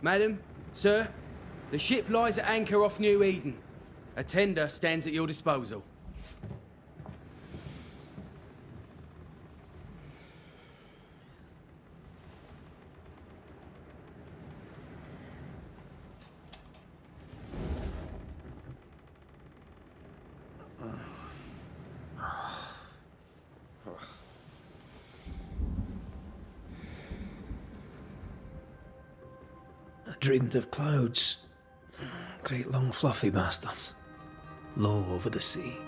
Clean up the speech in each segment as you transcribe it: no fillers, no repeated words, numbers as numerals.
Madam, sir, the ship lies at anchor off New Eden. A tender stands at your disposal. Dreamed of clouds. Great long fluffy bastards. Low over the sea.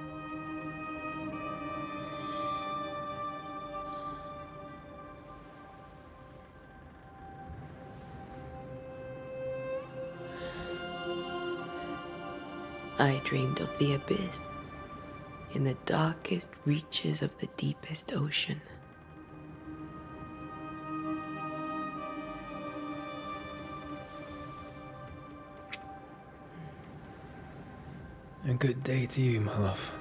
I dreamed of the abyss, in the darkest reaches of the deepest ocean. A good day to you, my love.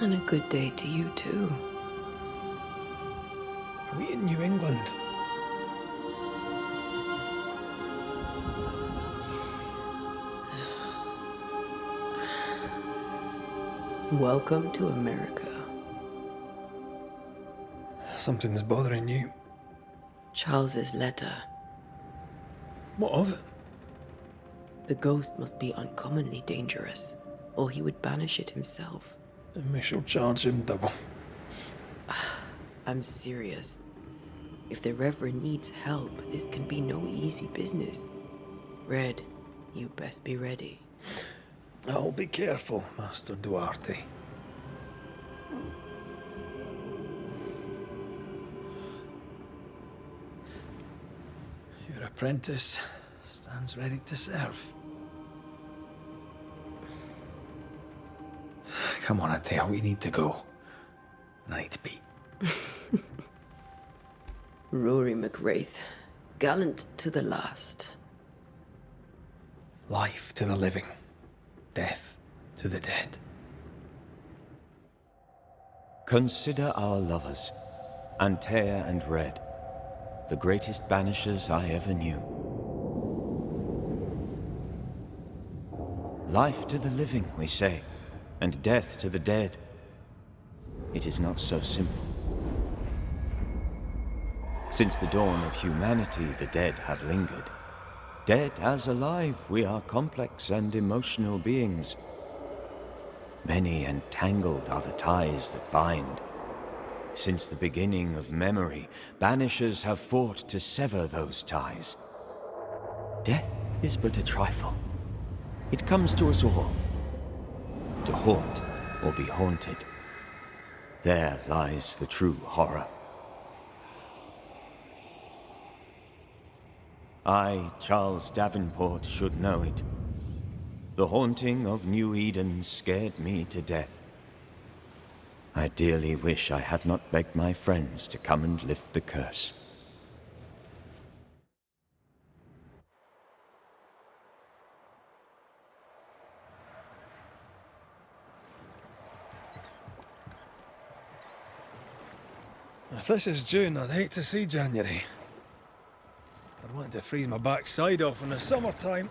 And a good day to you, too. Are we in New England? Welcome to America. Something's bothering you. Charles's letter. What of it? The ghost must be uncommonly dangerous, or he would banish it himself. Then we shall charge him double. I'm serious. If the Reverend needs help, this can be no easy business. Red, you best be ready. I'll be careful, Master Duarte. Your apprentice stands ready to serve. Come on, Antea, we need to go. And I need to be. Rory McWraith, gallant to the last. Life to the living, death to the dead. Consider our lovers, Antea and Red, the greatest banishers I ever knew. Life to the living, we say, and death to the dead. It is not so simple. Since the dawn of humanity, the dead have lingered. Dead as alive, we are complex and emotional beings. Many and tangled are the ties that bind. Since the beginning of memory, banishers have fought to sever those ties. Death is but a trifle. It comes to us all. To haunt or be haunted. There lies the true horror. I, Charles Davenport, should know it. The haunting of New Eden scared me to death. I dearly wish I had not begged my friends to come and lift the curse. If this is June, I'd hate to see January. I'd want to freeze my backside off in the summertime.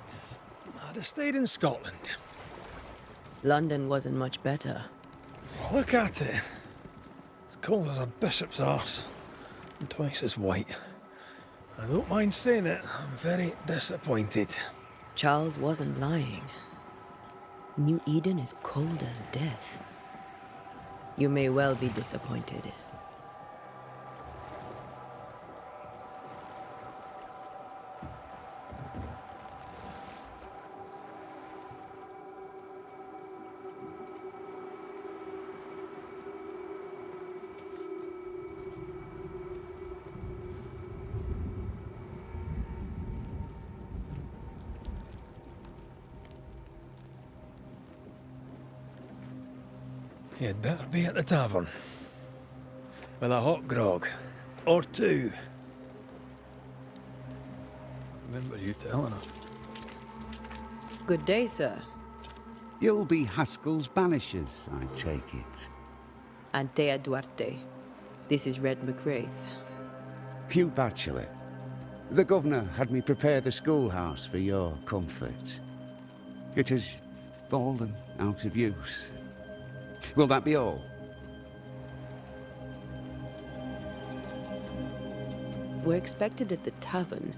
I'd have stayed in Scotland. London wasn't much better. Look at it. It's cold as a bishop's arse. And twice as white. I don't mind saying it, I'm very disappointed. Charles wasn't lying. New Eden is cold as death. You may well be disappointed. You'd better be at the tavern. With a hot grog. Or two. Remember you telling her. Good day, sir. You'll be Haskell's banishers, I take it. Antea Duarte. This is Red McWraith. Hugh Batchelor. The governor had me prepare the schoolhouse for your comfort. It has fallen out of use. Will that be all? We're expected at the tavern.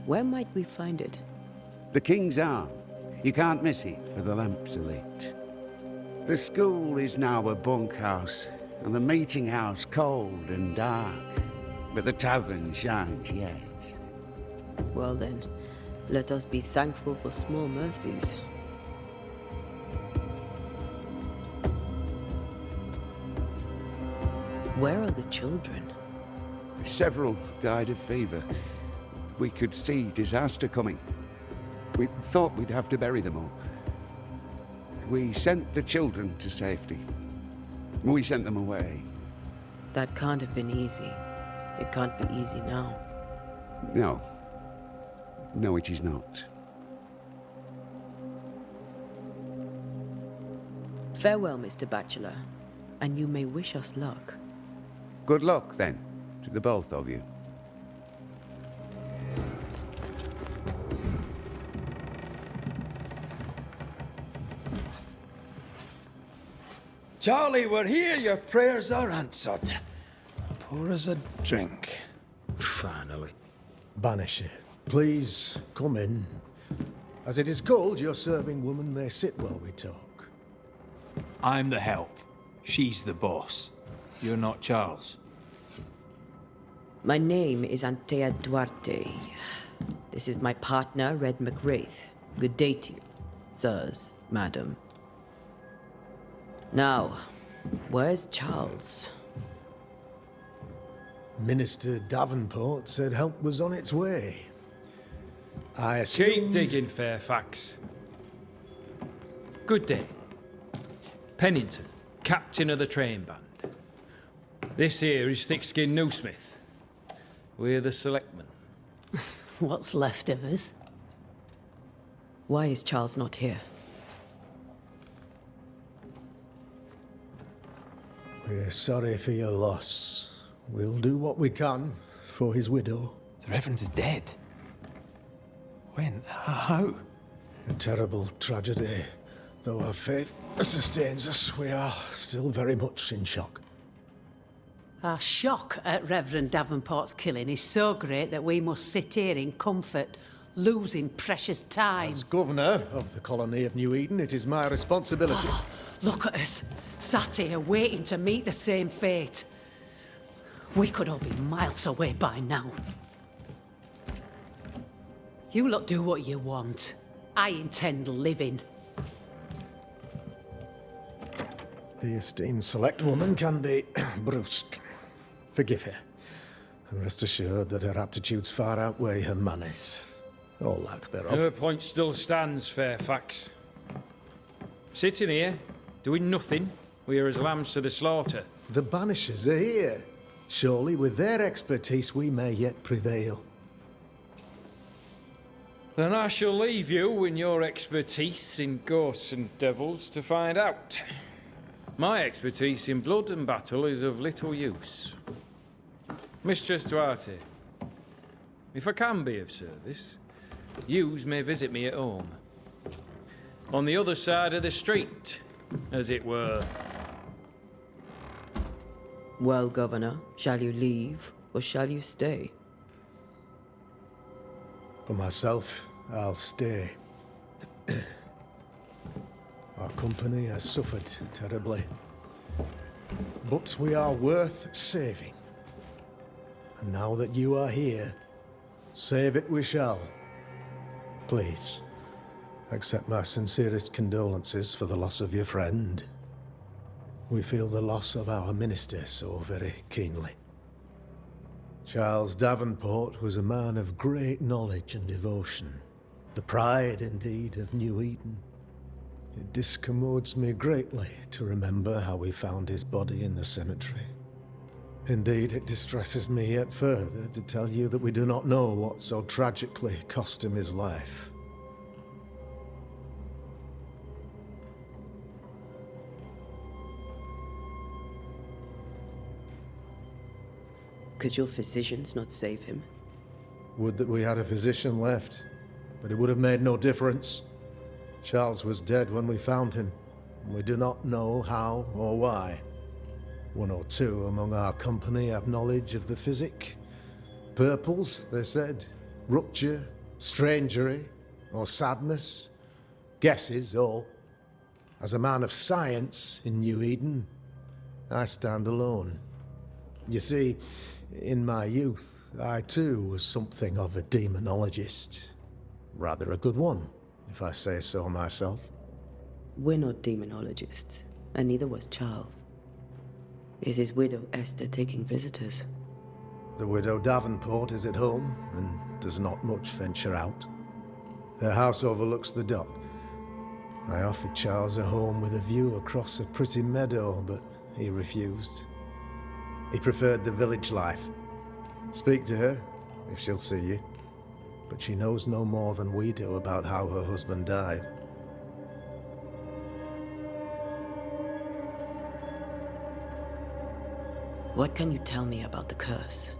Where might we find it? The King's Arm. You can't miss it, for the lamps are lit. The school is now a bunkhouse, and the meeting house cold and dark. But the tavern shines yet. Well then, let us be thankful for small mercies. Where are the children? Several died of fever. We could see disaster coming. We thought we'd have to bury them all. We sent the children to safety. We sent them away. That can't have been easy. It can't be easy now. No. No, it is not. Farewell, Mr. Bachelor, and you may wish us luck. Good luck, then, to the both of you. Charlie, we're here. Your prayers are answered. Pour us a drink. Finally. Banisher, please come in. As it is called, your serving woman may sit while we talk. I'm the help. She's the boss. You're not Charles. My name is Antea Duarte. This is my partner, Red McWraith. Good day to you, sirs, madam. Now, where's Charles? Minister Davenport said help was on its way. I Keep assumed... digging, Fairfax. Good day. Pennington, captain of the train band. This here is Thickskin Newsmith. We're the selectmen. What's left of us? Why is Charles not here? We're sorry for your loss. We'll do what we can for his widow. The Reverend is dead. When? How? A terrible tragedy. Though our faith sustains us, we are still very much in shock. Our shock at Reverend Davenport's killing is so great that we must sit here in comfort, losing precious time. As governor of the colony of New Eden, it is my responsibility. Look at us, sat here waiting to meet the same fate. We could all be miles away by now. You lot do what you want. I intend living. The esteemed select woman can be brusque. Forgive her. And rest assured that her aptitudes far outweigh her manners. Or lack thereof. Her point still stands, Fairfax. Sitting here, doing nothing, we are as lambs to the slaughter. The Banishers are here. Surely with their expertise we may yet prevail. Then I shall leave you and your expertise in ghosts and devils to find out. My expertise in blood and battle is of little use. Mistress Duarte, if I can be of service, yous may visit me at home. On the other side of the street, as it were. Well, Governor, shall you leave or shall you stay? For myself, I'll stay. Our company has suffered terribly. But we are worth saving. And now that you are here, save it we shall. Please, accept my sincerest condolences for the loss of your friend. We feel the loss of our minister so very keenly. Charles Davenport was a man of great knowledge and devotion. The pride, indeed, of New Eden. It discommodes me greatly to remember how we found his body in the cemetery. Indeed, it distresses me yet further to tell you that we do not know what so tragically cost him his life. Could your physicians not save him? Would that we had a physician left, but it would have made no difference. Charles was dead when we found him, and we do not know how or why. One or two among our company have knowledge of the physic. Purples, they said. Rupture, strangery, or sadness. Guesses, all. As a man of science in New Eden, I stand alone. You see, in my youth, I too was something of a demonologist. Rather a good one, if I say so myself. We're not demonologists, and neither was Charles. Is his widow Esther taking visitors? The widow Davenport is at home, and does not much venture out. Their house overlooks the dock. I offered Charles a home with a view across a pretty meadow, but he refused. He preferred the village life. Speak to her, if she'll see you. But she knows no more than we do about how her husband died. What can you tell me about the curse?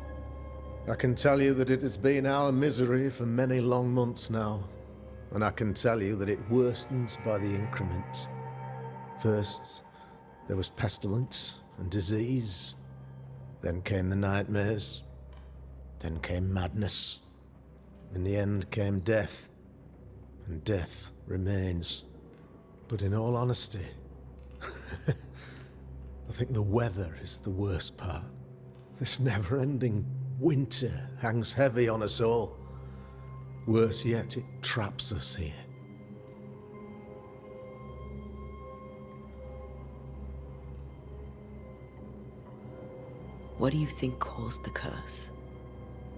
I can tell you that it has been our misery for many long months now. And I can tell you that it worstens by the increment. First, there was pestilence and disease. Then came the nightmares. Then came madness. In the end came death. And death remains. But in all honesty, I think the weather is the worst part. This never-ending winter hangs heavy on us all. Worse yet, it traps us here. What do you think caused the curse?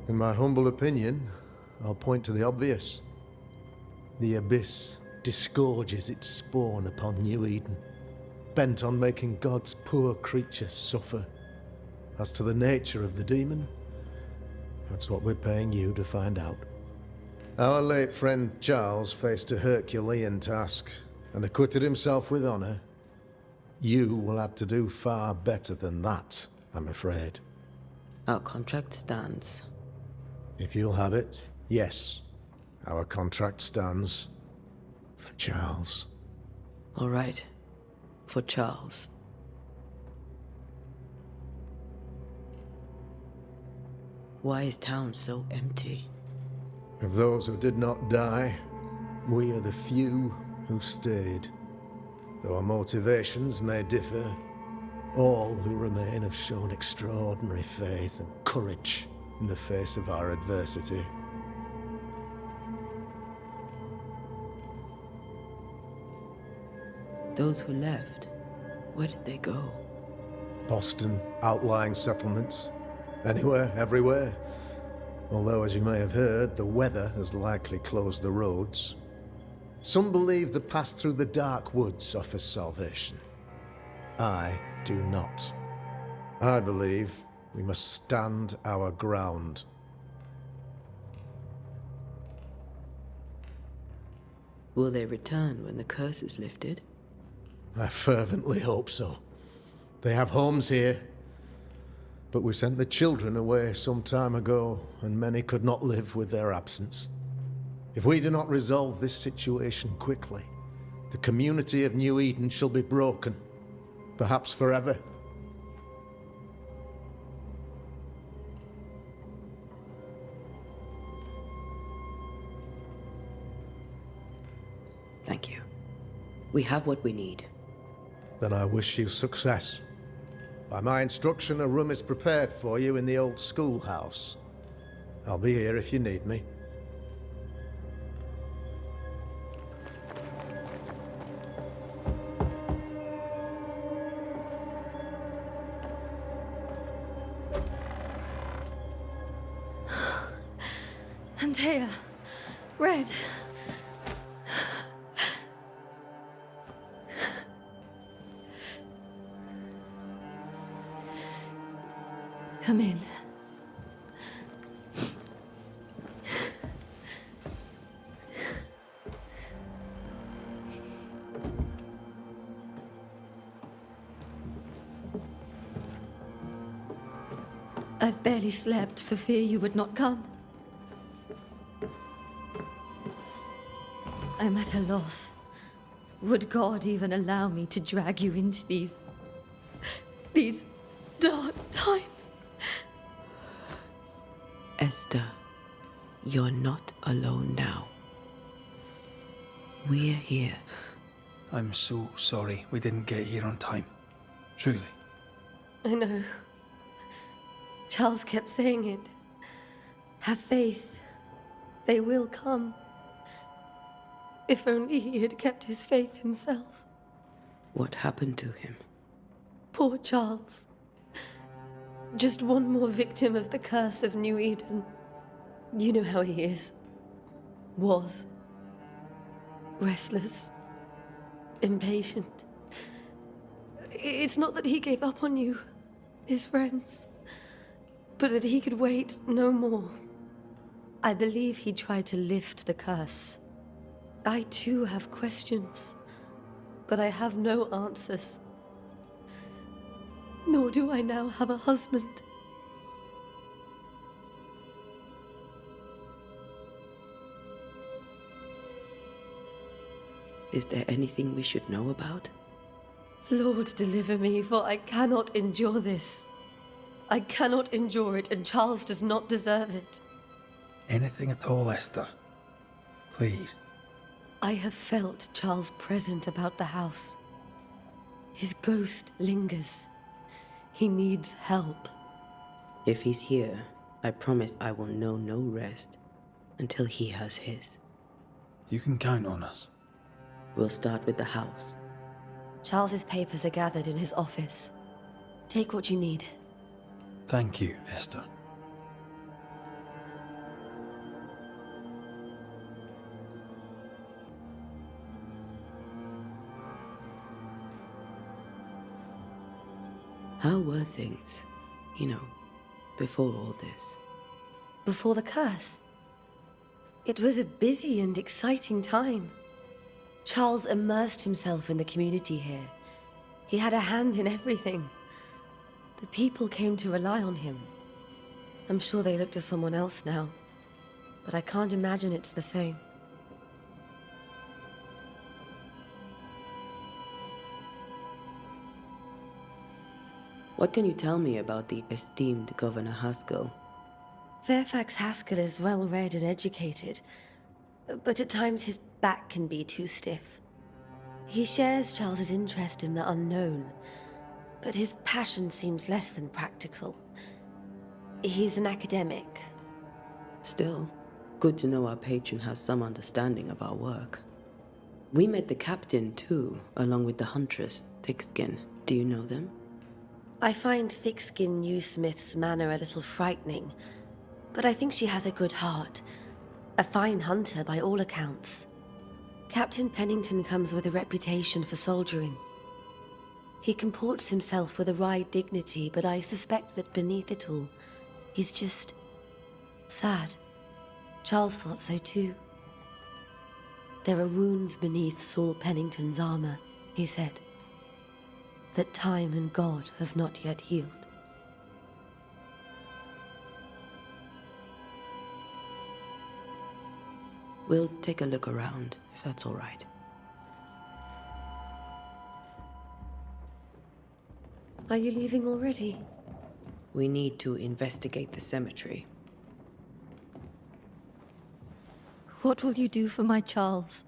In my humble opinion, I'll point to the obvious. The abyss disgorges its spawn upon New Eden, bent on making God's poor creatures suffer. As to the nature of the demon, that's what we're paying you to find out. Our late friend Charles faced a Herculean task and acquitted himself with honor. You will have to do far better than that, I'm afraid. Our contract stands. If you'll have it, yes. Our contract stands for Charles. All right. For Charles. Why is town so empty? Of those who did not die, we are the few who stayed. Though our motivations may differ, all who remain have shown extraordinary faith and courage in the face of our adversity. Those who left, where did they go? Boston, outlying settlements. Anywhere, everywhere. Although, as you may have heard, the weather has likely closed the roads. Some believe the path through the dark woods offers salvation. I do not. I believe we must stand our ground. Will they return when the curse is lifted? I fervently hope so. They have homes here. But we sent the children away some time ago, and many could not live with their absence. If we do not resolve this situation quickly, the community of New Eden shall be broken, perhaps forever. Thank you. We have what we need. Then I wish you success. By my instruction, a room is prepared for you in the old schoolhouse. I'll be here if you need me. Antea, Red. Come in. I've barely slept for fear you would not come. I'm at a loss. Would God even allow me to drag you into these dark times? Esther, you're not alone now. We're here. I'm so sorry we didn't get here on time. Truly. I know. Charles kept saying it. Have faith. They will come. If only he had kept his faith himself. What happened to him? Poor Charles. Just one more victim of the curse of New Eden. You know how he is. Was. Restless. Impatient. It's not that he gave up on you, his friends, but that he could wait no more. I believe he tried to lift the curse. I too have questions, but I have no answers. Nor do I now have a husband. Is there anything we should know about? Lord, deliver me, for I cannot endure this. I cannot endure it, and Charles does not deserve it. Anything at all, Esther. Please. I have felt Charles present about the house. His ghost lingers. He needs help. If he's here, I promise I will know no rest until he has his. You can count on us. We'll start with the house. Charles's papers are gathered in his office. Take what you need. Thank you, Esther. How were things, before all this? Before the curse? It was a busy and exciting time. Charles immersed himself in the community here. He had a hand in everything. The people came to rely on him. I'm sure they look to someone else now, but I can't imagine it's the same. What can you tell me about the esteemed Governor Haskell? Fairfax Haskell is well read and educated, but at times his back can be too stiff. He shares Charles's interest in the unknown, but his passion seems less than practical. He's an academic. Still, good to know our patron has some understanding of our work. We met the captain too, along with the huntress, Thickskin. Do you know them? I find Thickskin Newsmith's manner a little frightening, but I think she has a good heart. A fine hunter by all accounts. Captain Pennington comes with a reputation for soldiering. He comports himself with a wry dignity, but I suspect that beneath it all, he's just sad. Charles thought so too. There are wounds beneath Saul Pennington's armor, he said, that time and God have not yet healed. We'll take a look around, if that's all right. Are you leaving already? We need to investigate the cemetery. What will you do for my Charles?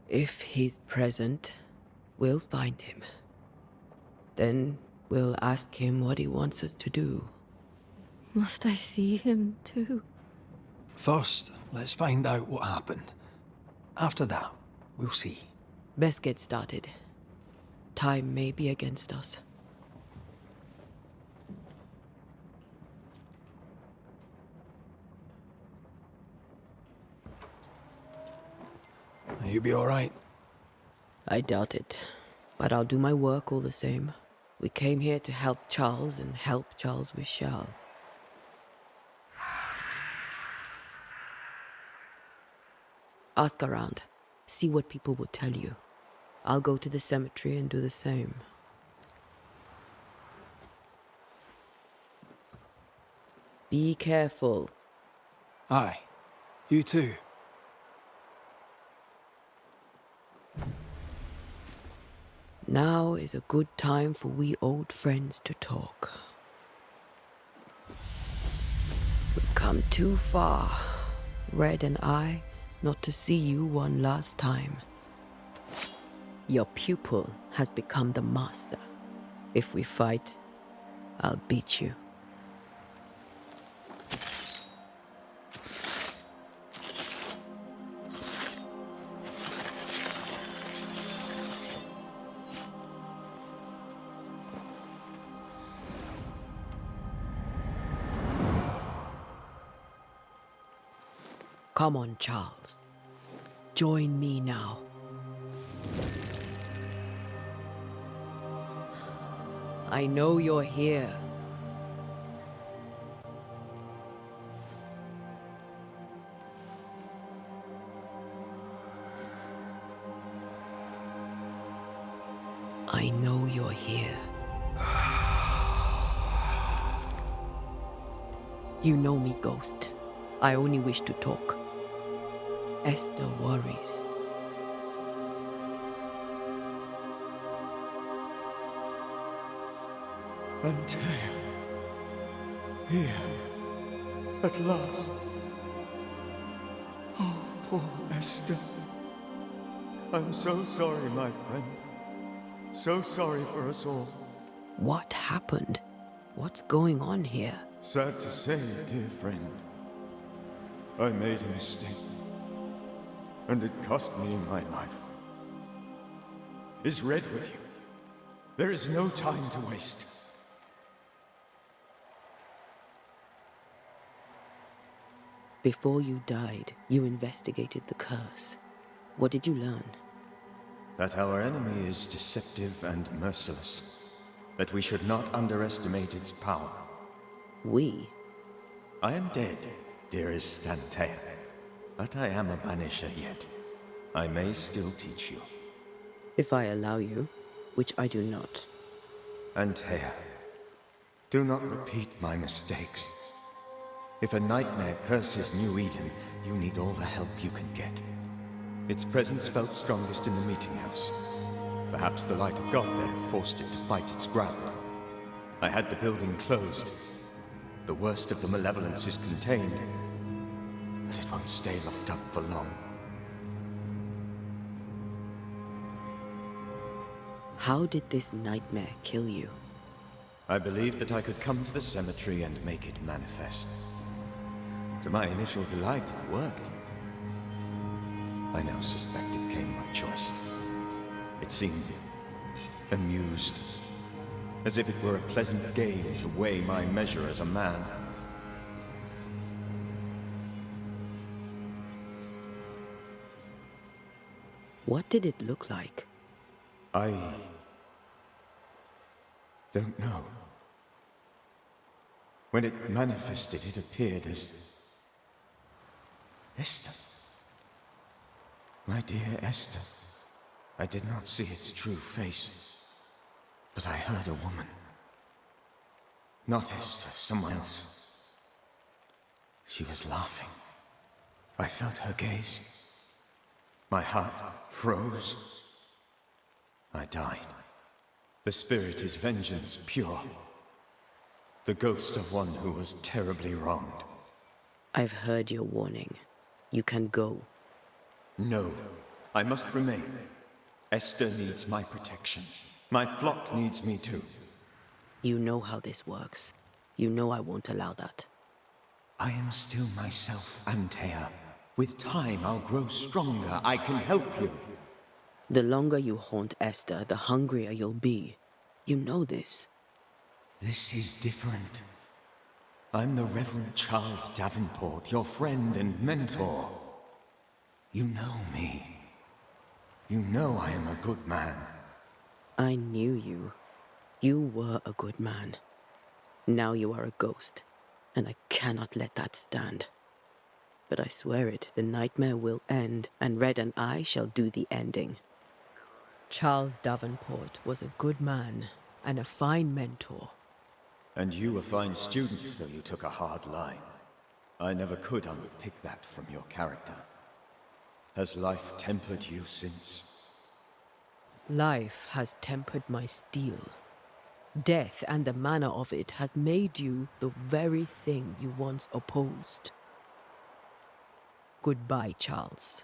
If he's present, we'll find him. Then we'll ask him what he wants us to do. Must I see him too? First, let's find out what happened. After that, we'll see. Best get started. Time may be against us. You be all right? I doubt it, but I'll do my work all the same. We came here to help Charles, and help Charles we shall. Ask around. See what people will tell you. I'll go to the cemetery and do the same. Be careful. Aye. You too. Now is a good time for we old friends to talk. We've come too far, Red and I, not to see you one last time. Your pupil has become the master. If we fight, I'll beat you. Come on, Charles. Join me now. I know you're here. I know you're here. You know me, Ghost. I only wish to talk. Esther worries. Antea. Here. At last. Oh, poor Esther. I'm so sorry, my friend. So sorry for us all. What happened? What's going on here? Sad to say, dear friend. I made a mistake. And it cost me my life. Is Red with you? There is no time to waste. Before you died, you investigated the curse. What did you learn? That our enemy is deceptive and merciless. That we should not underestimate its power. We? I am dead, dearest Antea. But I am a banisher yet. I may still teach you. If I allow you, which I do not. Antea, do not repeat my mistakes. If a nightmare curses New Eden, you need all the help you can get. Its presence felt strongest in the meeting house. Perhaps the light of God there forced it to fight its ground. I had the building closed. The worst of the malevolence is contained. But it won't stay locked up for long. How did this nightmare kill you? I believed that I could come to the cemetery and make it manifest. To my initial delight, it worked. I now suspect it came by choice. It seemed amused, as if it were a pleasant game to weigh my measure as a man. What did it look like? I don't know. When it manifested, it appeared as Esther. My dear Esther. I did not see its true face, but I heard a woman. Not Esther, someone else. She was laughing. I felt her gaze. My heart froze. I died. The spirit is vengeance pure. The ghost of one who was terribly wronged. I've heard your warning. You can go. No, I must remain. Esther needs my protection. My flock needs me too. You know how this works. You know I won't allow that. I am still myself, Antea. With time, I'll grow stronger. I can help you. The longer you haunt Esther, the hungrier you'll be. You know this. This is different. I'm the Reverend Charles Davenport, your friend and mentor. You know me. You know I am a good man. I knew you. You were a good man. Now you are a ghost, and I cannot let that stand. But I swear it, the nightmare will end, and Red and I shall do the ending. Charles Davenport was a good man and a fine mentor. And you a fine student, though you took a hard line. I never could unpick that from your character. Has life tempered you since? Life has tempered my steel. Death and the manner of it has made you the very thing you once opposed. Goodbye, Charles.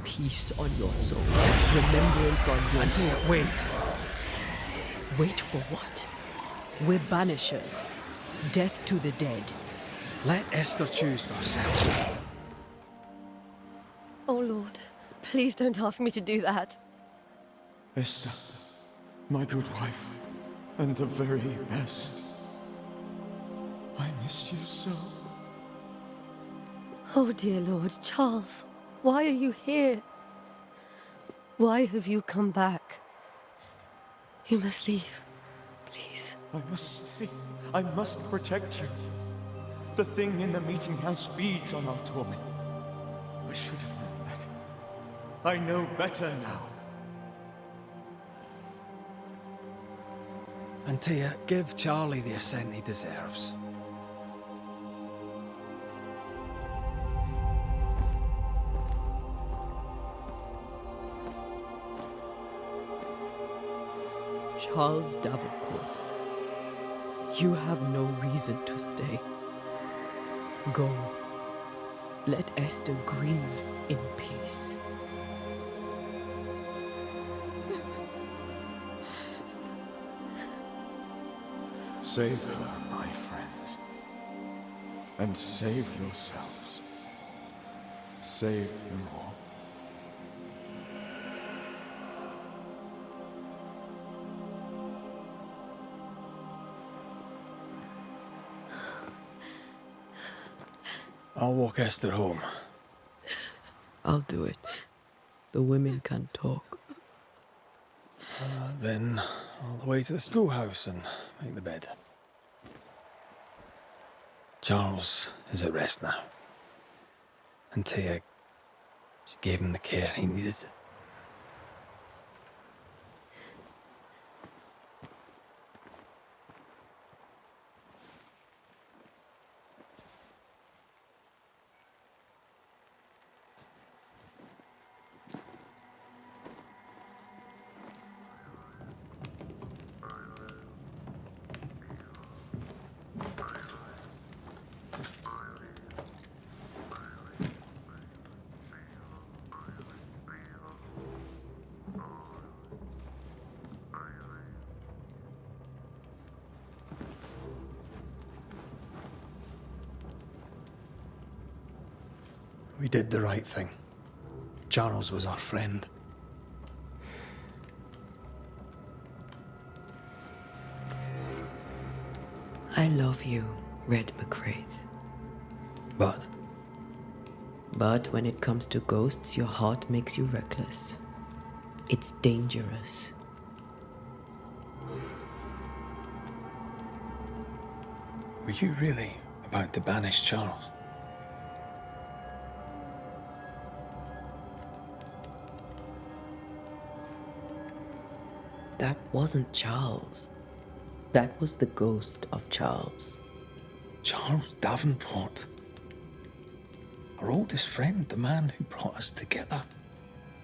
Peace on your soul. Remembrance on your... Antea, wait. Wait for what? We're banishers. Death to the dead. Let Esther choose for herself. Oh, Lord, please don't ask me to do that. Esther, my good wife, and the very best. I miss you so. Oh, dear Lord, Charles, why are you here? Why have you come back? You must leave, please. I must stay. I must protect you. The thing in the meeting house feeds on our torment. I should have known better. I know better now. Antea, give Charlie the ascent he deserves. Charles Davenport, you have no reason to stay. Go. Let Esther grieve in peace. Save her, my friends. And save yourselves. Save them all. I'll walk Esther home. I'll do it. The women can talk. Then all the way to the schoolhouse and make the bed. Charles is at rest now. Antea, she gave him the care he needed. We did the right thing. Charles was our friend. I love you, Red McCraith. But But when it comes to ghosts, your heart makes you reckless. It's dangerous. were you really about to banish Charles? That wasn't Charles. That was the ghost of Charles. Charles Davenport. Our oldest friend, the man who brought us together.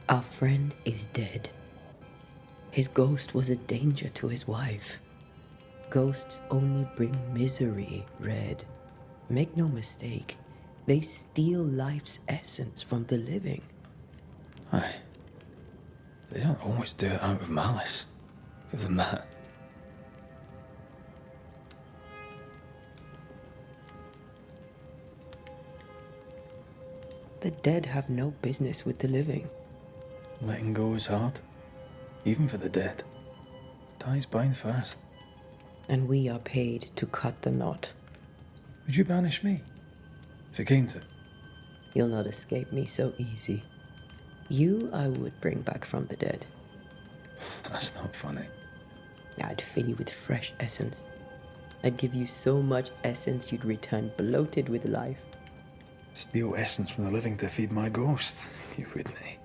Our friend is dead. His ghost was a danger to his wife. Ghosts only bring misery, Red. Make no mistake, they steal life's essence from the living. Aye. They don't always do it out of malice. Give them that. The dead have no business with the living. Letting go is hard. Even for the dead. Ties bind fast. And we are paid to cut the knot. Would you banish me? If it came to it? You'll not escape me so easy. You I would bring back from the dead. That's not funny. I'd fill you with fresh essence. I'd give you so much essence you'd return bloated with life. Steal essence from the living to feed my ghost. You wouldn't, eh?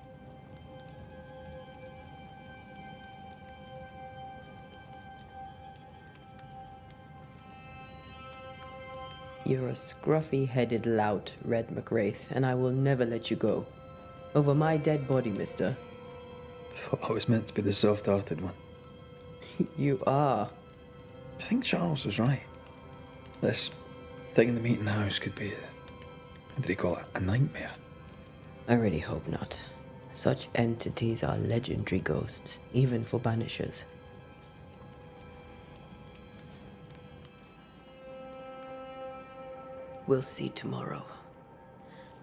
You're a scruffy-headed lout, Red McWraith, and I will never let you go. Over my dead body, mister. Thought I was meant to be the soft-hearted one. You are. I think Charles was right. This thing in the meeting house could be what did he call it? A nightmare? I really hope not. Such entities are legendary ghosts, even for Banishers. We'll see tomorrow.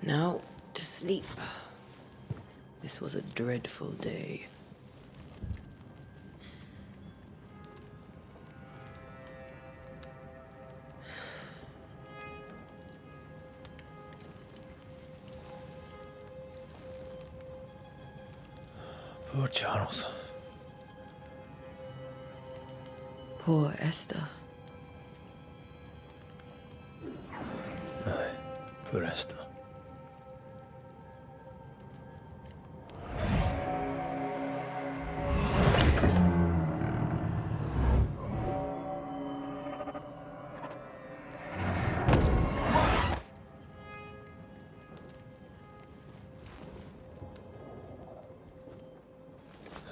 Now, to sleep. This was a dreadful day. Poor Charles. Poor Esther. Aye, poor Esther.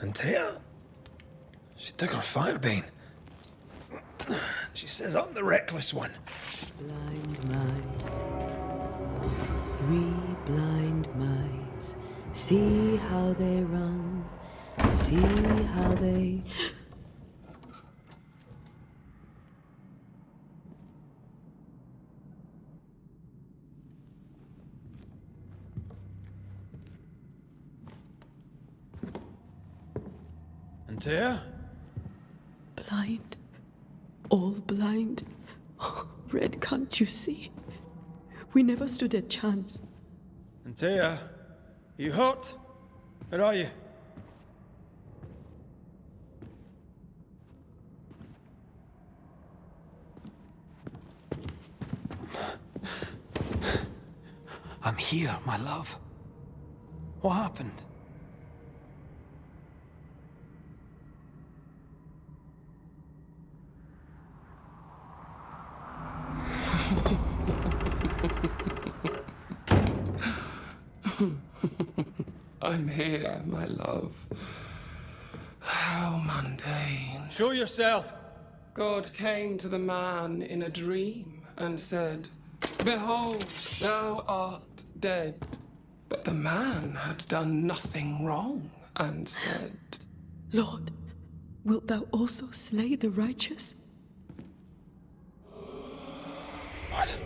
Antea, she took her firebane. She says I'm the reckless one. Blind mice, 3 blind mice, see how they run, see how they... Antea? Blind, all blind. Oh, Red, can't you see? We never stood a chance. Antea, you hurt? Where are you? I'm here, my love. What happened? I'm here, my love. How mundane. Show yourself. God came to the man in a dream and said, "Behold, thou art dead." But the man had done nothing wrong and said, Lord, wilt thou also slay the righteous? What?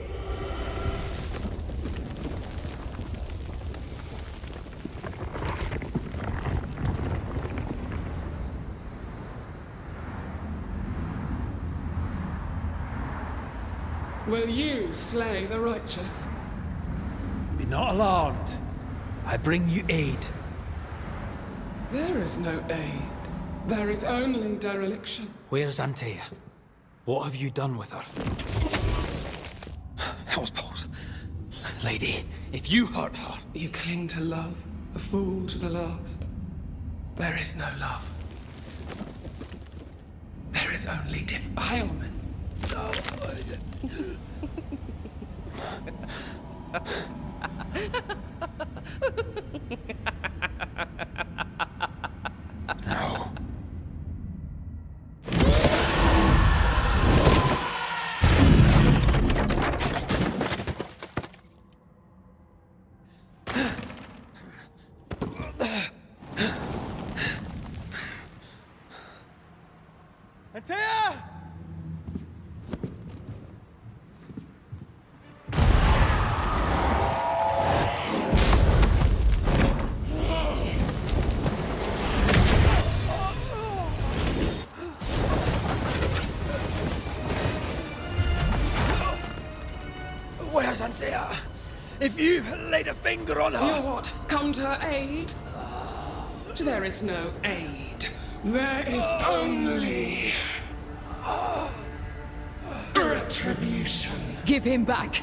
"Will you slay the righteous?" Be not alarmed. I bring you aid. There is no aid. There is only dereliction. Where's Antea? What have you done with her? Hell's balls. Lady, if you hurt her... You cling to love, a fool to the last. There is no love. There is only defilement. No. Antea! Where's Antea? If you laid a finger on her... You what? Come to her aid? There is no aid. There is only... retribution. Give him back!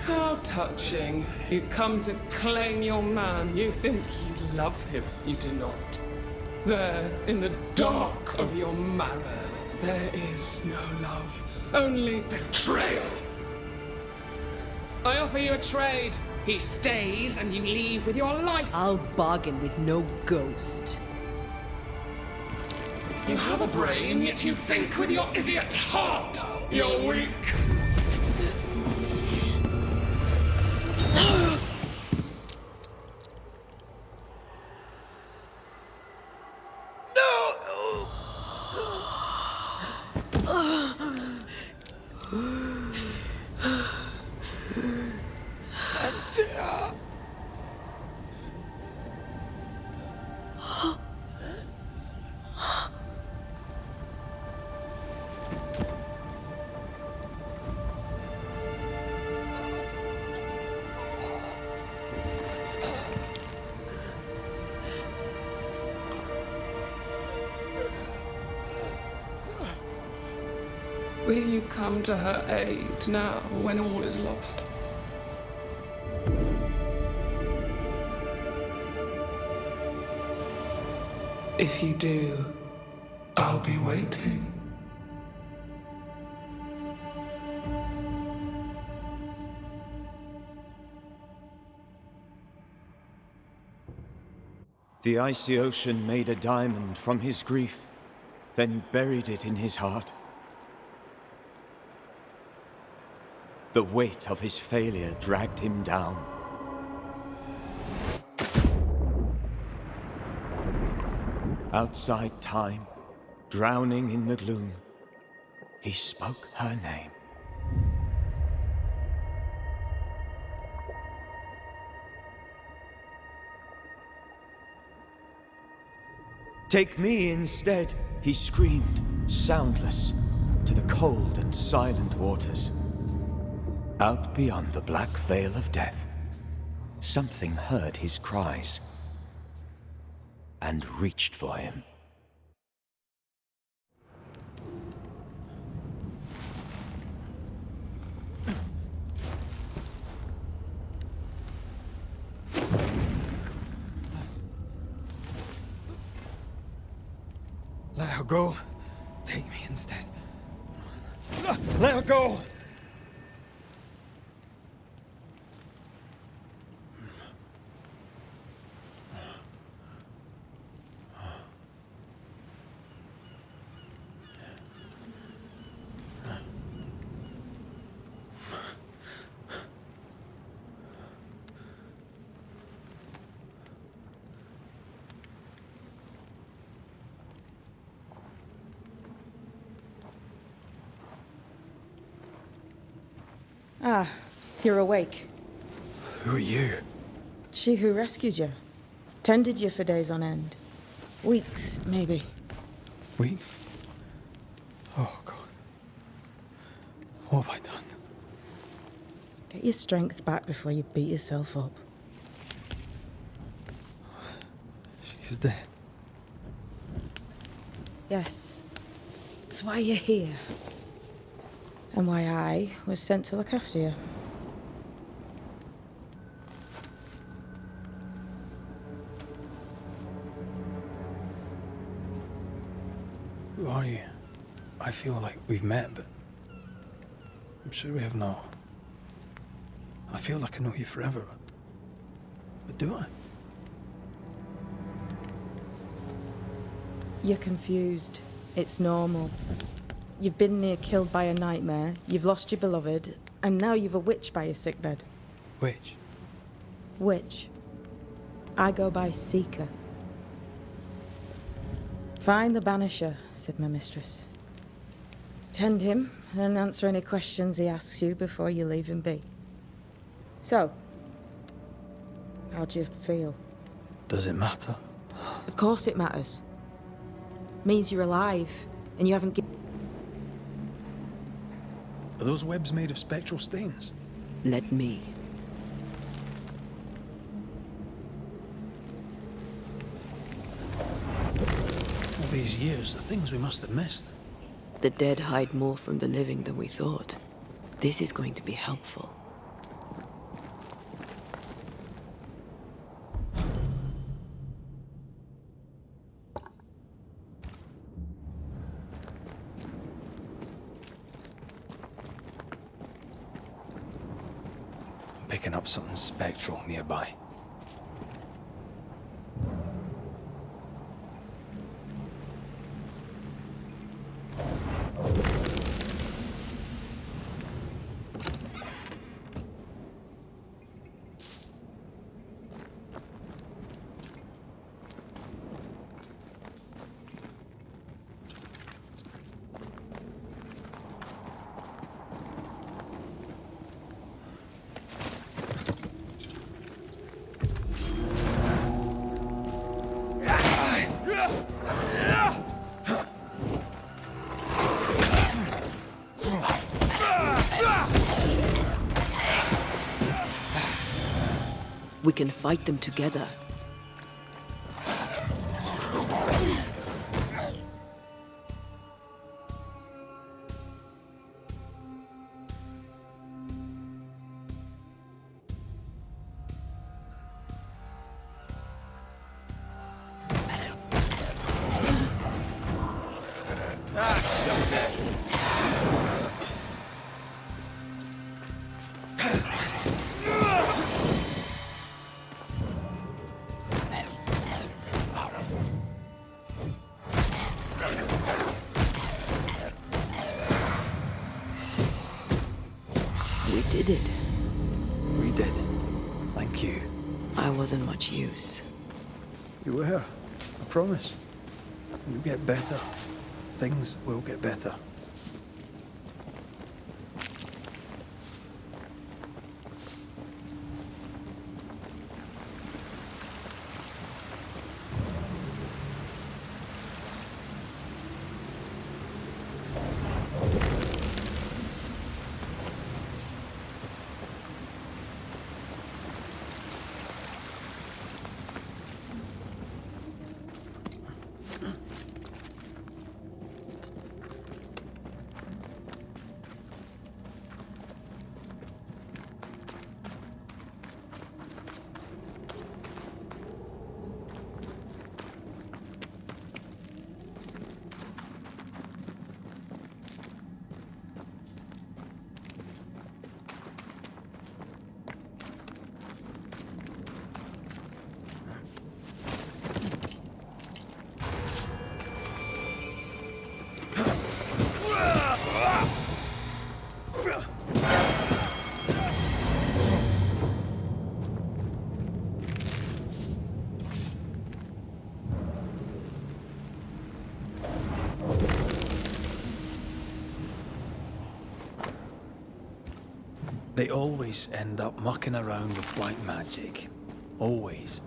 How touching. You come to claim your man. You think you love him. You do not. There, in the dark of your marrow, There is no love, only betrayal. I offer you a trade. He stays and you leave with your life. I'll bargain with no ghost. You have a brain, yet you think with your idiot heart. You're weak. Will you come to her aid now, when all is lost? If you do, I'll be waiting. The icy ocean made a diamond from his grief, then buried it in his heart. The weight of his failure dragged him down. Outside time, drowning in the gloom, he spoke her name. Take me instead, he screamed, soundless, to the cold and silent waters. Out beyond the black veil of death, something heard his cries and reached for him. Let her go. Take me instead. Let her go! Ah, you're awake. Who are you? She who rescued you. Tended you for days on end. Weeks, maybe. We? Oh, God. What have I done? Get your strength back before you beat yourself up. She's dead. Yes. That's why you're here. And why I was sent to look after you. Who are you? I feel like we've met, but I'm sure we have not. I feel like I know you forever, but do I? You're confused. It's normal. You've been near killed by a nightmare, you've lost your beloved, and now you've a witch by your sickbed. Witch? Witch. I go by Seeker. Find the Banisher, said my mistress. Tend him, and answer any questions he asks you before you leave him be. So, how do you feel? Does it matter? Of course it matters. Means you're alive, and you haven't given... Are those webs made of spectral stains? Let me. All these years, the things we must have missed. The dead hide more from the living than we thought. This is going to be helpful. picking up something spectral nearby. We can fight them together. We did it. We did. Thank you. I wasn't much use. You were. I promise. You'll get better. Things will get better. They always end up mucking around with black magic. Always.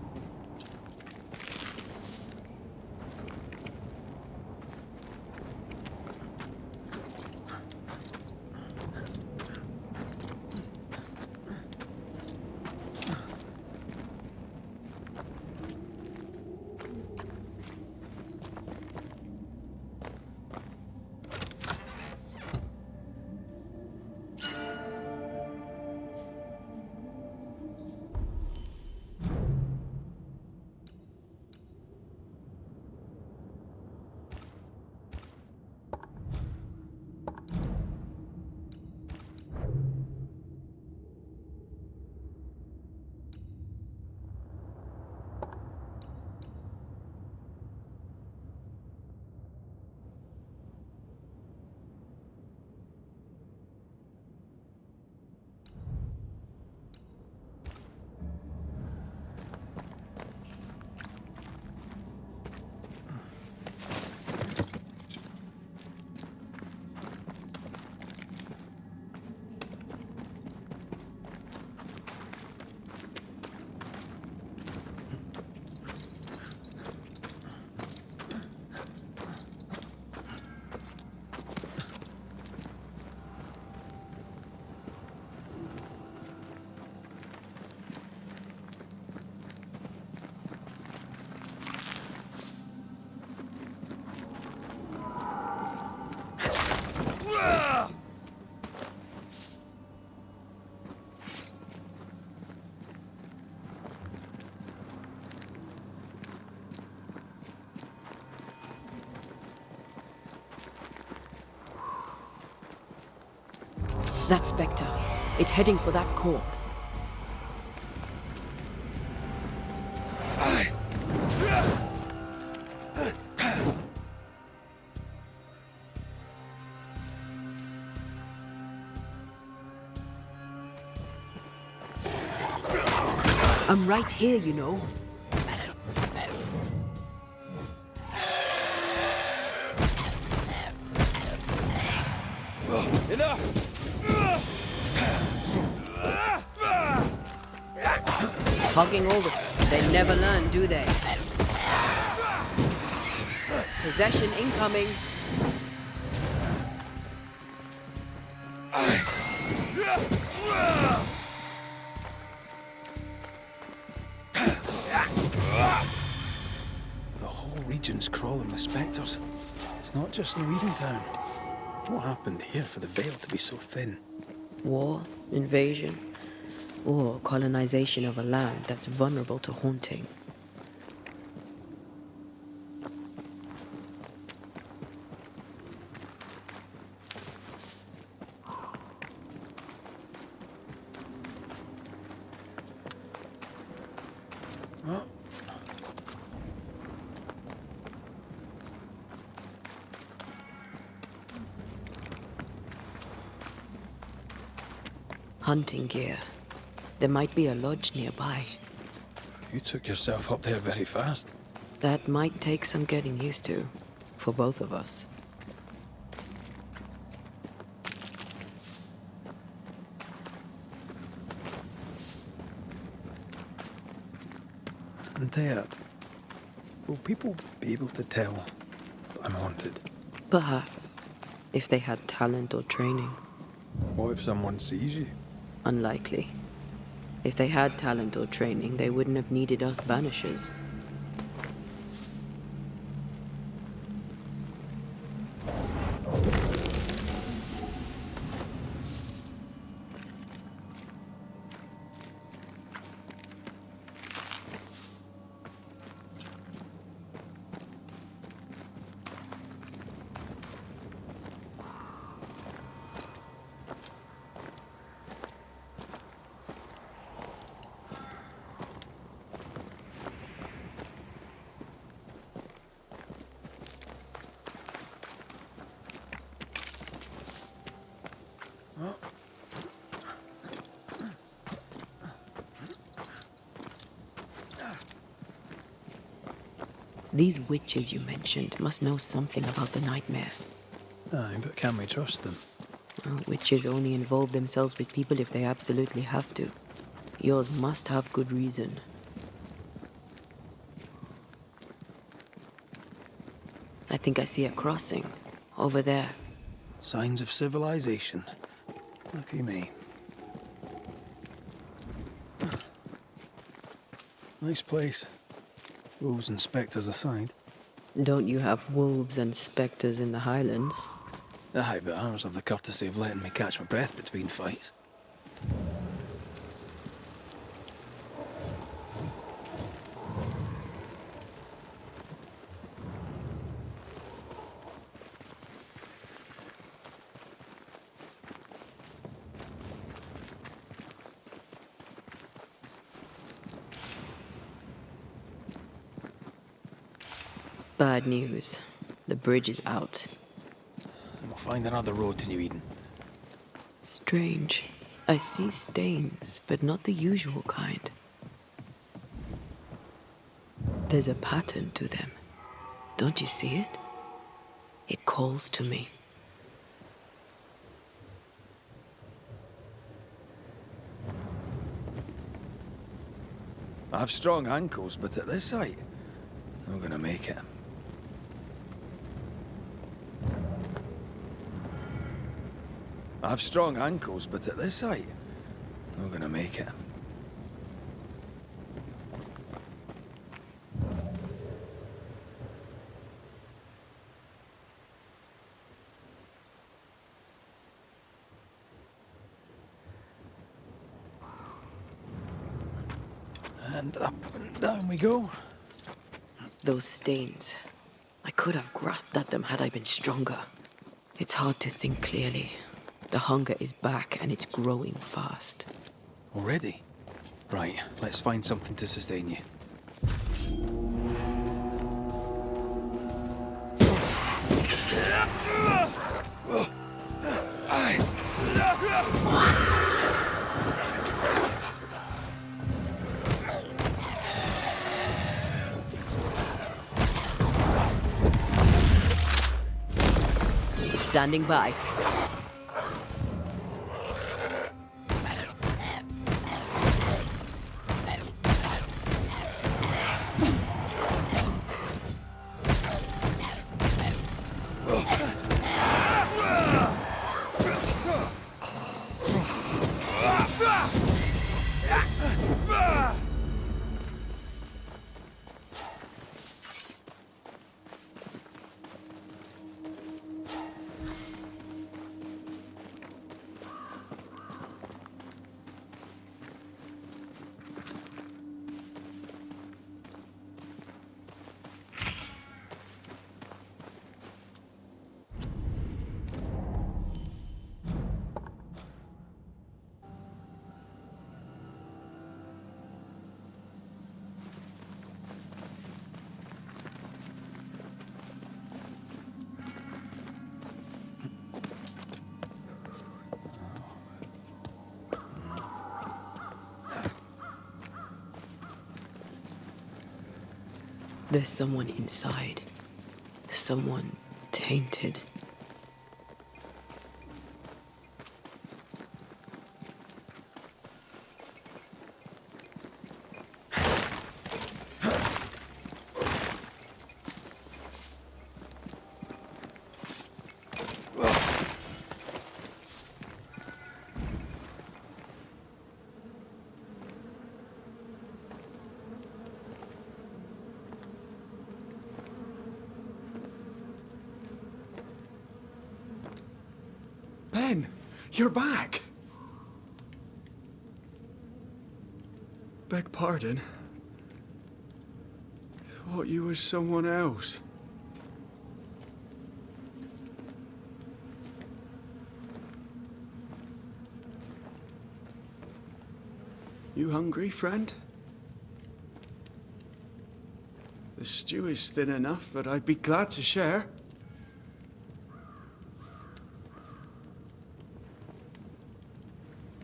That spectre. It's heading for that corpse. I'm right here, you know. Enough! Hogging over. They never learn, do they? Possession incoming. The whole region's crawling with spectres. It's not just in Eden Town. What happened here for the veil to be so thin? War, invasion, or colonization of a land that's vulnerable to haunting. Hunting gear. There might be a lodge nearby. You took yourself up there very fast. That might take some getting used to, for both of us. Antea, will people be able to tell that I'm haunted? Perhaps, if they had talent or training. What if someone sees you? Unlikely. If they had talent or training, they wouldn't have needed us Banishers. These witches you mentioned must know something about the nightmare. Aye, but can we trust them? Well, witches only involve themselves with people if they absolutely have to. Yours must have good reason. I think I see a crossing. Over there. Signs of civilization. Lucky me. Nice place. Wolves and spectres aside. Don't you have wolves and spectres in the Highlands? Aye, but ours have the courtesy of letting me catch my breath between fights. Bad news. The bridge is out. And we'll find another road to New Eden. Strange. I see stains, but not the usual kind. There's a pattern to them. Don't you see it? It calls to me. I have strong ankles, but at this height, I'm gonna make it. I have strong ankles, but at this height, I'm gonna make it. And up and down we go. Those stains. I could have grasped at them had I been stronger. It's hard to think clearly. The hunger is back and it's growing fast. Already? Right, let's find something to sustain you. Standing by. There's someone inside. Someone tainted. Ben, you're back. Beg pardon. Thought you was someone else. You hungry, friend? The stew is thin enough, but I'd be glad to share.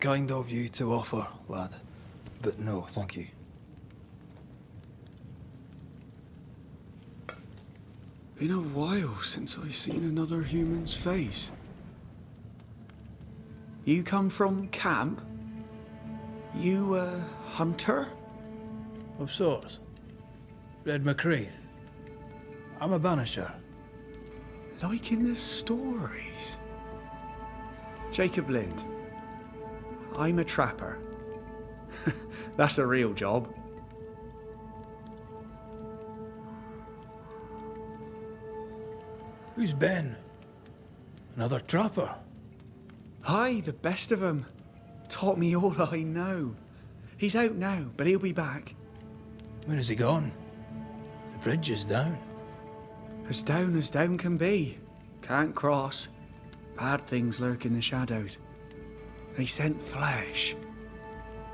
Kind of you to offer, lad. But no, thank you. Been a while since I've seen another human's face. You come from camp? You a hunter? Of sorts. Red McCreath. I'm a banisher. Like in the stories. Jacob Lind. I'm a trapper. That's a real job. Who's Ben? Another trapper? Aye, the best of 'em. Taught me all I know. He's out now, but he'll be back. Where is he gone? The bridge is down. As down can be. Can't cross. Bad things lurk in the shadows. They scent flesh.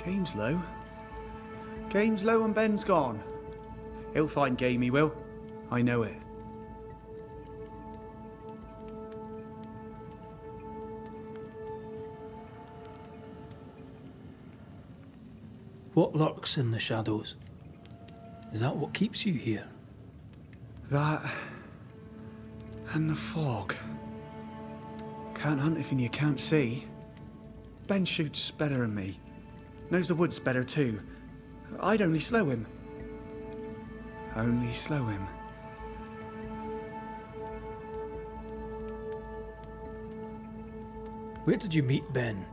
Game's low. Game's low and Ben's gone. He'll find game, he will. I know it. What lurks in the shadows? Is that what keeps you here? That and the fog. Can't hunt if you can't see. Ben shoots better than me. Knows the woods better too. I'd only slow him. Only slow him. Where did you meet Ben?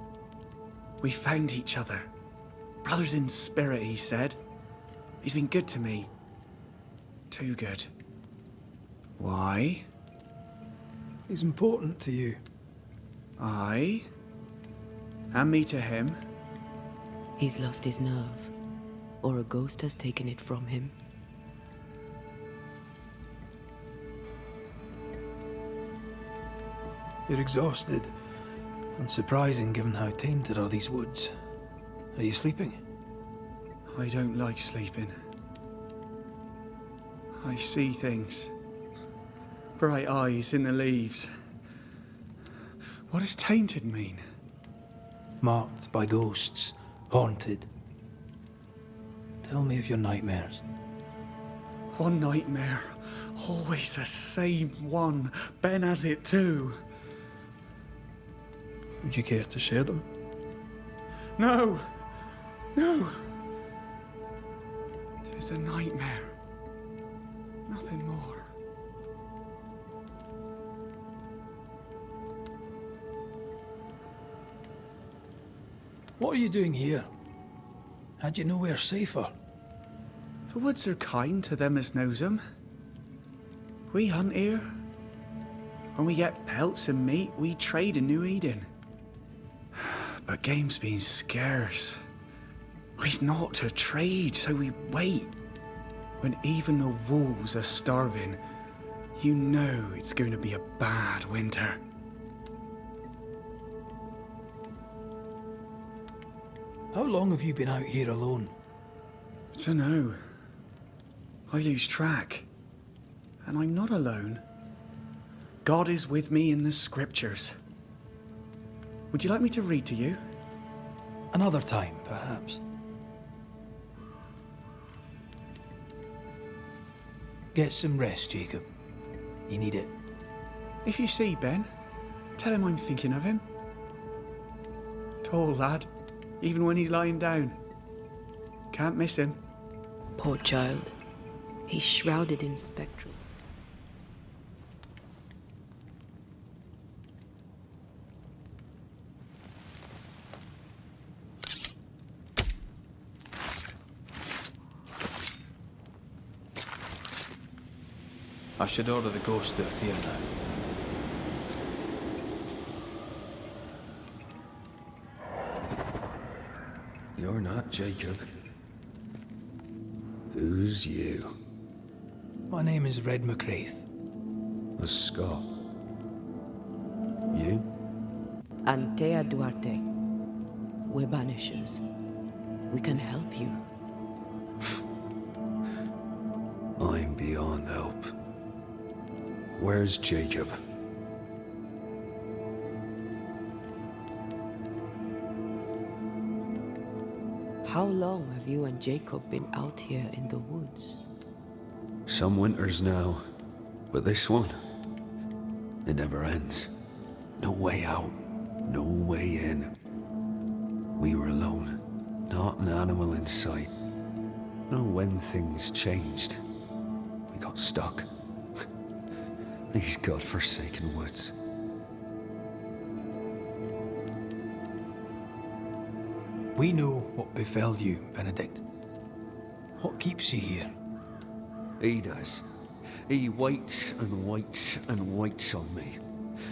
We found each other. Brothers in spirit, he said. He's been good to me. Too good. Why? He's important to you. Aye. And me to him. He's lost his nerve, or a ghost has taken it from him. You're exhausted. Unsurprising given how tainted are these woods. Are you sleeping? I don't like sleeping. I see things. Bright eyes in the leaves. What does tainted mean? Marked by ghosts. Haunted. Tell me of your nightmares. One nightmare. Always the same one. Ben has it too. Would you care to share them? No! No! Tis a nightmare. Nothing more. What are you doing here? Had you nowhere safer? The woods are kind to them as knows 'em. We hunt here. When we get pelts and meat, we trade in New Eden. But game's been scarce. We've naught to trade, so we wait. When even the wolves are starving, you know it's going to be a bad winter. How long have you been out here alone? Dunno. I lose track. And I'm not alone. God is with me in the scriptures. Would you like me to read to you? Another time, perhaps. Get some rest, Jacob. You need it. If you see Ben, tell him I'm thinking of him. Tall lad, even when he's lying down. Can't miss him. Poor child. He's shrouded in spectrals. I should order the ghost to appear now. You're not Jacob. Who's you? My name is Red McCraith. A Scot. You? Antea Duarte. We're Banishers. We can help you. I'm beyond help. Where's Jacob? How long have you and Jacob been out here in the woods? Some winters now, but this one, it never ends. No way out, no way in. We were alone, not an animal in sight. You know when things changed, we got stuck. These godforsaken woods. We know what befell you, Benedict. What keeps you here? He does. He waits and waits and waits on me.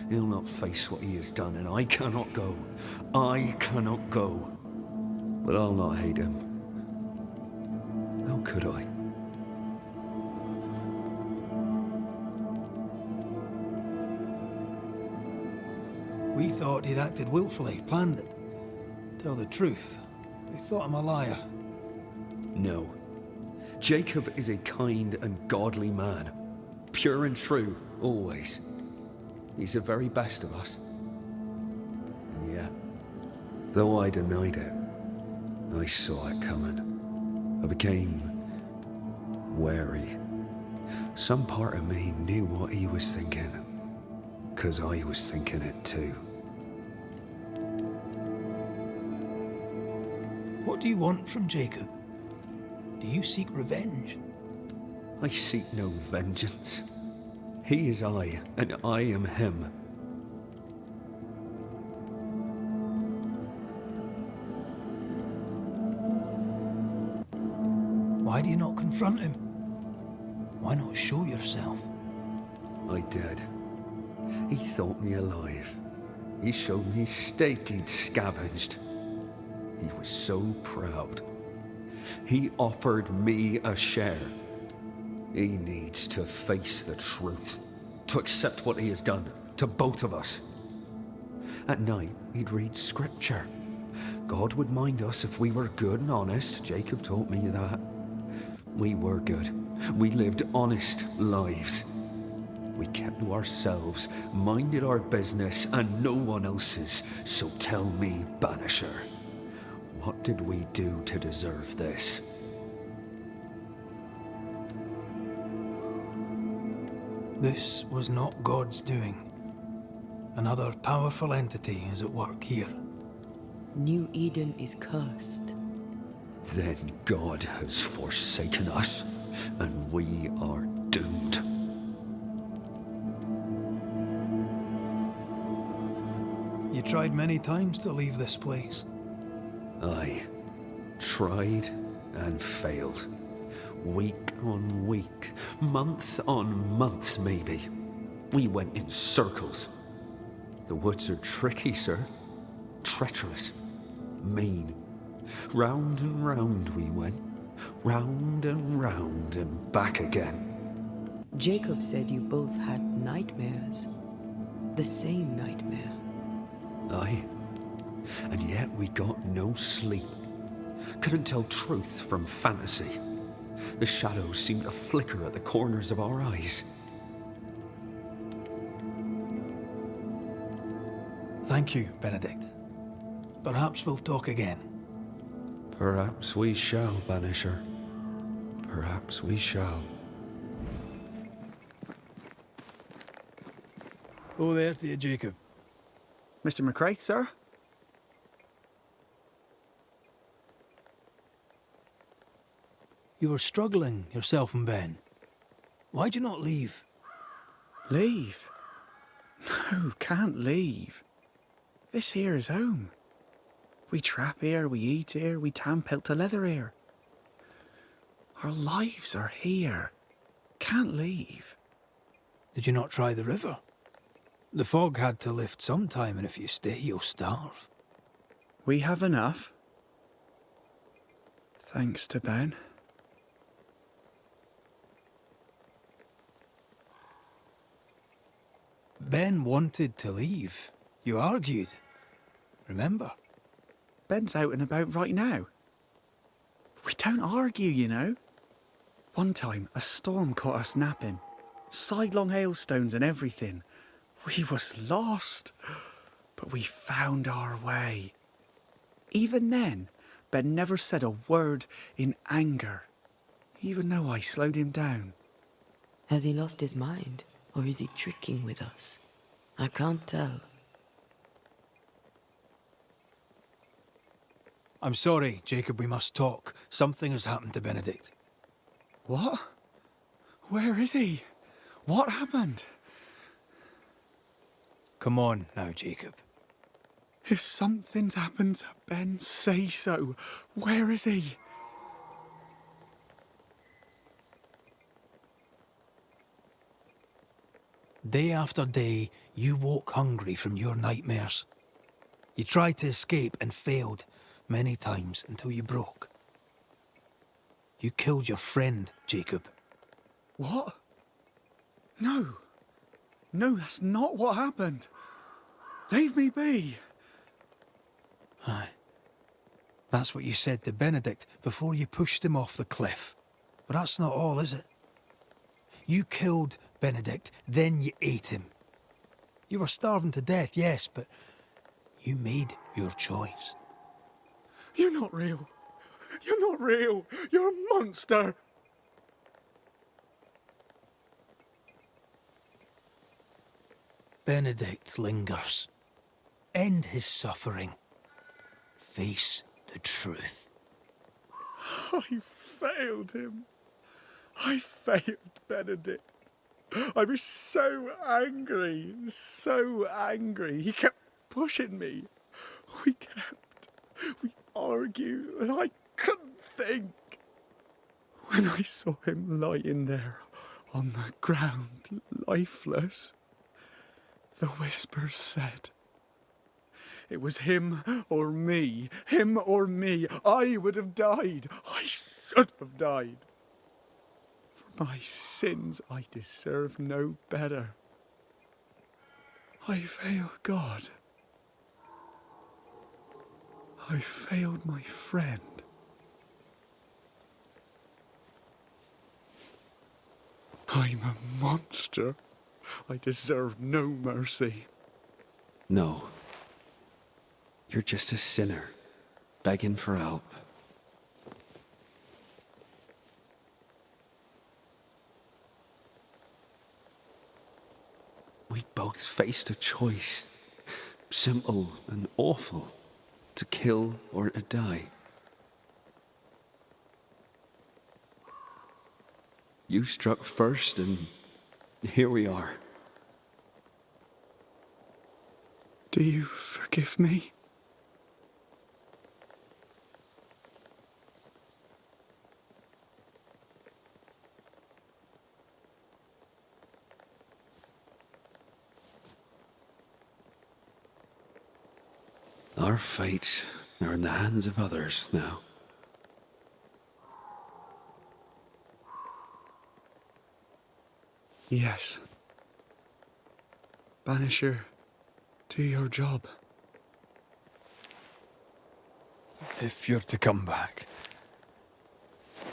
He'll not face what he has done, and I cannot go. I cannot go. But I'll not hate him. How could I? We thought he'd acted willfully, planned it. Tell the truth, we thought him a liar. No. Jacob is a kind and godly man. Pure and true, always. He's the very best of us. And yet, though I denied it, I saw it coming. I became wary. Some part of me knew what he was thinking, 'cause I was thinking it too. What do you want from Jacob? Do you seek revenge? I seek no vengeance. He is I, and I am him. Why do you not confront him? Why not show yourself? I did. He thought me alive. He showed me steak he'd scavenged. He was so proud. He offered me a share. He needs to face the truth, to accept what he has done to both of us. At night, he'd read scripture. God would mind us if we were good and honest. Jacob taught me that. We were good. We lived honest lives. We kept to ourselves, minded our business and no one else's. So tell me, Banisher, what did we do to deserve this? This was not God's doing. Another powerful entity is at work here. New Eden is cursed. Then God has forsaken us, and we are doomed. You tried many times to leave this place. I tried and failed. Week on week, month on month maybe. We went in circles. The woods are tricky, sir. Treacherous. Mean. Round and round we went. Round and back again. Jacob said you both had nightmares. The same nightmare. Aye. And yet we got no sleep. Couldn't tell truth from fantasy. The shadows seemed to flicker at the corners of our eyes. Thank you, Benedict. Perhaps we'll talk again. Perhaps we shall, Banisher. Perhaps we shall. Oh, there to you, Jacob. Mr. McCraith, sir? You were struggling, yourself and Ben. Why'd you not leave? Leave? No, can't leave. This here is home. We trap here, we eat here, we tan pelt to leather here. Our lives are here. Can't leave. Did you not try the river? The fog had to lift sometime, and if you stay, you'll starve. We have enough. Thanks to Ben. Ben wanted to leave. You argued. Remember? Ben's out and about right now. We don't argue, you know. One time, a storm caught us napping. Sidelong hailstones and everything. We was lost. But we found our way. Even then, Ben never said a word in anger. Even though I slowed him down. Has he lost his mind? Or is he tricking with us? I can't tell. I'm sorry, Jacob, we must talk. Something has happened to Benedict. What? Where is he? What happened? Come on now, Jacob. If something's happened to Ben, say so. Where is he? Day after day, you woke hungry from your nightmares. You tried to escape and failed many times until you broke. You killed your friend, Jacob. What? No. No, that's not what happened. Leave me be. Aye. That's what you said to Benedict before you pushed him off the cliff. But that's not all, is it? You killed Benedict, then you ate him. You were starving to death, yes, but you made your choice. You're not real. You're not real. You're a monster. Benedict lingers. End his suffering. Face the truth. I failed him. I failed Benedict. I was so angry, so angry. He kept pushing me. We argued, and I couldn't think. When I saw him lying there on the ground, lifeless, the whispers said, it was him or me, him or me. I would have died. I should have died. For my sins, I deserve no better. I failed God. I failed my friend. I'm a monster. I deserve no mercy. No. You're just a sinner, begging for help. we both faced a choice, simple and awful, to kill or to die. You struck first, and here we are. Do you forgive me? Our fates are in the hands of others now. Yes. Banisher, do your job. If you're to come back,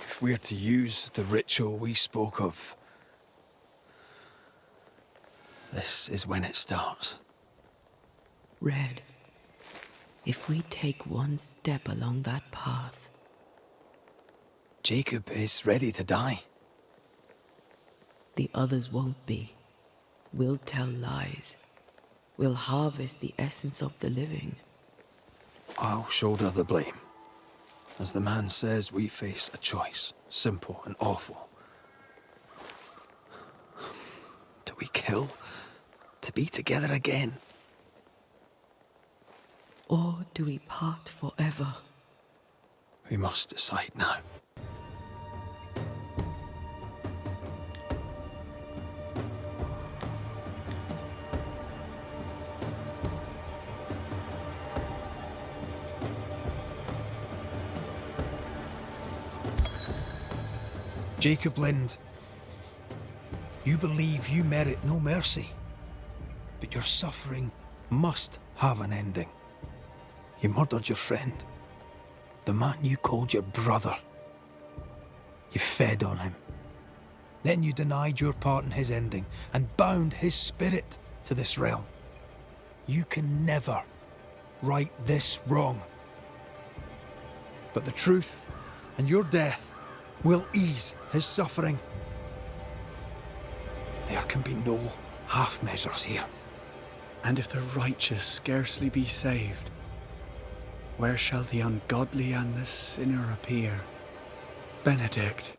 if we're to use the ritual we spoke of, this is when it starts. Red, if we take one step along that path... Jacob is ready to die. The others won't be. We'll tell lies. We'll harvest the essence of the living. I'll shoulder the blame. As the man says, we face a choice, simple and awful. Do we kill to be together again? Or do we part forever? We must decide now. Jacob Lind, you believe you merit no mercy, but your suffering must have an ending. You murdered your friend, the man you called your brother. You fed on him. Then you denied your part in his ending and bound his spirit to this realm. You can never right this wrong. But the truth and your death will ease his suffering. There can be no half measures here. And if the righteous scarcely be saved, where shall the ungodly and the sinner appear? Benedict,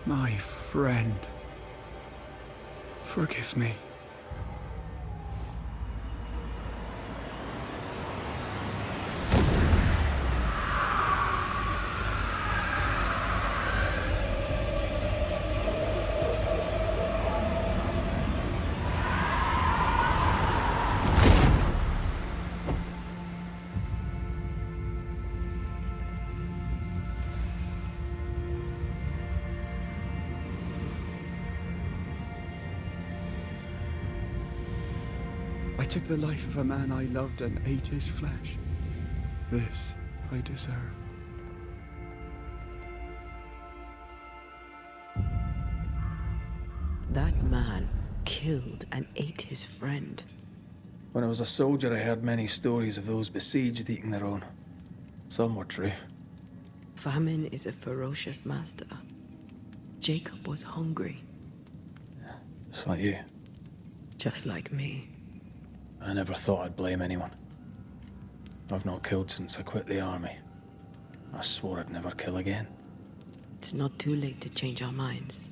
my friend, forgive me. I took the life of a man I loved and ate his flesh. This I deserve. That man killed and ate his friend. When I was a soldier, I heard many stories of those besieged eating their own. Some were true. Famine is a ferocious master. Jacob was hungry. Yeah, just like you. Just like me. I never thought I'd blame anyone. I've not killed since I quit the army. I swore I'd never kill again. It's not too late to change our minds.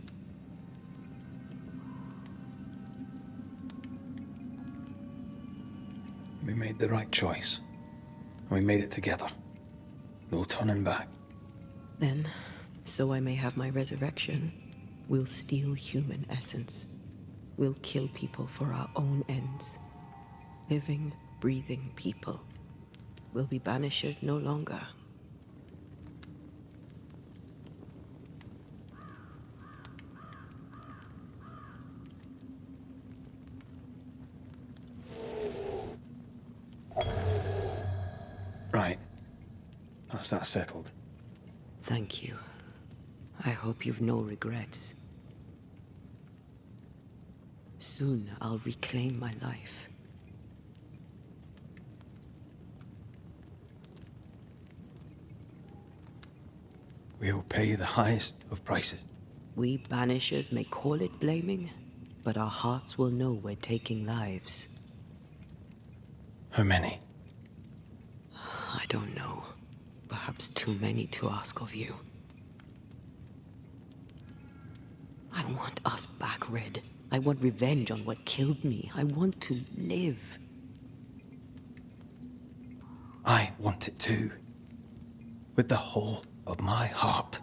We made the right choice. And we made it together. No turning back. Then, so I may have my resurrection, we'll steal human essence. We'll kill people for our own ends. Living, breathing people. We'll be banishers no longer. Right. That's that settled. Thank you. I hope you've no regrets. Soon I'll reclaim my life. We'll pay the highest of prices. We banishers may call it blaming, but our hearts will know we're taking lives. How many? I don't know. Perhaps too many to ask of you. I want us back, Red. I want revenge on what killed me. I want to live. I want it too. With the whole of my heart.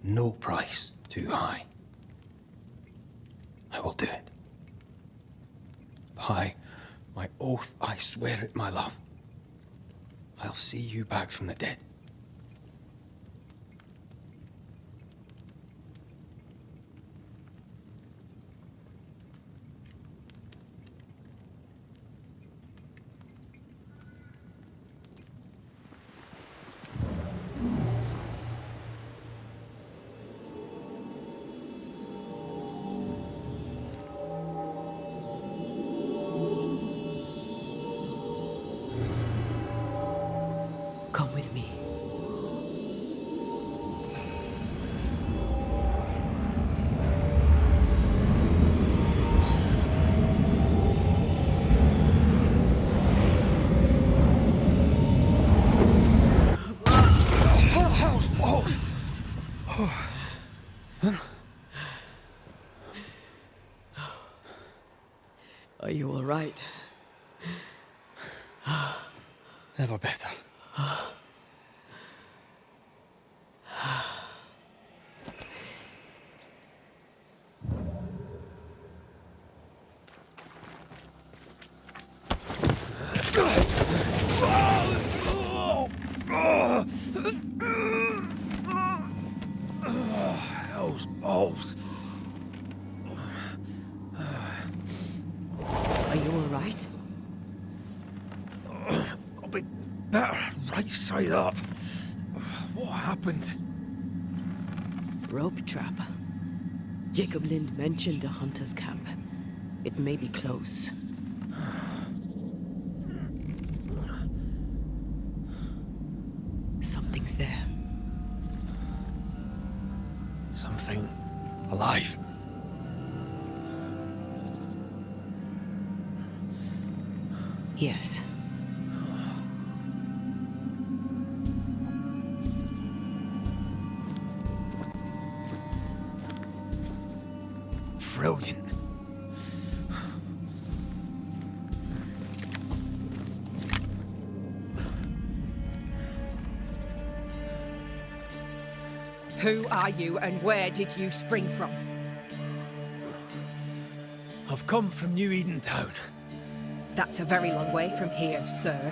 No price too high. I will do it. By my oath, I swear it, my love. I'll see you back from the dead. Come with me. Are you all right? Never better. Hell's balls. Are you all right? I'll be better right side up. What happened? Rope trap. Jacob Lind mentioned a hunter's camp. It may be close. Something's there. Something alive. Yes. Brilliant. Who are you and where did you spring from? I've come from New Eden Town. That's a very long way from here, sir.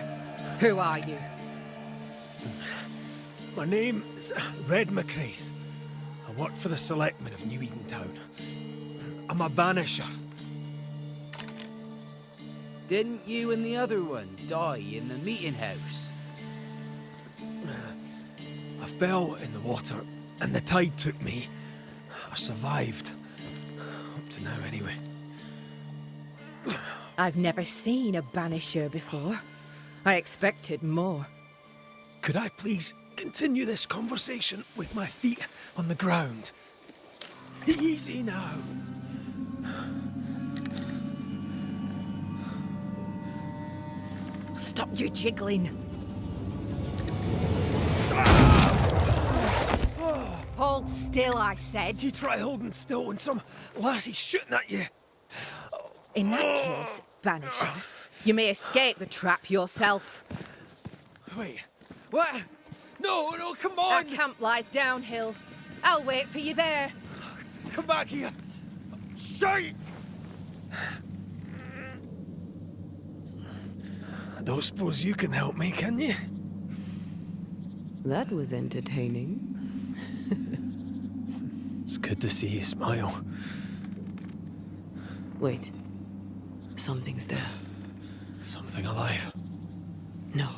Who are you? My name's Red McCraith. I work for the selectmen of New Eden Town. I'm a banisher. Didn't you and the other one die in the meeting house? I fell in the water and the tide took me. I survived. Up to now, anyway. I've never seen a banisher before. I expected more. Could I please continue this conversation with my feet on the ground? Easy now. Stop your jiggling. Hold still, I said. You try holding still when some lassie's shooting at you. In that case, banisher, you may escape the trap yourself. Wait, what? No, come on! Our camp lies downhill. I'll wait for you there. Come back here! Shite! I don't suppose you can help me, can you? That was entertaining. It's good to see you smile. Wait. Something's there. Something alive? No.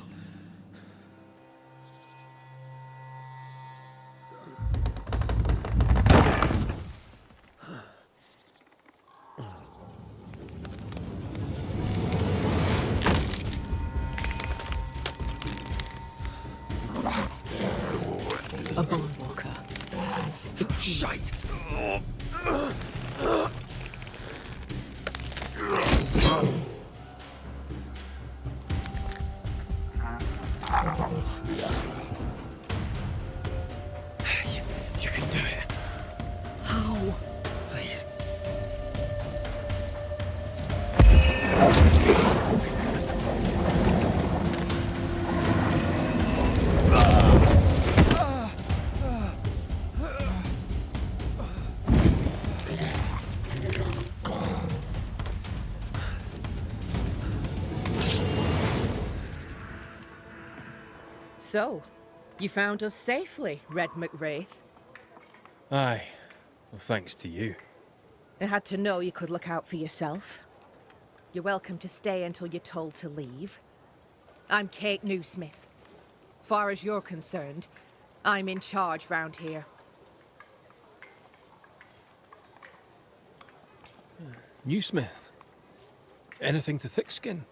You can do it. How? Please. So, you found us safely, Red McWraith. Aye. Well, thanks to you. I had to know you could look out for yourself. You're welcome to stay until you're told to leave. I'm Kate Newsmith. Far as you're concerned, I'm in charge round here. Newsmith. Anything to Thickskin?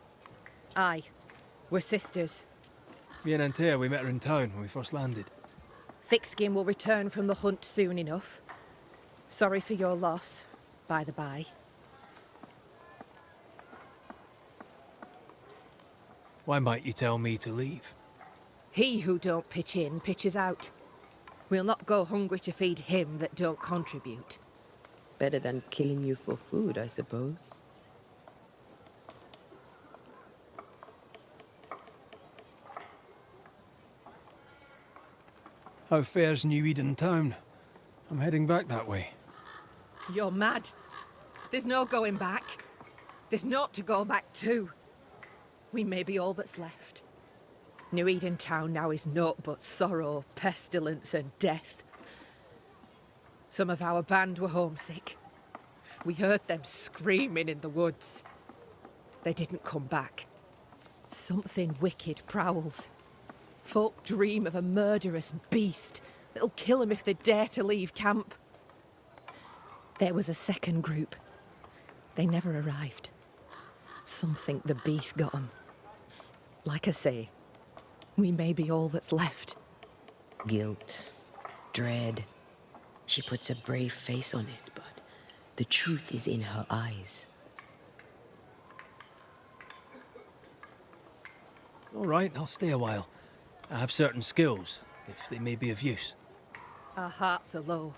Aye. We're sisters. Me and Antea, we met her in town when we first landed. Thickskin will return from the hunt soon enough. Sorry for your loss, by the by. Why might you tell me to leave? He who don't pitch in, pitches out. We'll not go hungry to feed him that don't contribute. Better than killing you for food, I suppose. How fares New Eden town? I'm heading back that way. You're mad. There's no going back. There's naught to go back to. We may be all that's left. New Eden town now is naught but sorrow, pestilence and death. Some of our band were homesick. We heard them screaming in the woods. They didn't come back. Something wicked prowls. Folk dream of a murderous beast that'll kill them if they dare to leave camp. There was a second group. They never arrived. Some think the beast got them. Like I say, we may be all that's left. Guilt, dread. She puts a brave face on it, but the truth is in her eyes. All right, I'll stay a while. I have certain skills, if they may be of use. Our hearts are low.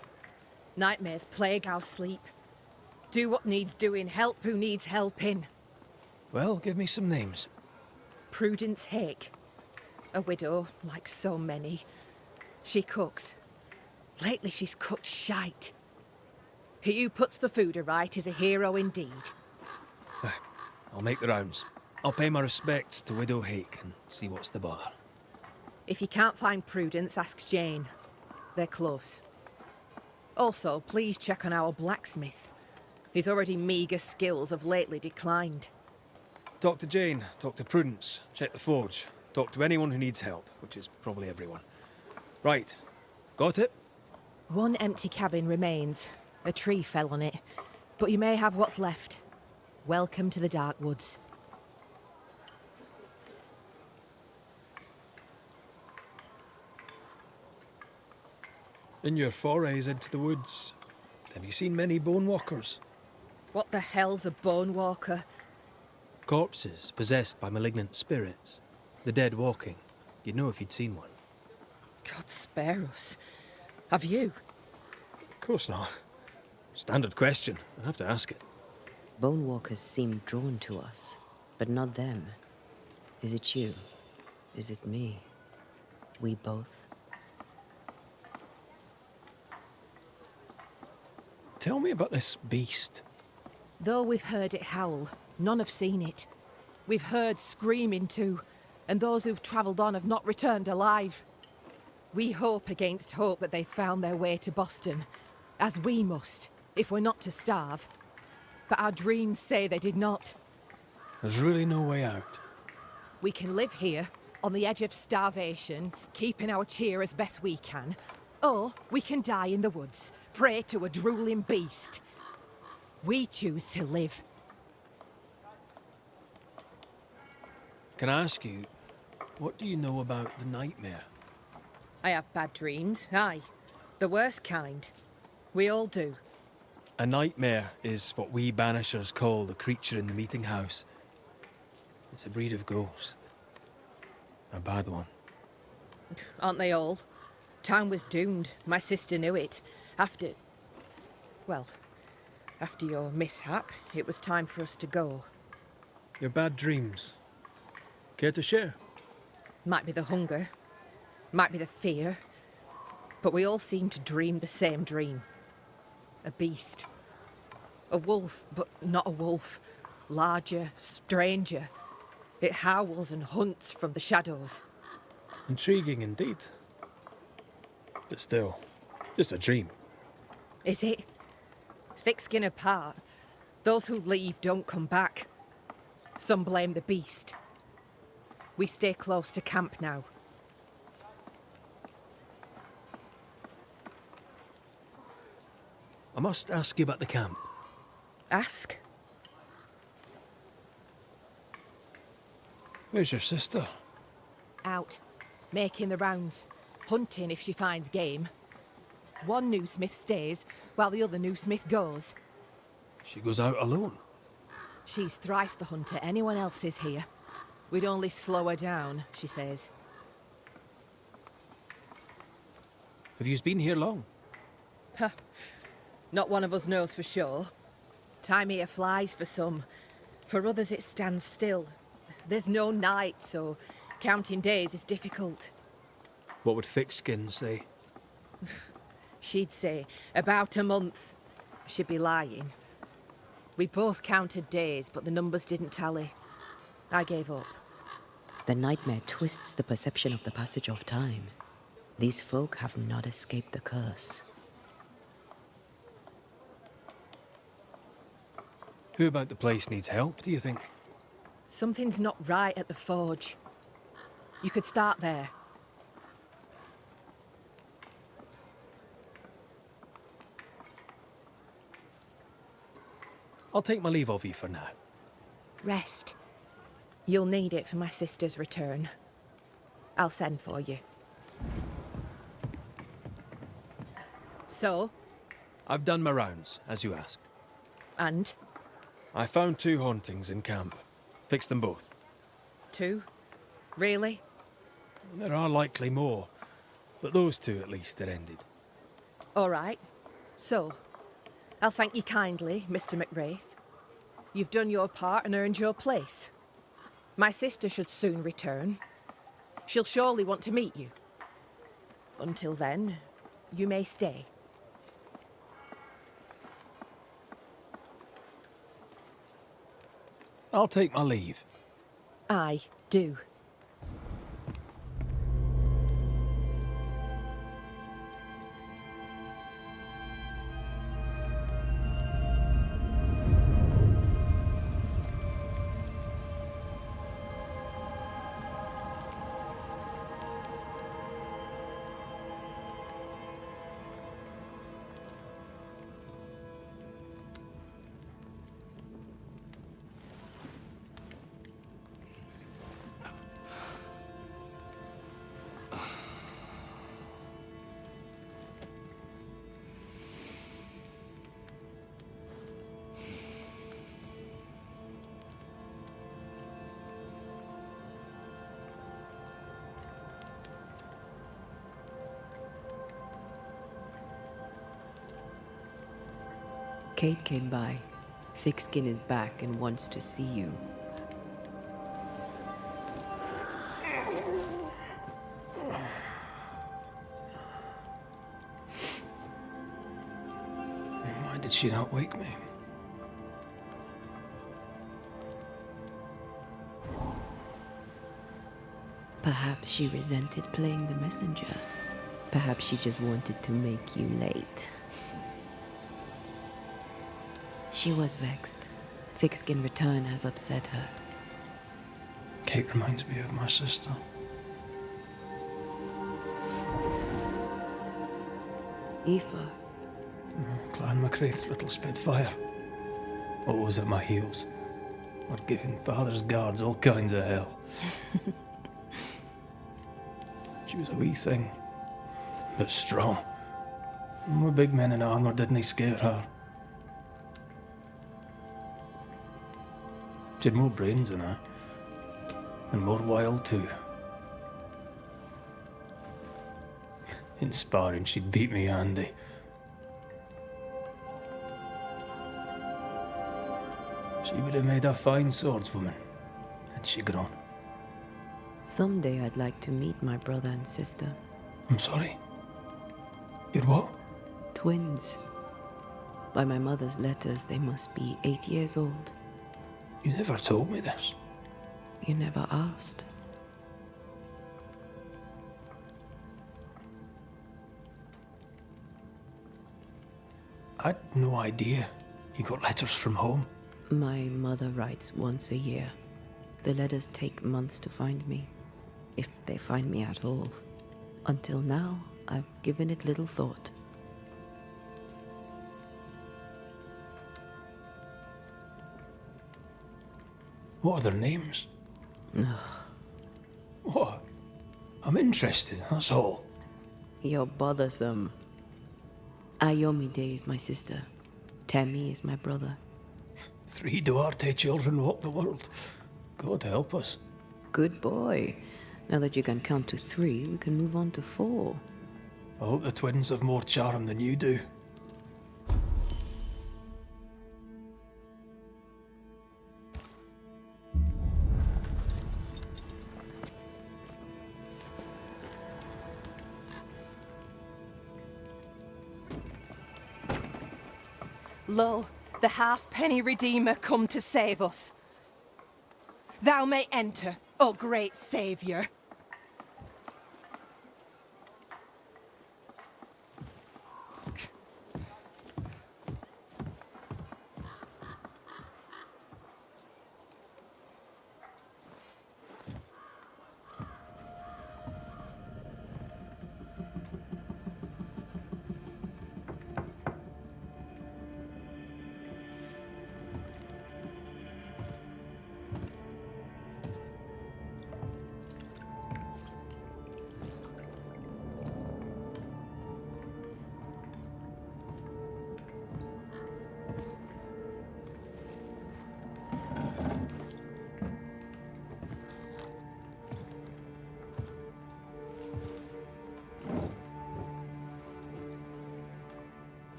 Nightmares plague our sleep. Do what needs doing, help who needs helping. Well, give me some names. Prudence Hake. A widow, like so many. She cooks. Lately she's cooked shite. He who puts the food aright is a hero indeed. I'll make the rounds. I'll pay my respects to Widow Hake and see what's the bother. If you can't find Prudence, ask Jane. They're close. Also, please check on our blacksmith. His already meagre skills have lately declined. Talk to Jane, talk to Prudence, check the forge, talk to anyone who needs help, which is probably everyone. Right. Got it? One empty cabin remains. A tree fell on it. But you may have what's left. Welcome to the Dark Woods. In your forays into the woods, have you seen many bone walkers? What the hell's a bone walker? Corpses possessed by malignant spirits. The dead walking. You'd know if you'd seen one. God spare us. Have you? Of course not. Standard question. I'd have to ask it. Bone walkers seem drawn to us, but not them. Is it you? Is it me? We both? Tell me about this beast. Though we've heard it howl, none have seen it. We've heard screaming too, and those who've travelled on have not returned alive. We hope against hope that they found their way to Boston, as we must, if we're not to starve. But our dreams say they did not. There's really no way out. We can live here, on the edge of starvation, keeping our cheer as best we can. Or we can die in the woods, prey to a drooling beast. We choose to live. Can I ask you, what do you know about the nightmare? I have bad dreams, aye. The worst kind. We all do. A nightmare is what we Banishers call the creature in the meeting house. It's a breed of ghost. A bad one. Aren't they all? Town was doomed. My sister knew it. After your mishap, it was time for us to go. Your bad dreams. Care to share? Might be the hunger, might be the fear, but we all seem to dream the same dream. A beast. A wolf, but not a wolf. Larger, stranger. It howls and hunts from the shadows. Intriguing indeed. But still, just a dream. Is it? Thick skin apart, those who leave don't come back. Some blame the beast. We stay close to camp now. I must ask you about the camp. Ask? Where's your sister? Out, making the rounds, hunting if she finds game. One new smith stays, while the other new smith goes. She goes out alone. She's thrice the hunter anyone else is here. We'd only slow her down, she says. Have you been here long? Huh. Not one of us knows for sure. Time here flies for some. For others it stands still. There's no night, so counting days is difficult. What would Thickskin say? She'd say about a month. She'd be lying. We both counted days, but the numbers didn't tally. I gave up. The nightmare twists the perception of the passage of time. These folk have not escaped the curse. Who about the place needs help, do you think? Something's not right at the forge. You could start there. I'll take my leave of you for now. Rest. You'll need it for my sister's return. I'll send for you. So? I've done my rounds, as you asked. And? I found 2 hauntings in camp. Fixed them both. 2? Really? There are likely more, but those 2 at least are ended. All right. So, I'll thank you kindly, Mr. McWraith. You've done your part and earned your place. My sister should soon return. She'll surely want to meet you. Until then, you may stay. I'll take my leave. I do. Kate came by. Thickskin is back and wants to see you. Why did she not wake me? Perhaps she resented playing the messenger. Perhaps she just wanted to make you late. She was vexed. Thickskin return has upset her. Kate reminds me of my sister. Aoife. Clan McCraith's little spitfire. Always at my heels. Or giving father's guards all kinds of hell. She was a wee thing, but strong. And we big men in armour didn't scare her. She had more brains than I. And more wild too. In sparring, she'd beat me handy. She would have made a fine swordswoman, had she grown. Someday I'd like to meet my brother and sister. I'm sorry. You're what? Twins. By my mother's letters, they must be 8 years old. You never told me this. You never asked. I'd no idea you got letters from home. My mother writes once a year. The letters take months to find me, if they find me at all. Until now, I've given it little thought. What are their names? What? I'm interested, that's all. You're bothersome. Ayomide is my sister. Temi is my brother. 3 Duarte children walk the world. God help us. Good boy. Now that you can count to 3, we can move on to 4. I hope the twins have more charm than you do. Lo, the halfpenny Redeemer come to save us. Thou may enter, O great Saviour.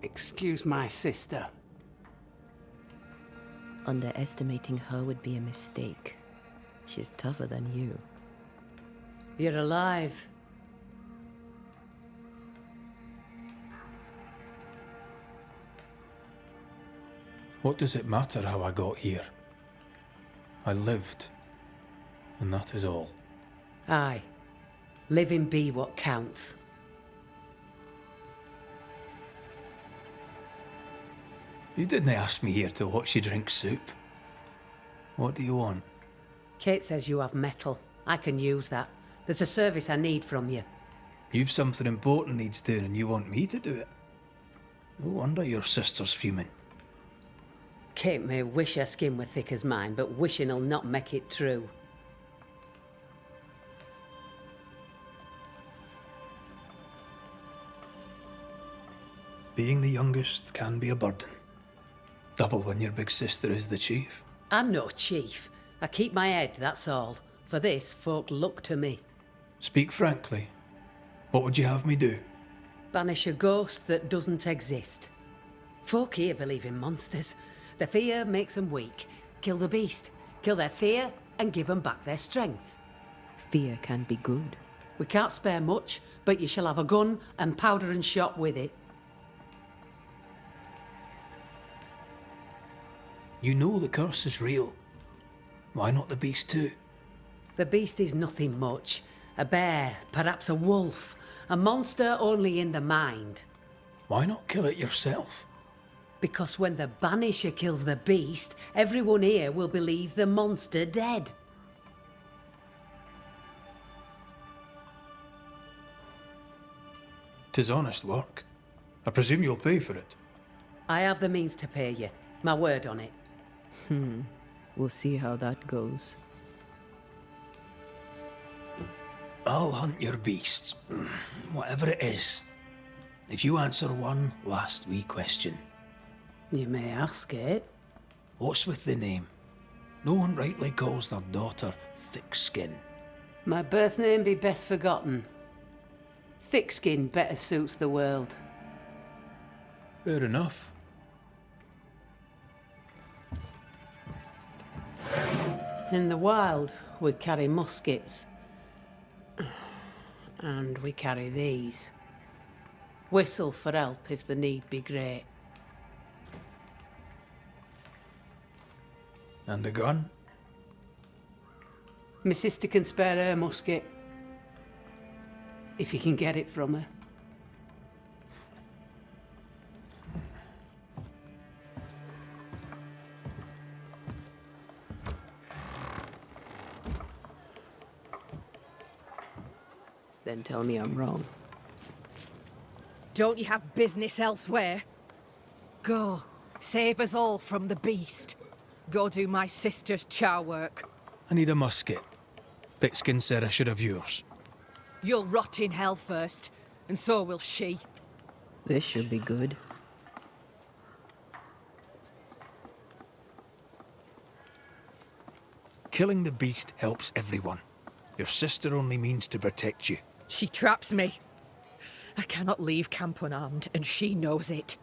Excuse my sister. Underestimating her would be a mistake. She's tougher than you. You're alive. What does it matter how I got here? I lived, and that is all. Aye. Living be what counts. You didn't ask me here to watch you drink soup. What do you want? Kate says you have metal. I can use that. There's a service I need from you. You've something important needs doing and you want me to do it. No wonder your sister's fuming. Kate may wish her skin were thick as mine, but wishing'll not make it true. Being the youngest can be a burden. Double when your big sister is the chief. I'm no chief. I keep my head, that's all. For this, folk look to me. Speak frankly. What would you have me do? Banish a ghost that doesn't exist. Folk here believe in monsters. Their fear makes them weak. Kill the beast. Kill their fear and give them back their strength. Fear can be good. We can't spare much, but you shall have a gun and powder and shot with it. You know the curse is real. Why not the beast too? The beast is nothing much. A bear, perhaps a wolf. A monster only in the mind. Why not kill it yourself? Because when the Banisher kills the beast, everyone here will believe the monster dead. 'Tis honest work. I presume you'll pay for it. I have the means to pay you. My word on it. We'll see how that goes. I'll hunt your beast, whatever it is. If you answer one last wee question. You may ask it. What's with the name? No one rightly calls their daughter Thickskin. My birth name be best forgotten. Thick skin better suits the world. Fair enough. In the wild, we carry muskets. And we carry these. Whistle for help if the need be great. And the gun? My sister can spare her musket. If you can get it from her. Then tell me I'm wrong. Don't you have business elsewhere? Go, save us all from the beast. Go do my sister's chow work. I need a musket. Thickskin said I should have yours. You'll rot in hell first, and so will she. This should be good. Killing the beast helps everyone. Your sister only means to protect you. She traps me. I cannot leave camp unarmed, and she knows it.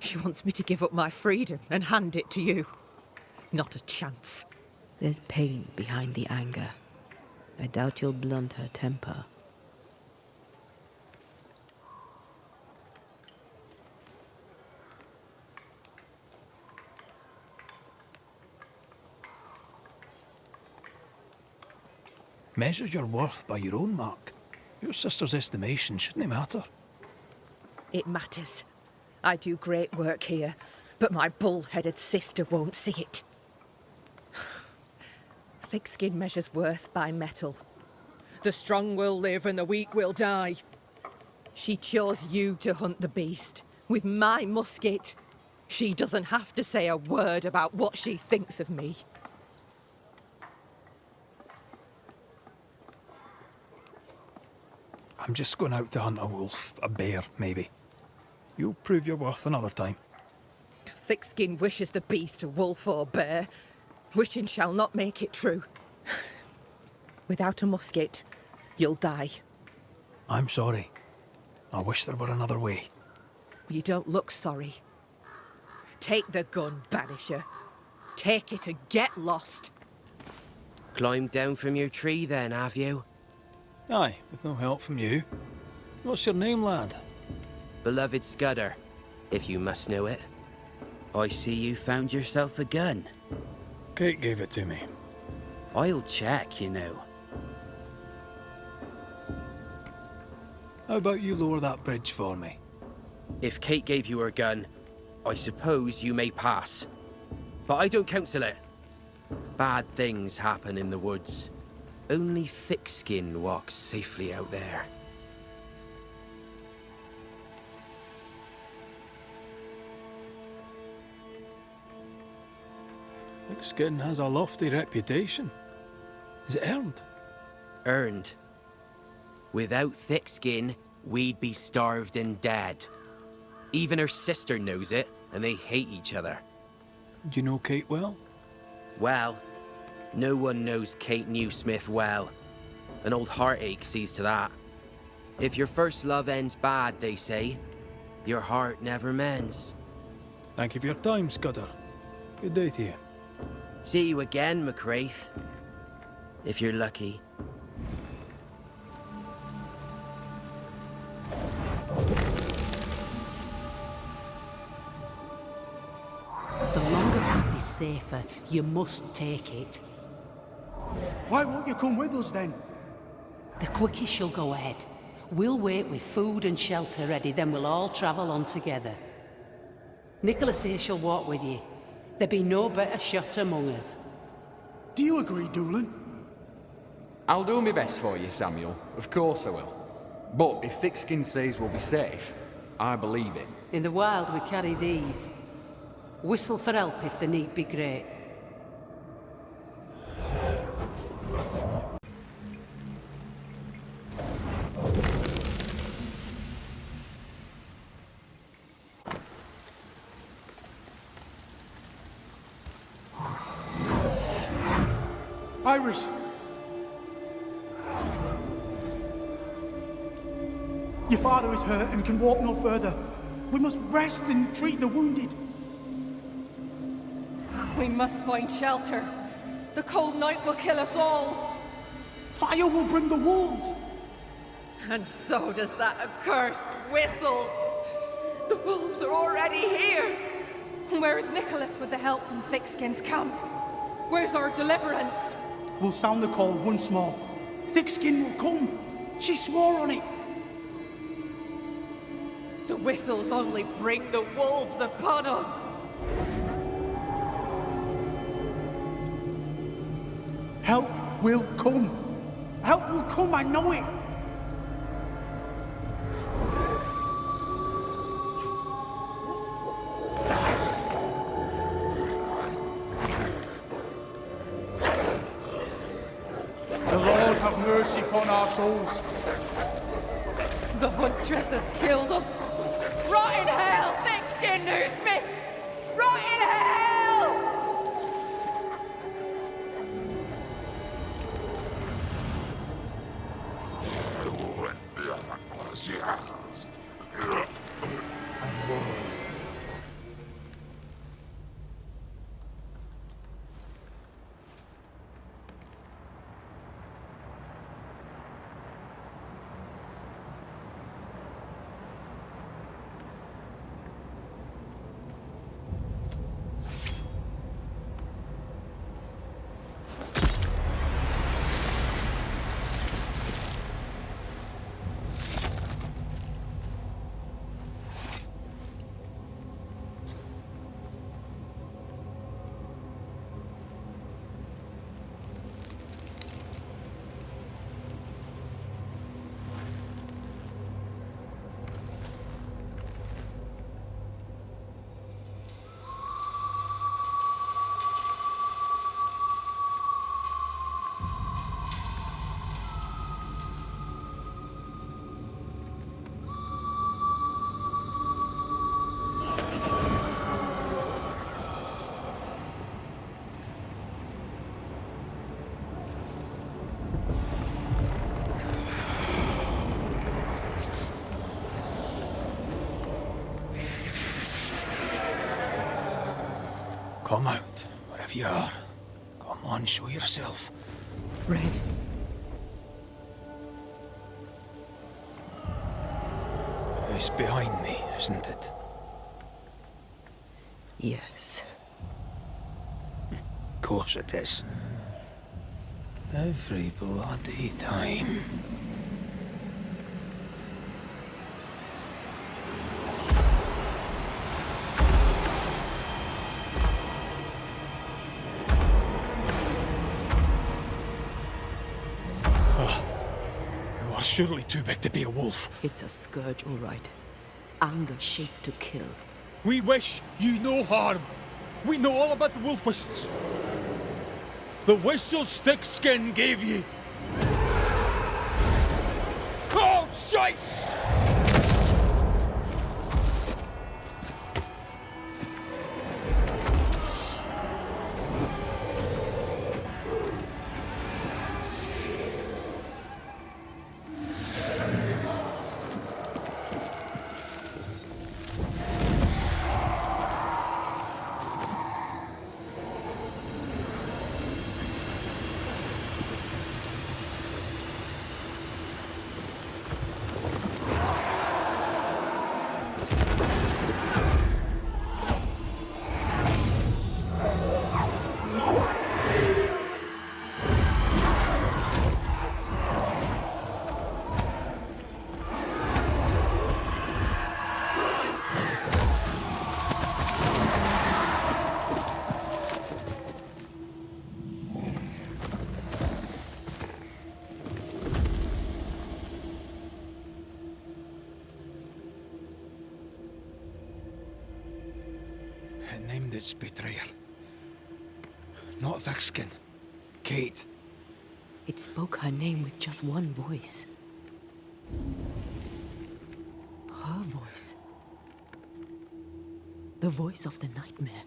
She wants me to give up my freedom and hand it to you. Not a chance. There's pain behind the anger. I doubt you'll blunt her temper. Measure your worth by your own mark. Your sister's estimation shouldn't matter. It matters. I do great work here, but my bull-headed sister won't see it. Thickskin measures worth by metal. The strong will live and the weak will die. She chose you to hunt the beast, with my musket. She doesn't have to say a word about what she thinks of me. I'm just going out to hunt a wolf, a bear, maybe. You'll prove your worth another time. Thickskin wishes the beast a wolf or bear. Wishing shall not make it true. Without a musket, you'll die. I'm sorry. I wish there were another way. You don't look sorry. Take the gun, Banisher. Take it and get lost. Climbed down from your tree then, have you? Aye, with no help from you. What's your name, lad? Beloved Scudder, if you must know it. I see you found yourself a gun. Kate gave it to me. I'll check, you know. How about you lower that bridge for me? If Kate gave you her gun, I suppose you may pass. But I don't counsel it. Bad things happen in the woods. Only Thickskin walks safely out there. Thickskin has a lofty reputation. Is it earned? Earned. Without Thickskin, we'd be starved and dead. Even her sister knows it, and they hate each other. Do you know Kate well? Well, no one knows Kate Newsmith well. An old heartache sees to that. If your first love ends bad, they say, your heart never mends. Thank you for your time, Scudder. Good day to you. See you again, McCraith. If you're lucky. The longer path is safer. You must take it. Why won't you come with us then? The quickest you'll go ahead. We'll wait with food and shelter ready, then we'll all travel on together. Nicholas here shall walk with you. There be no better shot among us. Do you agree, Doolan? I'll do my best for you, Samuel. Of course I will. But if Thickskin says we'll be safe, I believe it. In the wild we carry these. Whistle for help if the need be great. Iris! Your father is hurt and can walk no further. We must rest and treat the wounded. We must find shelter. The cold night will kill us all. Fire will bring the wolves. And so does that accursed whistle. The wolves are already here. Where is Nicholas with the help from Thickskin's camp? Where's our deliverance? We'll sound the call once more. Thickskin will come. She swore on it. The whistles only bring the wolves upon us. Help will come. Help will come, I know it. The Lord have mercy upon our souls. The huntress has killed us. Rot in hell, thick-skinned Newsmith! Rot in hell! Come out, wherever you are. Come on, show yourself. Red. It's behind me, isn't it? Yes. Of course it is. Every bloody time. Surely too big to be a wolf. It's a scourge, all right. Anger shaped to kill. We wish you no harm. We know all about the wolf whistles. The whistles Thickskin gave you. Oh, shite! Named its betrayer. Not Thickskin. Kate. It spoke her name with just one voice. Her voice. The voice of the nightmare.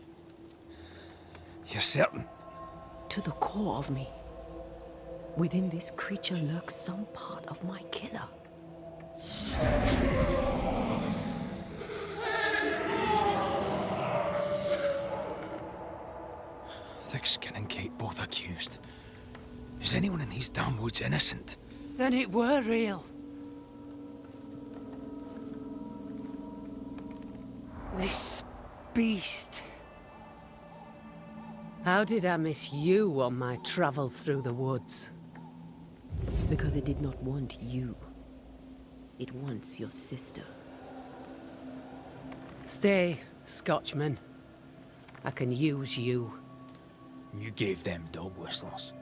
You're certain? To the core of me. Within this creature lurks some part of my killer. Thickskin and Kate both accused. Is anyone in these damn woods innocent? Then it were real. This beast. How did I miss you on my travels through the woods? Because it did not want you. It wants your sister. Stay, Scotchman. I can use you. You gave them dog whistles.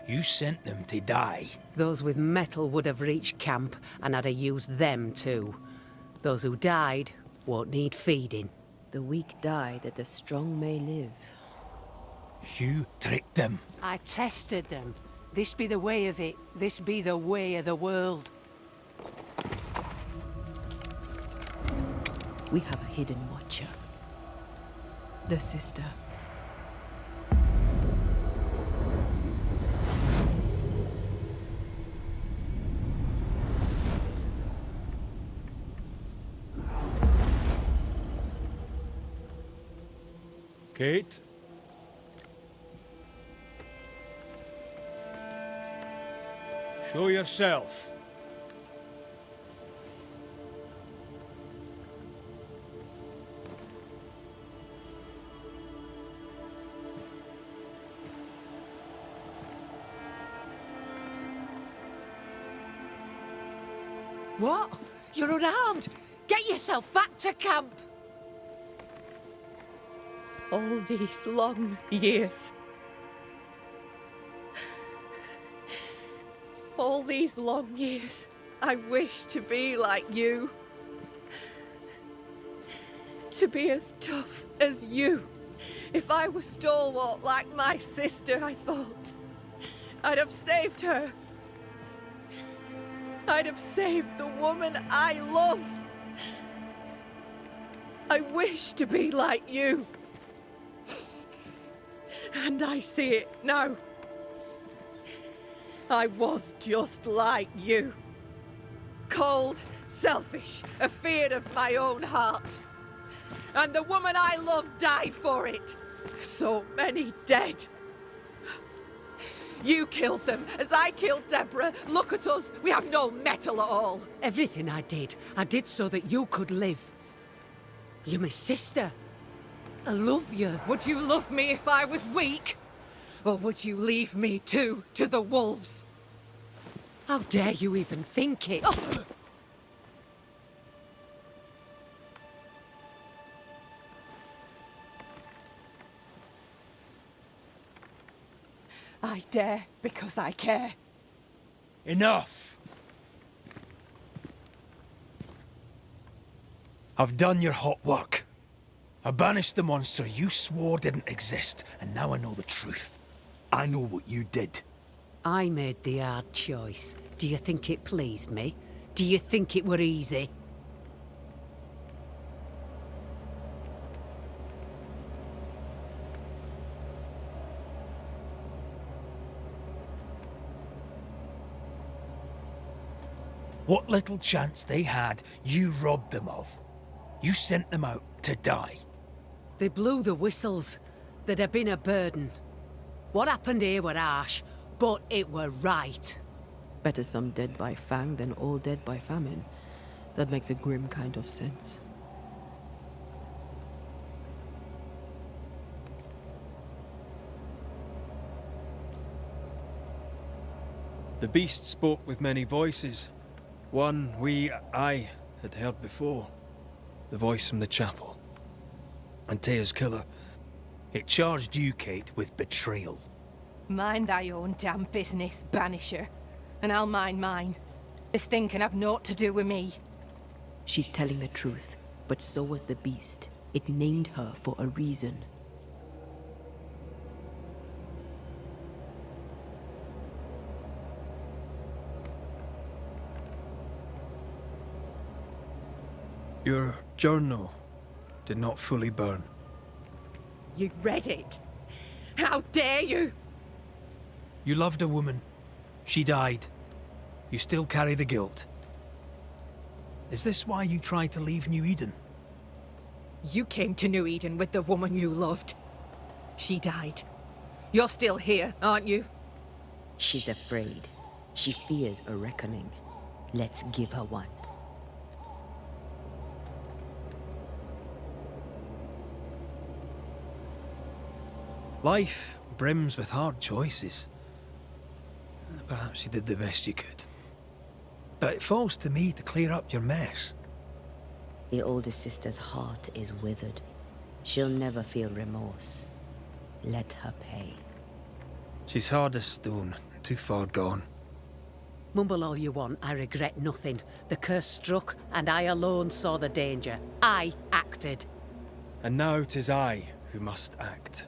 You sent them to die. Those with metal would have reached camp, and I'd have used them too. Those who died won't need feeding. The weak die that the strong may live. You tricked them. I tested them. This be the way of it. This be the way of the world. We have a hidden watcher. The sister. Kate? Show yourself. What? You're unarmed! Get yourself back to camp! All these long years. All these long years, I wish to be like you. To be as tough as you. If I was stalwart like my sister, I thought, I'd have saved her. I'd have saved the woman I love. I wish to be like you. And I see it now. I was just like you. Cold, selfish, afeard of my own heart. And the woman I love died for it. So many dead. You killed them, as I killed Deborah. Look at us, we have no mettle at all. Everything I did so that you could live. You're my sister. I love you. Would you love me if I was weak? Or would you leave me too to the wolves? How dare you even think it? Oh. I dare because I care. Enough! I've done your hot work. I banished the monster you swore didn't exist, and now I know the truth. I know what you did. I made the hard choice. Do you think it pleased me? Do you think it were easy? What little chance they had, you robbed them of. You sent them out to die. They blew the whistles. There'd have been a burden. What happened here were harsh, but it were right. Better some dead by fang than all dead by famine. That makes a grim kind of sense. The beast spoke with many voices. One I had heard before. The voice from the chapel. Antea's killer. It charged you, Kate, with betrayal. Mind thy own damn business, Banisher. And I'll mind mine. This thing can have naught to do with me. She's telling the truth, but so was the beast. It named her for a reason. Your journal did not fully burn. You read it. How dare you? You loved a woman. She died. You still carry the guilt. Is this why you tried to leave New Eden? You came to New Eden with the woman you loved. She died. You're still here, aren't you? She's afraid. She fears a reckoning. Let's give her one. Life brims with hard choices. Perhaps you did the best you could. But it falls to me to clear up your mess. The older sister's heart is withered. She'll never feel remorse. Let her pay. She's hard as stone, too far gone. Mumble all you want, I regret nothing. The curse struck, and I alone saw the danger. I acted. And now 'tis I who must act.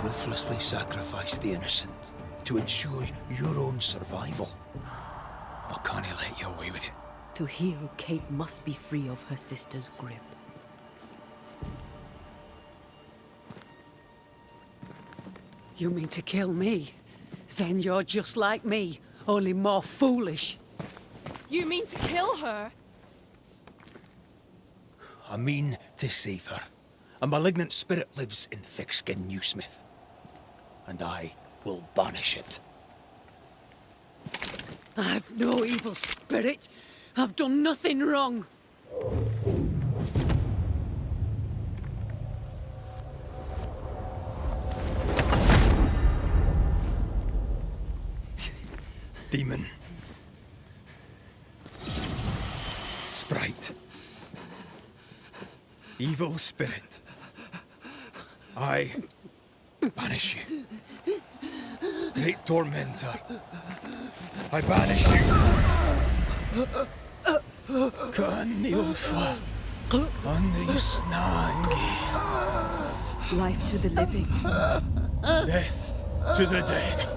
Ruthlessly sacrifice the innocent to ensure your own survival. Or can't I let you away with it? To heal, Kate must be free of her sister's grip. You mean to kill me? Then you're just like me, only more foolish. You mean to kill her? I mean to save her. A malignant spirit lives in thick-skinned Newsmith. And I will banish it. I've no evil spirit. I've done nothing wrong. Demon. Sprite. Evil spirit. I banish you. Great tormentor. I banish you. Kanilfa. Andrisnangi. Life to the living. Death to the dead.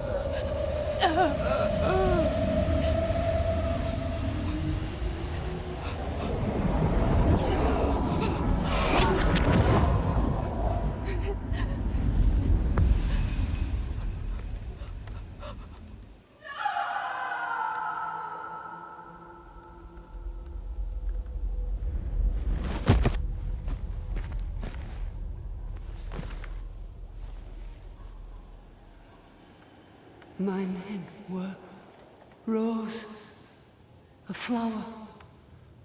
My men were roses, a flower.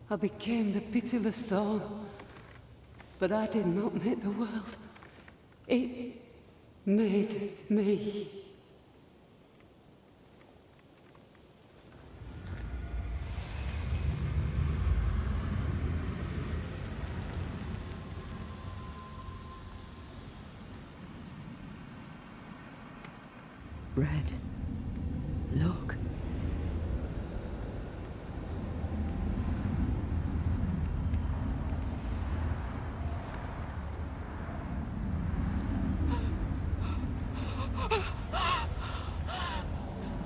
I became the pitiless thorn. But I did not make the world. It made me. Red. Look.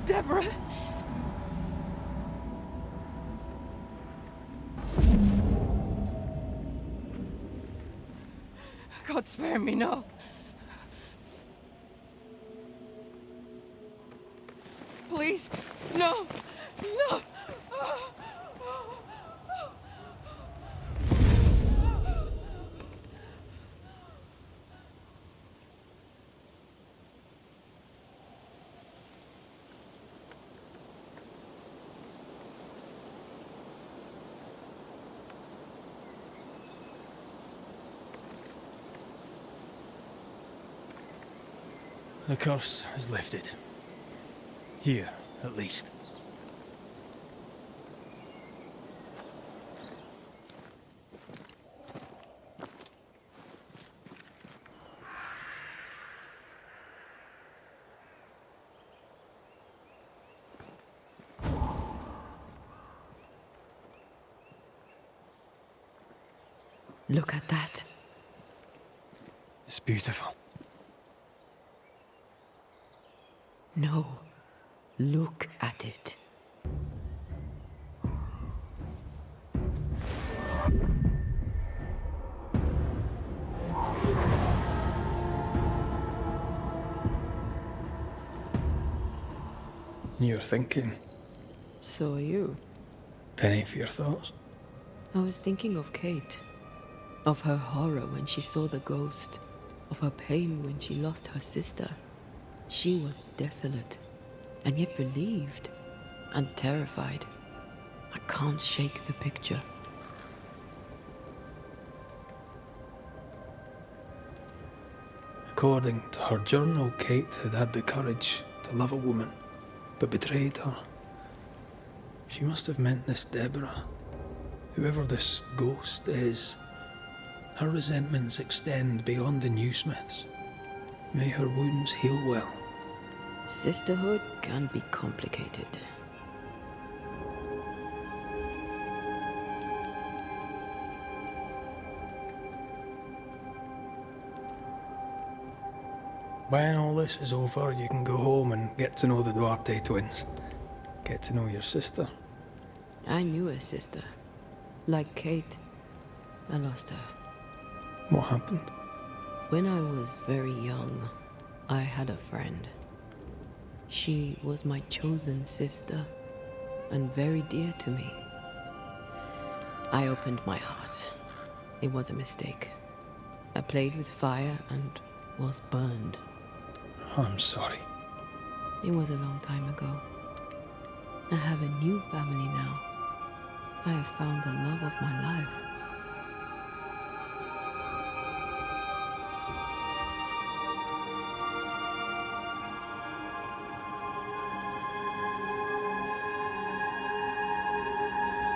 Deborah! God spare me, no. Please, no, no. The curse is lifted. Here, at least. Look at that. It's beautiful. No. Look at it. You're thinking. So are you. Penny for your thoughts. I was thinking of Kate. Of her horror when she saw the ghost. Of her pain when she lost her sister. She was desolate, and yet relieved, and terrified. I can't shake the picture. According to her journal, Kate had had the courage to love a woman, but betrayed her. She must have meant this Deborah. Whoever this ghost is, her resentments extend beyond the new Smiths. May her wounds heal well. Sisterhood can be complicated. When all this is over, you can go home and get to know the Duarte twins. Get to know your sister. I knew a sister. Like Kate, I lost her. What happened? When I was very young, I had a friend. She was my chosen sister, and very dear to me. I opened my heart. It was a mistake. I played with fire and was burned. I'm sorry. It was a long time ago. I have a new family now. I have found the love of my life.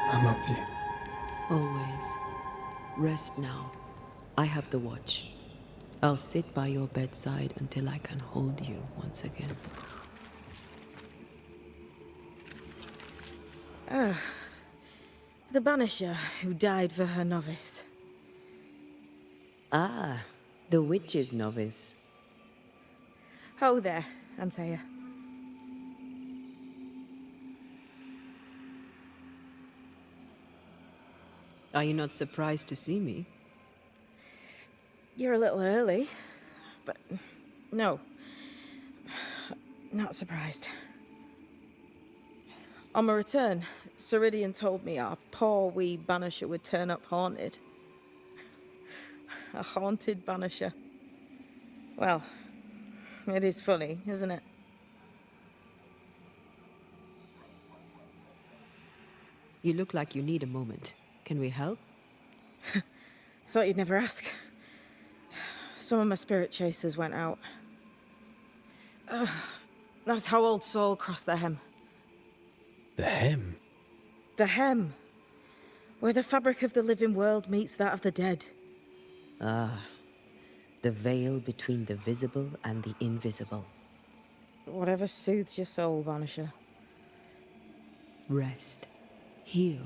I love you. Always. Rest now. I have the watch. I'll sit by your bedside until I can hold you once again. Ah, the Banisher who died for her novice. Ah, the witch's novice. Ho there, Antea. Are you not surprised to see me? You're a little early, but no, not surprised. On my return, Ceridian told me our poor wee Banisher would turn up haunted. A haunted Banisher. Well, it is funny, isn't it? You look like you need a moment. Can we help? Thought you'd never ask. Some of my spirit chasers went out. That's how Old Soul crossed the Hem. The Hem? The Hem. Where the fabric of the living world meets that of the dead. Ah, the veil between the visible and the invisible. Whatever soothes your soul, Banisher. Rest. Heal.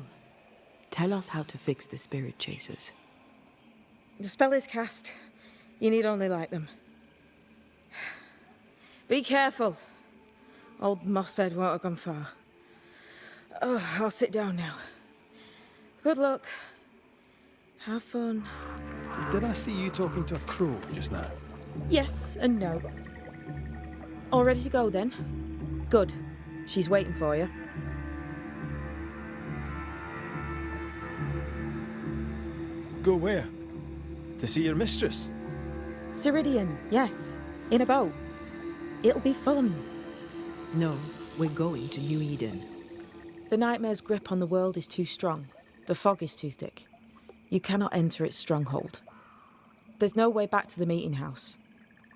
Tell us how to fix the spirit chasers. The spell is cast. You need only light them. Be careful. Old Mosshead won't have gone far. Oh, I'll sit down now. Good luck. Have fun. Did I see you talking to a crow just now? Yes and no. All ready to go then? Good. She's waiting for you. Go where? To see your mistress? Ceridian, yes. In a boat. It'll be fun. No, we're going to New Eden. The nightmare's grip on the world is too strong. The fog is too thick. You cannot enter its stronghold. There's no way back to the meeting house.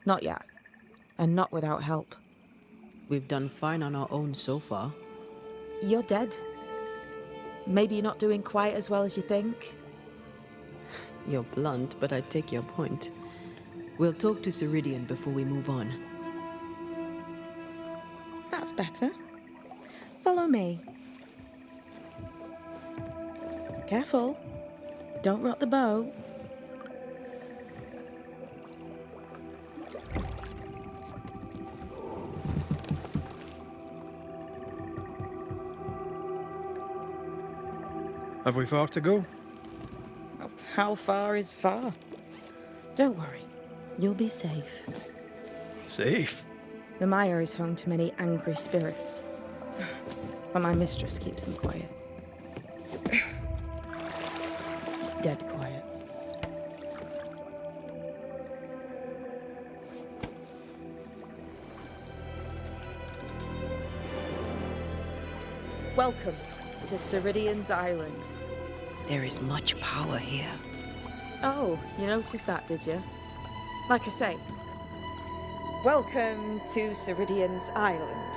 Not yet. And not without help. We've done fine on our own so far. You're dead. Maybe you're not doing quite as well as you think. You're blunt, but I take your point. We'll talk to Ceridian before we move on. That's better. Follow me. Careful. Don't rock the boat. Have we far to go? How far is far? Don't worry. You'll be safe. Safe? The mire is home to many angry spirits. But my mistress keeps them quiet. Dead quiet. Welcome to Ceridian's Island. There is much power here. Oh, you noticed that, did you? Like I say, welcome to Ceridian's Island.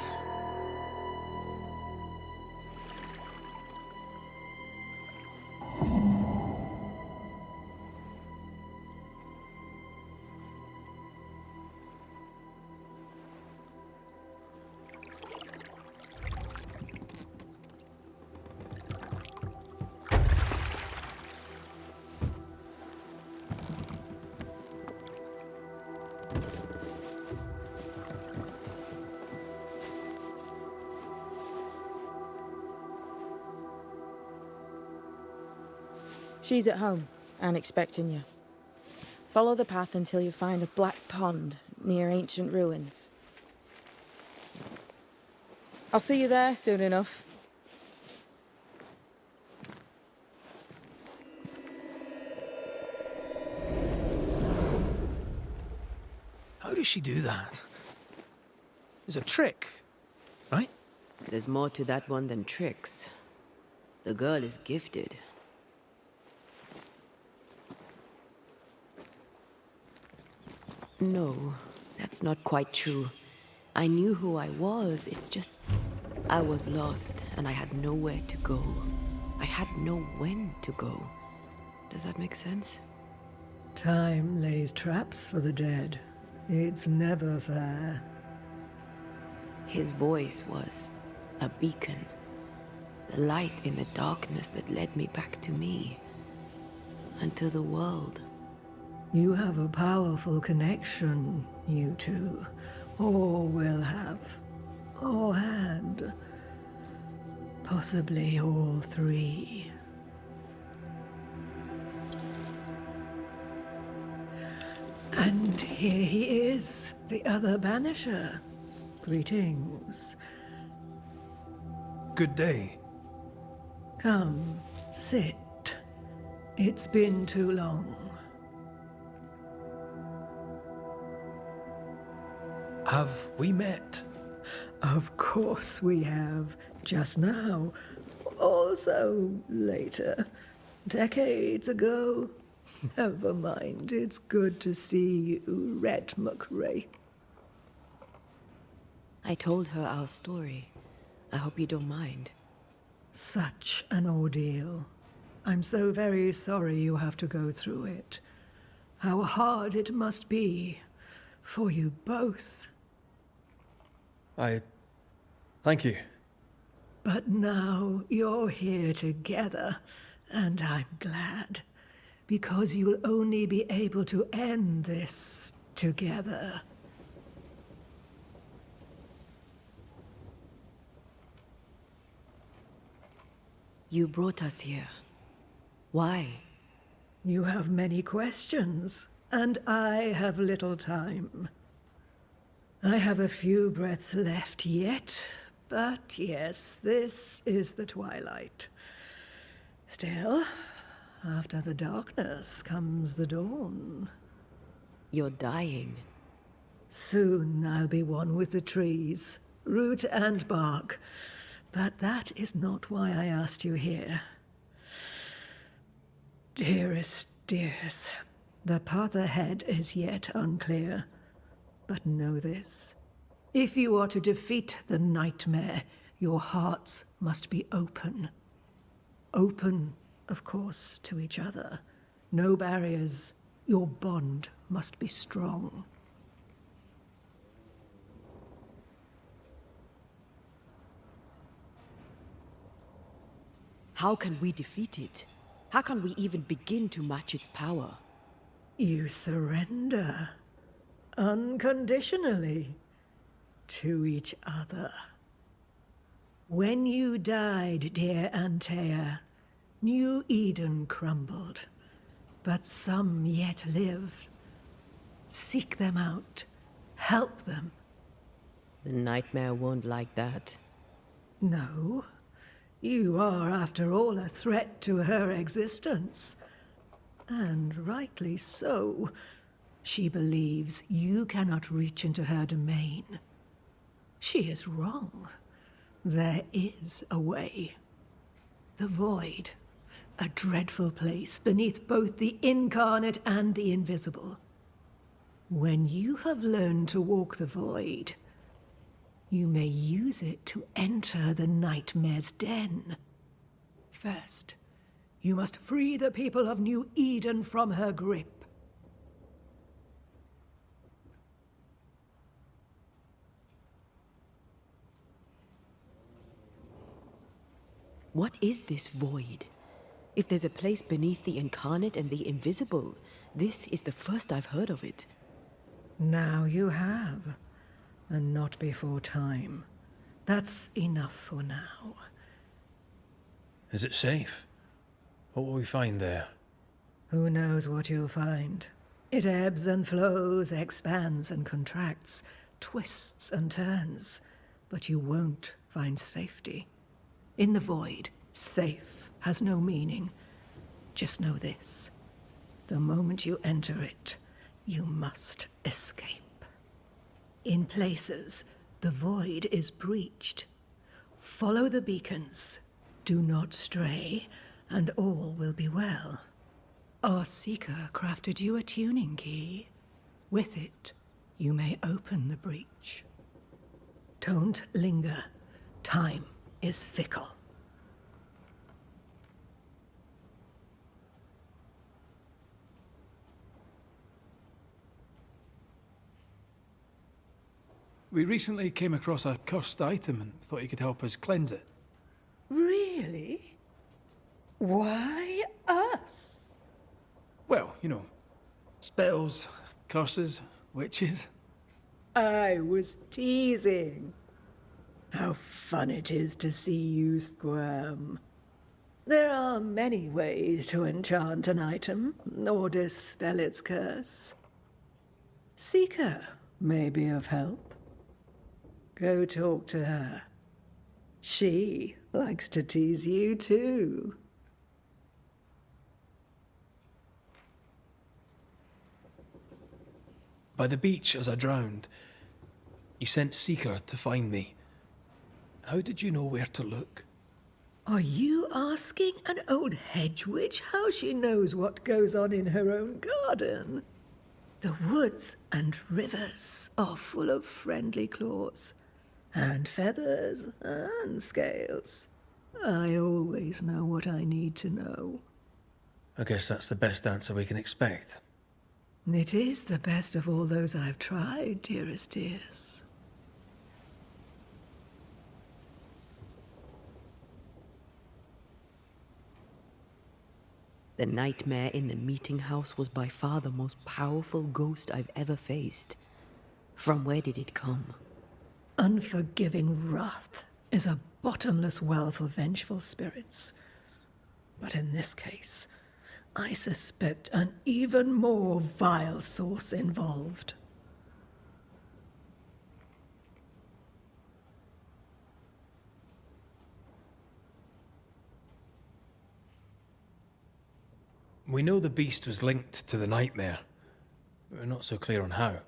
She's at home and expecting you. Follow the path until you find a black pond near ancient ruins. I'll see you there soon enough. How does she do that? It's a trick, right? There's more to that one than tricks. The girl is gifted. No, that's not quite true. I knew who I was, it's just... I was lost, and I had nowhere to go. I had no when to go. Does that make sense? Time lays traps for the dead. It's never fair. His voice was a beacon. The light in the darkness that led me back to me. And to the world. You have a powerful connection, you two. Or will have. Or had. Possibly all three. And here he is, the other Banisher. Greetings. Good day. Come, sit. It's been too long. Have we met? Of course we have. Just now. Also later. Decades ago. Never mind. It's good to see you, Red McRae. I told her our story. I hope you don't mind. Such an ordeal. I'm so very sorry you have to go through it. How hard it must be for you both. Thank you. But now you're here together, and I'm glad. Because you'll only be able to end this together. You brought us here. Why? You have many questions, and I have little time. I have a few breaths left yet, but yes, this is the twilight. Still, after the darkness comes the dawn. You're dying. Soon I'll be one with the trees, root and bark. But that is not why I asked you here. Dearest dears, the path ahead is yet unclear. But know this. If you are to defeat the nightmare, your hearts must be open. Open, of course, to each other. No barriers. Your bond must be strong. How can we defeat it? How can we even begin to match its power? You surrender. Unconditionally. To each other. When you died, dear Antea, New Eden crumbled, but some yet live. Seek them out. Help them. The nightmare won't like that. No. You are, after all, a threat to her existence. And rightly so. She believes you cannot reach into her domain. She is wrong. There is a way. The Void. A dreadful place beneath both the incarnate and the invisible. When you have learned to walk the Void, you may use it to enter the Nightmare's den. First, you must free the people of New Eden from her grip. What is this Void? If there's a place beneath the incarnate and the invisible, this is the first I've heard of it. Now you have, and not before time. That's enough for now. Is it safe? What will we find there? Who knows what you'll find? It ebbs and flows, expands and contracts, twists and turns, but you won't find safety. In the Void, safe has no meaning. Just know this. The moment you enter it, you must escape. In places, the Void is breached. Follow the beacons. Do not stray, and all will be well. Our Seeker crafted you a tuning key. With it, you may open the breach. Don't linger. Time is fickle. We recently came across a cursed item and thought you could help us cleanse it. Really? Why us? Well, you know, spells, curses, witches. I was teasing. How fun it is to see you squirm. There are many ways to enchant an item, or dispel its curse. Seeker may be of help. Go talk to her. She likes to tease you too. By the beach as I drowned, you sent Seeker to find me. How did you know where to look? Are you asking an old hedge witch how she knows what goes on in her own garden? The woods and rivers are full of friendly claws, and feathers and scales. I always know what I need to know. I guess that's the best answer we can expect. It is the best of all those I've tried, dearest dears. The nightmare in the meeting house was by far the most powerful ghost I've ever faced. From where did it come? Unforgiving wrath is a bottomless well for vengeful spirits. But in this case, I suspect an even more vile source involved. We know the beast was linked to the nightmare, but we're not so clear on how.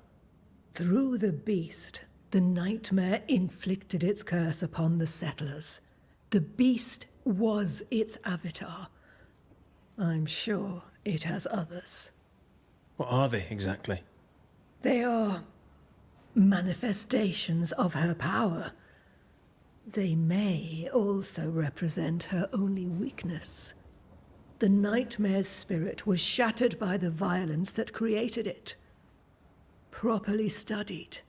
Through the beast, the nightmare inflicted its curse upon the settlers. The beast was its avatar. I'm sure it has others. What are they exactly? They are manifestations of her power. They may also represent her only weakness. The nightmare's spirit was shattered by the violence that created it. Properly studied,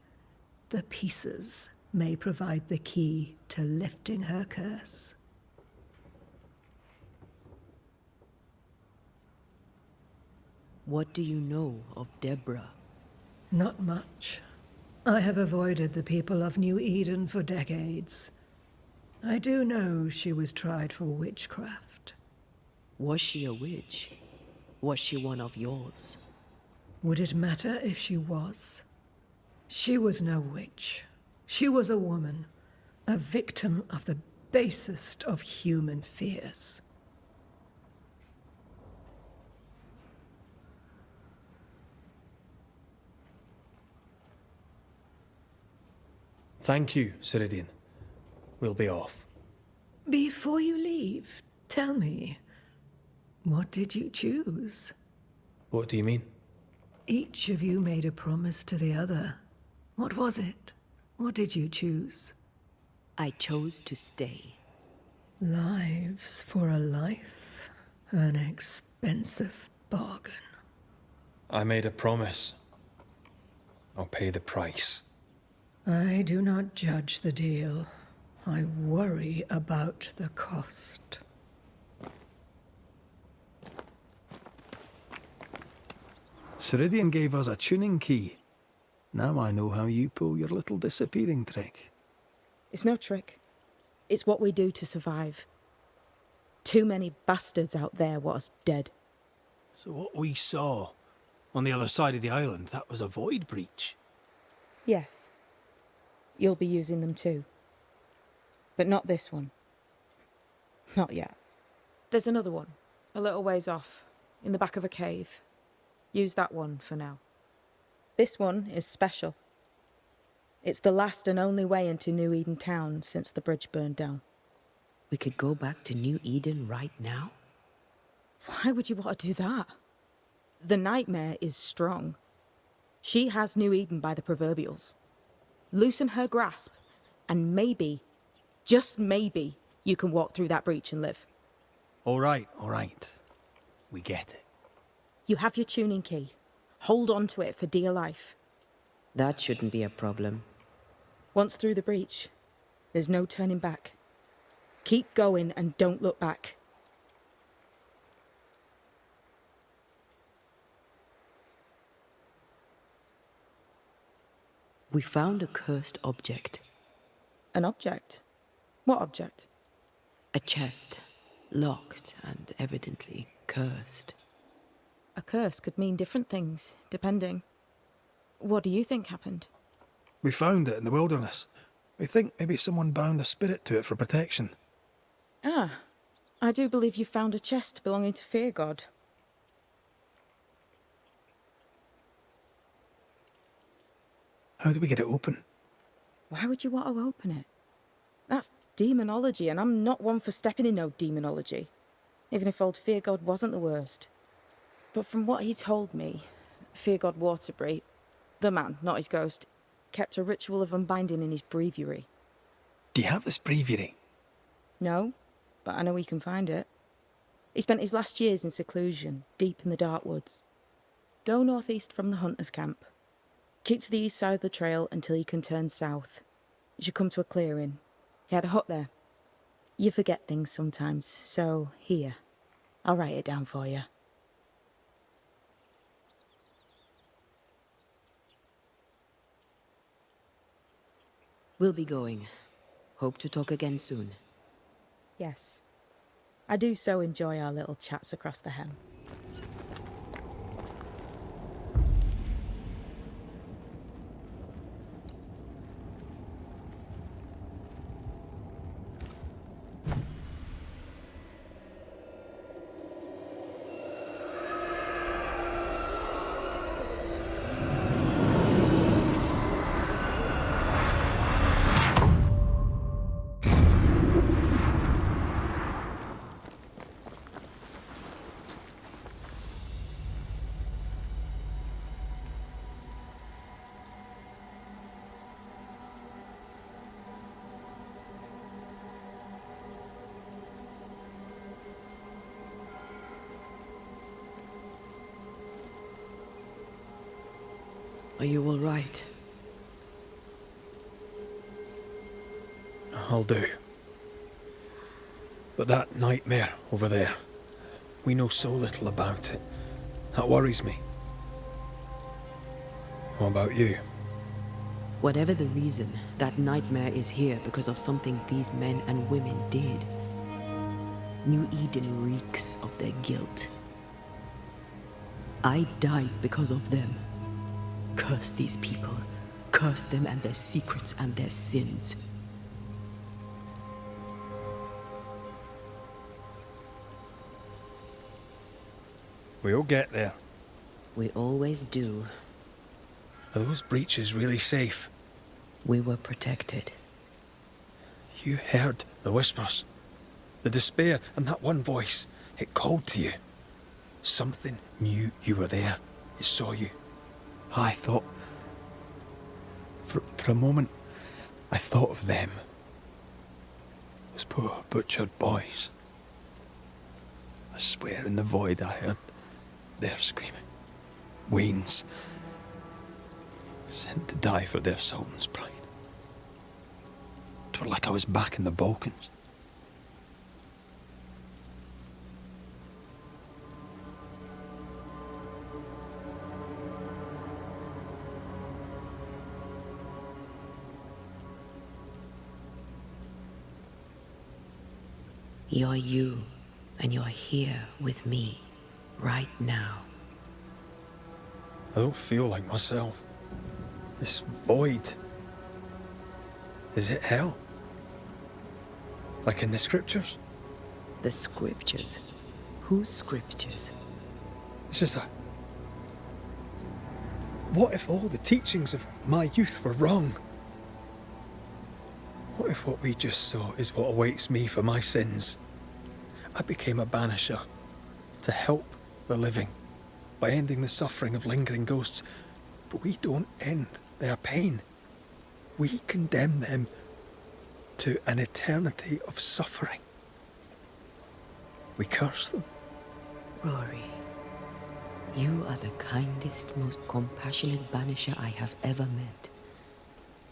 the pieces may provide the key to lifting her curse. What do you know of Deborah? Not much. I have avoided the people of New Eden for decades. I do know she was tried for witchcraft. Was she a witch? Was she one of yours? Would it matter if she was? She was no witch. She was a woman, a victim of the basest of human fears. Thank you, Ceridian. We'll be off. Before you leave, tell me, what did you choose? What do you mean? Each of you made a promise to the other. What was it? What did you choose? I chose to stay. Lives for a life. An expensive bargain. I made a promise. I'll pay the price. I do not judge the deal. I worry about the cost. Ceridian gave us a tuning key. Now I know how you pull your little disappearing trick. It's no trick. It's what we do to survive. Too many bastards out there want us dead. So what we saw on the other side of the island, that was a void breach? Yes. You'll be using them too. But not this one. Not yet. There's another one, a little ways off, in the back of a cave. Use that one for now. This one is special. It's the last and only way into New Eden town since the bridge burned down. We could go back to New Eden right now? Why would you want to do that? The nightmare is strong. She has New Eden by the proverbials. Loosen her grasp, and maybe, just maybe, you can walk through that breach and live. All right. We get it. You have your tuning key. Hold on to it for dear life. That shouldn't be a problem. Once through the breach, there's no turning back. Keep going and don't look back. We found a cursed object. An object? What object? A chest, locked and evidently cursed. A curse could mean different things, depending. What do you think happened? We found it in the wilderness. We think maybe someone bound a spirit to it for protection. Ah, I do believe you found a chest belonging to Fear God. How do we get it open? Why would you want to open it? That's demonology, and I'm not one for stepping in no demonology, even if old Fear God wasn't the worst. But from what he told me, Fear God Waterbury, the man, not his ghost, kept a ritual of unbinding in his breviary. Do you have this breviary? No, but I know he can find it. He spent his last years in seclusion, deep in the dark woods. Go northeast from the hunter's camp. Keep to the east side of the trail until you can turn south. You should come to a clearing. He had a hut there. You forget things sometimes, so here. I'll write it down for you. We'll be going. Hope to talk again soon. Yes. I do so enjoy our little chats across the hem. Are you all right? I'll do. But that nightmare over there, we know so little about it. That worries me. What about you? Whatever the reason, that nightmare is here because of something these men and women did. New Eden reeks of their guilt. I died because of them. Curse these people. Curse them and their secrets and their sins. We'll get there. We always do. Are those breaches really safe? We were protected. You heard the whispers, the despair, and that one voice. It called to you. Something knew you were there. It saw you. I thought... For a moment, I thought of them. Those poor butchered boys. I swear in the void I heard their screaming. Wains. Sent to die for their sultan's pride. 'Twere like I was back in the Balkans. You're you, and you're here with me, right now. I don't feel like myself. This void. Is it hell? Like in the scriptures? The scriptures? Whose scriptures? It's just a... What if all the teachings of my youth were wrong? What if what we just saw is what awaits me for my sins? I became a banisher to help the living by ending the suffering of lingering ghosts. But we don't end their pain. We condemn them to an eternity of suffering. We curse them. Rory, you are the kindest, most compassionate banisher I have ever met.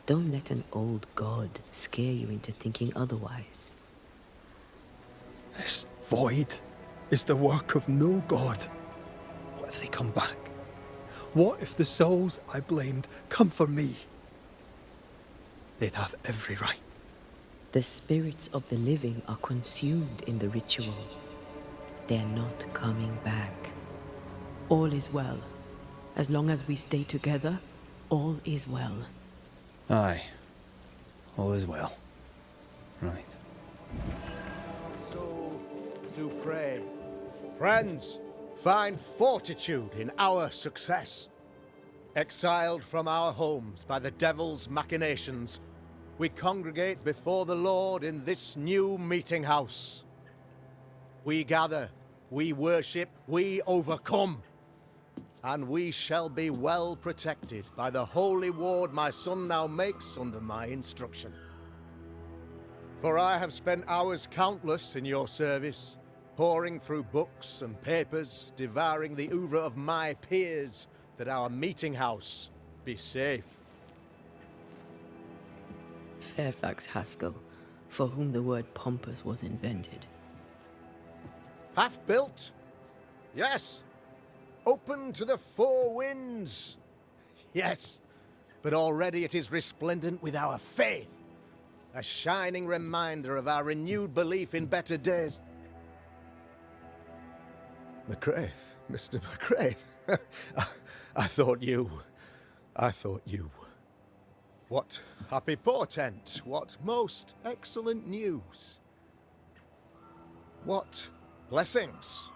Don't let an old god scare you into thinking otherwise. This void is the work of no god. What if they come back? What if the souls I blamed come for me? They'd have every right. The spirits of the living are consumed in the ritual. They're not coming back. All is well. As long as we stay together, all is well. Aye. All is well. Right. So, do pray. Friends, find fortitude in our success. Exiled from our homes by the devil's machinations, we congregate before the Lord in this new meeting house. We gather, we worship, we overcome. And we shall be well protected by the holy ward my son now makes under my instruction. For I have spent hours countless in your service, poring through books and papers, devouring the oeuvre of my peers, that our meeting house be safe. Fairfax Haskell, for whom the word pompous was invented. Half-built? Yes. Open to the four winds? Yes. But already it is resplendent with our faith. A shining reminder of our renewed belief in better days. McCraith, Mr. McCraith. I thought you. What happy portent, what most excellent news. What blessings.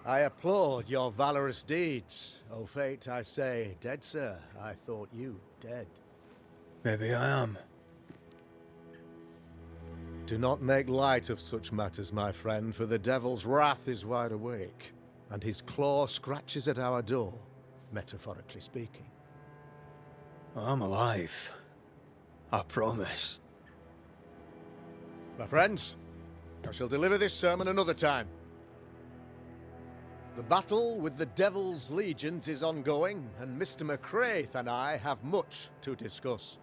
I applaud your valorous deeds. O fate, I say, dead sir, I thought you dead. Maybe I am. Do not make light of such matters, my friend, for the devil's wrath is wide awake, and his claw scratches at our door, metaphorically speaking. I'm alive. I promise. My friends, I shall deliver this sermon another time. The battle with the devil's legions is ongoing, and Mr. McCraith and I have much to discuss.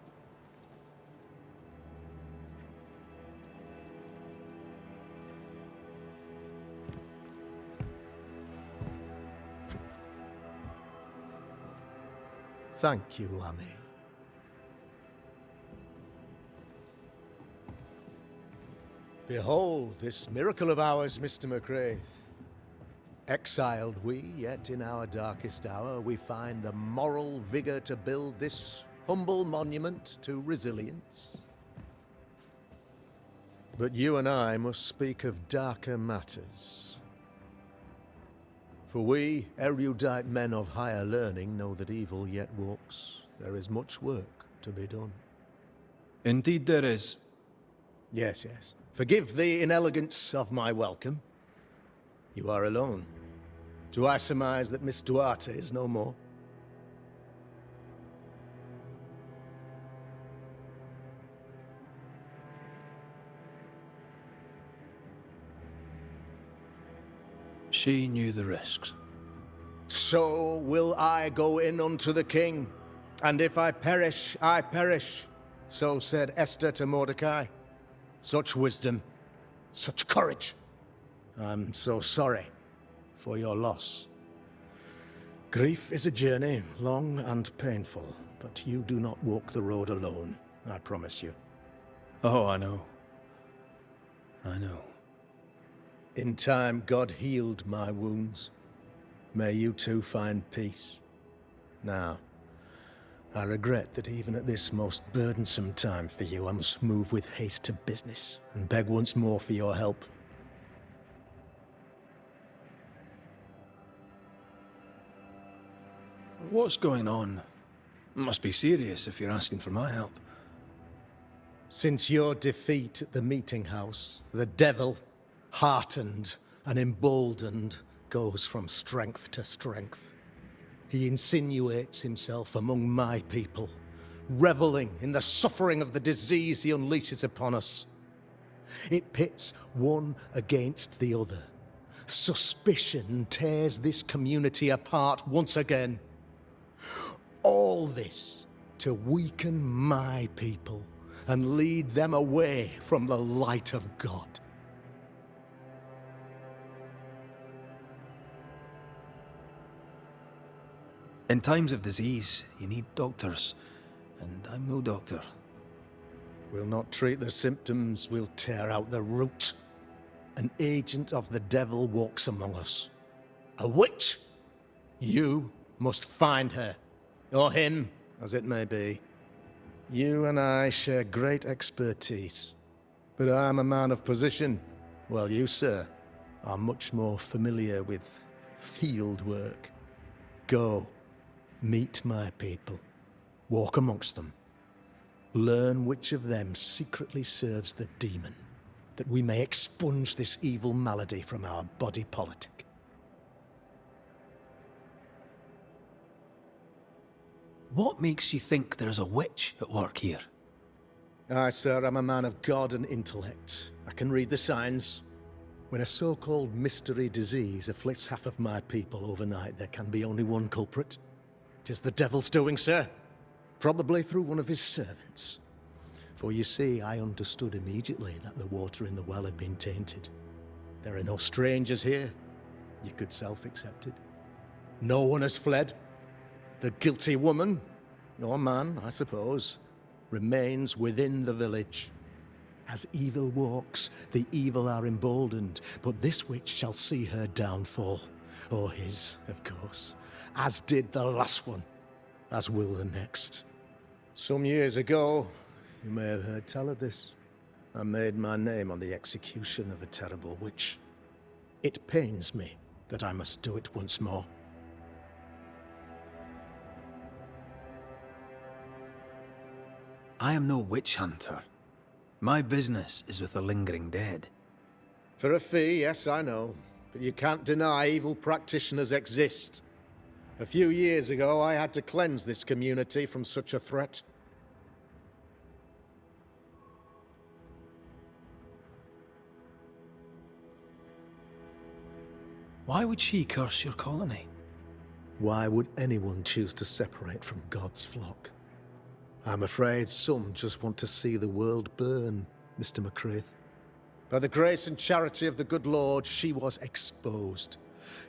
Thank you, Lammy. Behold this miracle of ours, Mr. McCraith. Exiled we, yet in our darkest hour we find the moral vigor to build this humble monument to resilience. But you and I must speak of darker matters. For we, erudite men of higher learning, know that evil yet walks. There is much work to be done. Indeed there is. Yes, yes. Forgive the inelegance of my welcome. You are alone. Do I surmise that Miss Duarte is no more? She knew the risks. So will I go in unto the king, and if I perish, I perish. So said Esther to Mordecai. Such wisdom, such courage. I'm so sorry for your loss. Grief is a journey, long and painful, but you do not walk the road alone, I promise you. Oh, I know. I know. In time, God healed my wounds. May you too find peace. Now, I regret that even at this most burdensome time for you, I must move with haste to business and beg once more for your help. What's going on? Must be serious if you're asking for my help. Since your defeat at the meeting house, the devil, heartened and emboldened, goes from strength to strength. He insinuates himself among my people, reveling in the suffering of the disease he unleashes upon us. It pits one against the other. Suspicion tears this community apart once again. All this to weaken my people and lead them away from the light of God. In times of disease, you need doctors, and I'm no doctor. We'll not treat the symptoms, we'll tear out the root. An agent of the devil walks among us. A witch! You must find her, or him, as it may be. You and I share great expertise, but I'm a man of position, while you, sir, are much more familiar with field work. Go. Meet my people. Walk amongst them. Learn which of them secretly serves the demon, that we may expunge this evil malady from our body politic. What makes you think there's a witch at work here? Aye, sir, I'm a man of God and intellect. I can read the signs. When a so-called mystery disease afflicts half of my people overnight, there can be only one culprit. 'Tis the devil's doing, sir. Probably through one of his servants. For you see, I understood immediately that the water in the well had been tainted. There are no strangers here. You could self-accept it. No one has fled. The guilty woman, or man, I suppose, remains within the village. As evil walks, the evil are emboldened, but this witch shall see her downfall. Or his, of course. As did the last one, as will the next. Some years ago, you may have heard tell of this, I made my name on the execution of a terrible witch. It pains me that I must do it once more. I am no witch hunter. My business is with the lingering dead. For a fee, yes, I know. But you can't deny evil practitioners exist. A few years ago, I had to cleanse this community from such a threat. Why would she curse your colony? Why would anyone choose to separate from God's flock? I'm afraid some just want to see the world burn, Mr. McCraith. By the grace and charity of the good Lord, she was exposed.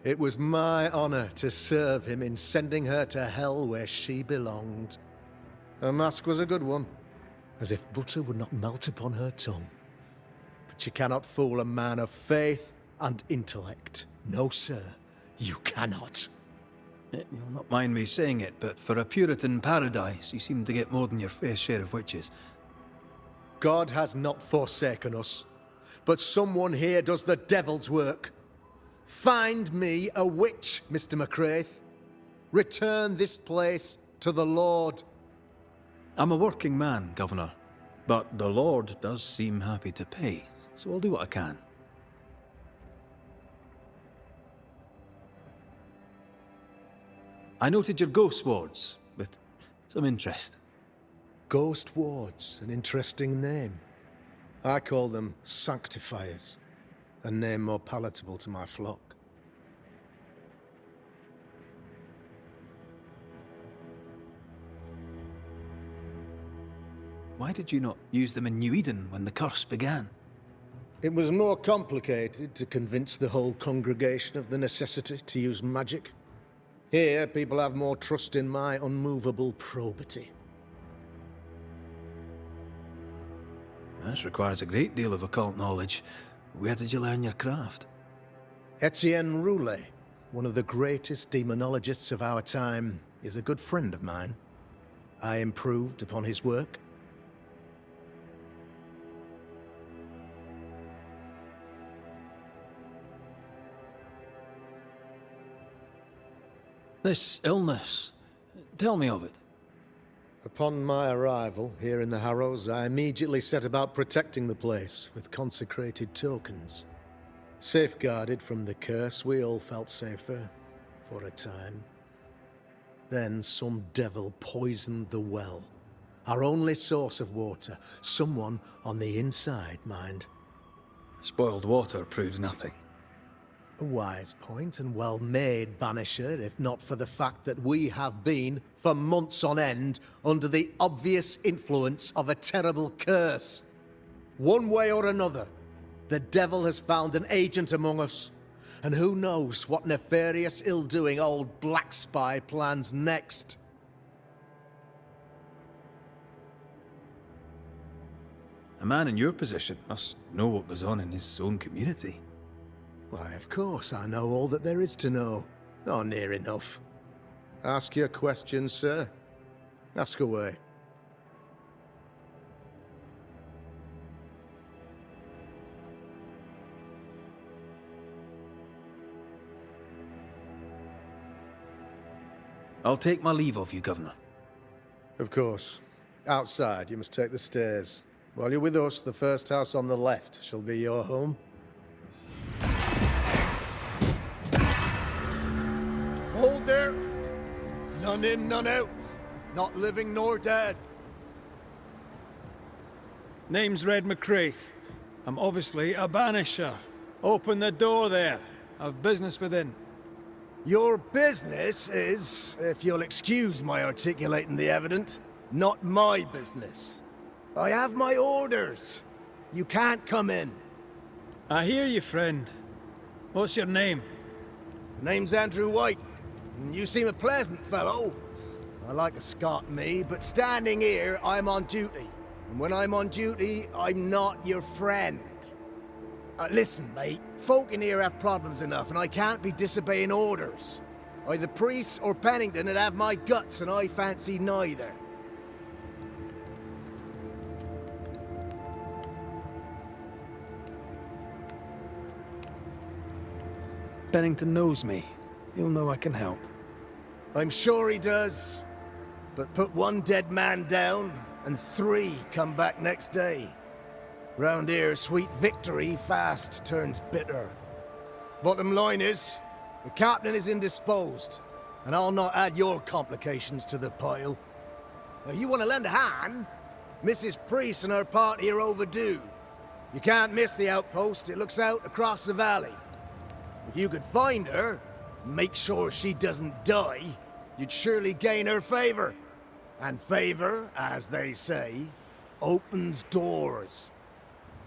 It was my honor to serve him in sending her to hell where she belonged. Her mask was a good one, as if butter would not melt upon her tongue. But you cannot fool a man of faith and intellect. No, sir, you cannot. You'll not mind me saying it, but for a Puritan paradise, you seem to get more than your fair share of witches. God has not forsaken us, but someone here does the devil's work. Find me a witch, Mr. McCraith. Return this place to the Lord. I'm a working man, Governor, but the Lord does seem happy to pay, so I'll do what I can. I noted your ghost wards with some interest. Ghost wards, an interesting name. I call them sanctifiers, a name more palatable to my flock. Why did you not use them in New Eden when the curse began? It was more complicated to convince the whole congregation of the necessity to use magic. Here, people have more trust in my unmovable probity. This requires a great deal of occult knowledge. Where did you learn your craft? Etienne Roulet, one of the greatest demonologists of our time, is a good friend of mine. I improved upon his work. This illness, tell me of it. Upon my arrival here in the Harrows, I immediately set about protecting the place with consecrated tokens. Safeguarded from the curse, we all felt safer, for a time. Then some devil poisoned the well, our only source of water. Someone on the inside, mind. Spoiled water proves nothing. A wise point and well made, Banisher, if not for the fact that we have been, for months on end, under the obvious influence of a terrible curse. One way or another, the devil has found an agent among us, and who knows what nefarious ill-doing old Black Spy plans next. A man in your position must know what goes on in his own community. Why, of course I know all that there is to know. Oh, near enough. Ask your questions, sir. Ask away. I'll take my leave of you, Governor. Of course. Outside, you must take the stairs. While you're with us, the first house on the left shall be your home. Hold there! None in, none out. Not living nor dead. Name's Red McCraith. I'm obviously a banisher. Open the door there. I've business within. Your business is, if you'll excuse my articulating the evident, not my business. I have my orders. You can't come in. I hear you, friend. What's your name? The name's Andrew White. You seem a pleasant fellow. I like a Scot, me, but standing here, I'm on duty. And when I'm on duty, I'm not your friend. Listen, mate, folk in here have problems enough, and I can't be disobeying orders. Either priests or Pennington would have my guts, and I fancy neither. Pennington knows me. He'll know I can help. I'm sure he does. But put one dead man down, and 3 come back next day. Round here, sweet victory fast turns bitter. Bottom line is, the captain is indisposed, and I'll not add your complications to the pile. Now, you want to lend a hand? Mrs. Priest and her party are overdue. You can't miss the outpost. It looks out across the valley. If you could find her, make sure she doesn't die, you'd surely gain her favor. And favor, as they say, opens doors.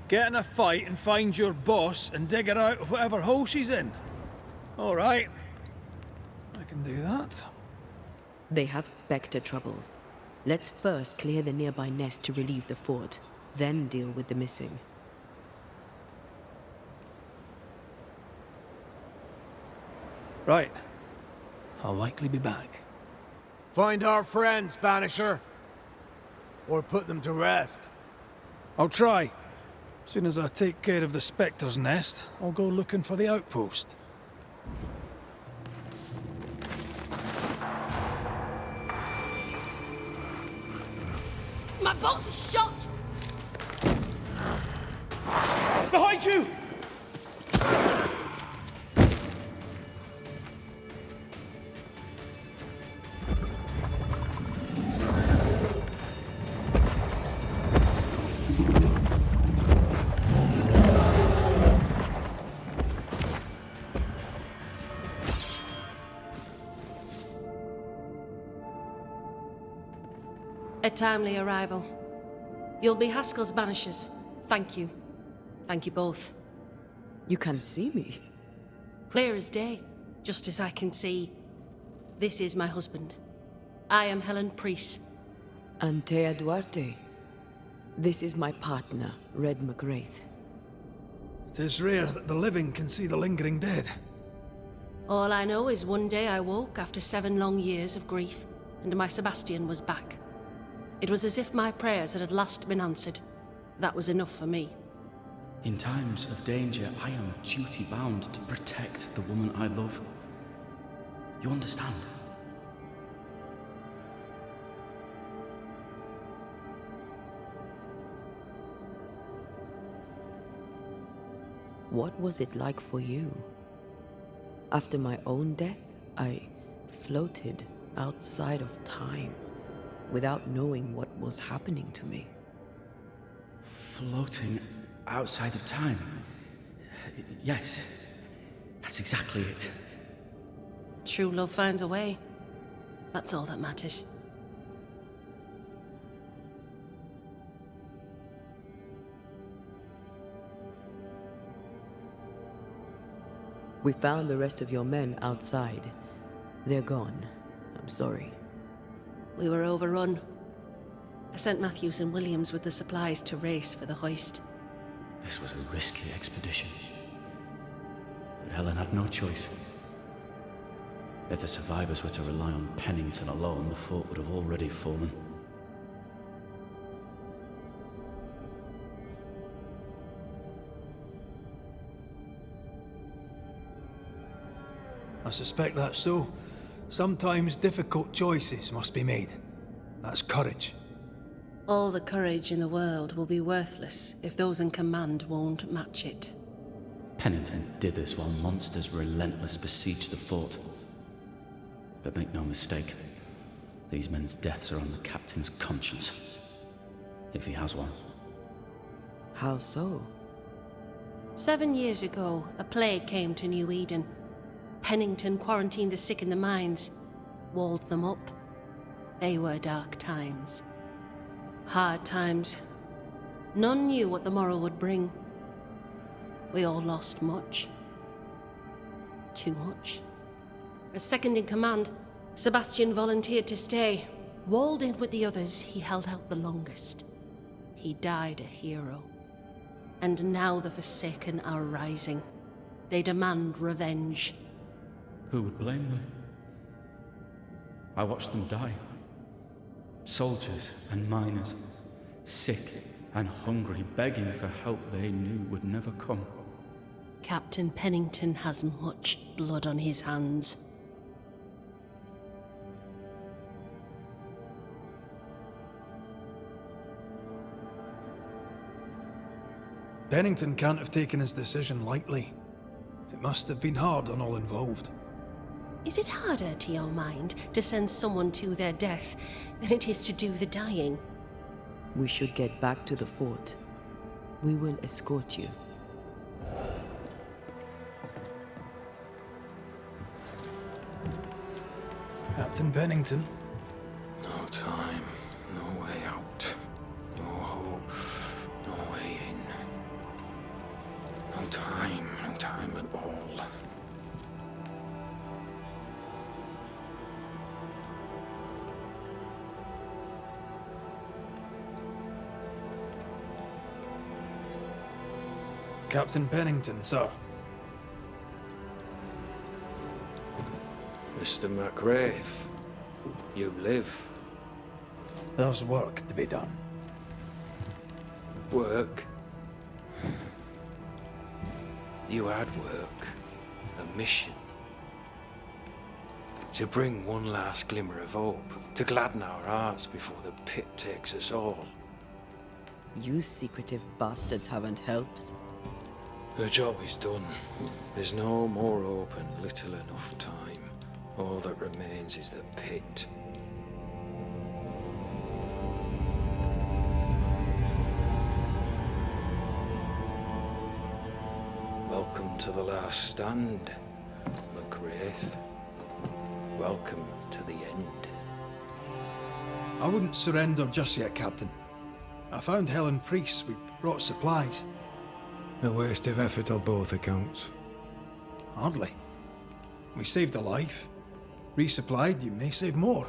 Get in a fight and find your boss and dig her out of whatever hole she's in. All right. I can do that. They have Spectre troubles. Let's first clear the nearby nest to relieve the fort, then deal with the missing. Right. I'll likely be back. Find our friends, Banisher. Or put them to rest. I'll try. As soon as I take care of the Spectre's nest, I'll go looking for the outpost. My bolt is shot! Behind you! A timely arrival. You'll be Haskell's banishers. Thank you. Thank you both. You can see me? Clear as day, just as I can see. This is my husband. I am Helen Priest. Antea Duarte. This is my partner, Red McGrath. It is rare that the living can see the lingering dead. All I know is one day I woke after 7 long years of grief, and my Sebastian was back. It was as if my prayers had at last been answered. That was enough for me. In times of danger, I am duty-bound to protect the woman I love. You understand? What was it like for you? After my own death, I floated outside of time, without knowing what was happening to me. Floating outside of time? Yes, that's exactly it. True love finds a way. That's all that matters. We found the rest of your men outside. They're gone. I'm sorry. We were overrun. I sent Matthews and Williams with the supplies to race for the hoist. This was a risky expedition. But Helen had no choice. If the survivors were to rely on Pennington alone, the fort would have already fallen. I suspect that's so. Sometimes difficult choices must be made. That's courage. All the courage in the world will be worthless if those in command won't match it. Pennington did this while monsters relentless besieged the fort. But make no mistake, these men's deaths are on the captain's conscience. If he has one. How so? 7 years ago, a plague came to New Eden. Pennington quarantined the sick in the mines, walled them up. They were dark times. Hard times. None knew what the morrow would bring. We all lost much. Too much. As second in command, Sebastian volunteered to stay. Walled in with the others, he held out the longest. He died a hero. And now the Forsaken are rising. They demand revenge. Who would blame them? I watched them die. Soldiers and miners, sick and hungry, begging for help they knew would never come. Captain Pennington has much blood on his hands. Pennington can't have taken his decision lightly. It must have been hard on all involved. Is it harder, to your mind, to send someone to their death than it is to do the dying? We should get back to the fort. We will escort you. Captain Pennington. No time, no way out. No hope, no way in. No time at all. Captain Pennington, sir. Mr. McWraith, you live. There's work to be done. Work? You had work. A mission. To bring one last glimmer of hope, to gladden our hearts before the pit takes us all. You secretive bastards haven't helped. The job is done. There's no more hope and little enough time. All that remains is the pit. Welcome to the last stand, McWraith. Welcome to the end. I wouldn't surrender just yet, Captain. I found Helen Priest. We brought supplies. A waste of effort on both accounts. Hardly. We saved a life. Resupplied, you may save more.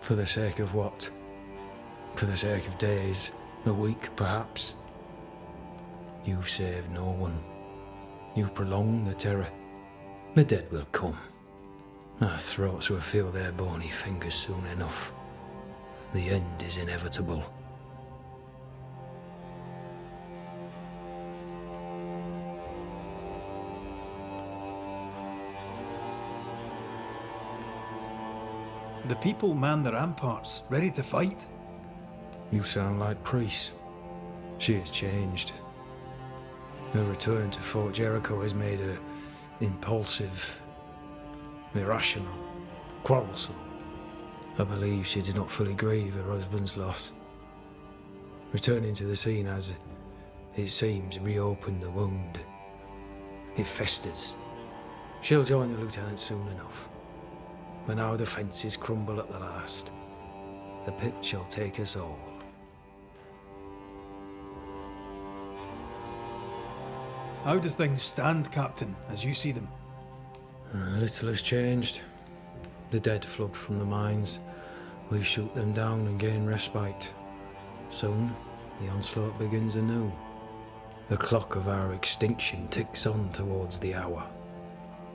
For the sake of what? For the sake of days, a week perhaps? You've saved no one. You've prolonged the terror. The dead will come. Our throats will feel their bony fingers soon enough. The end is inevitable. The people man the ramparts, ready to fight. You sound like Priest. She has changed. Her return to Fort Jericho has made her impulsive, irrational, quarrelsome. I believe she did not fully grieve her husband's loss. Returning to the scene has, it seems, reopened the wound. It festers. She'll join the lieutenant soon enough. When our defences crumble at the last, the pit shall take us all. How do things stand, Captain, as you see them? Little has changed. The dead flood from the mines. We shoot them down and gain respite. Soon, the onslaught begins anew. The clock of our extinction ticks on towards the hour.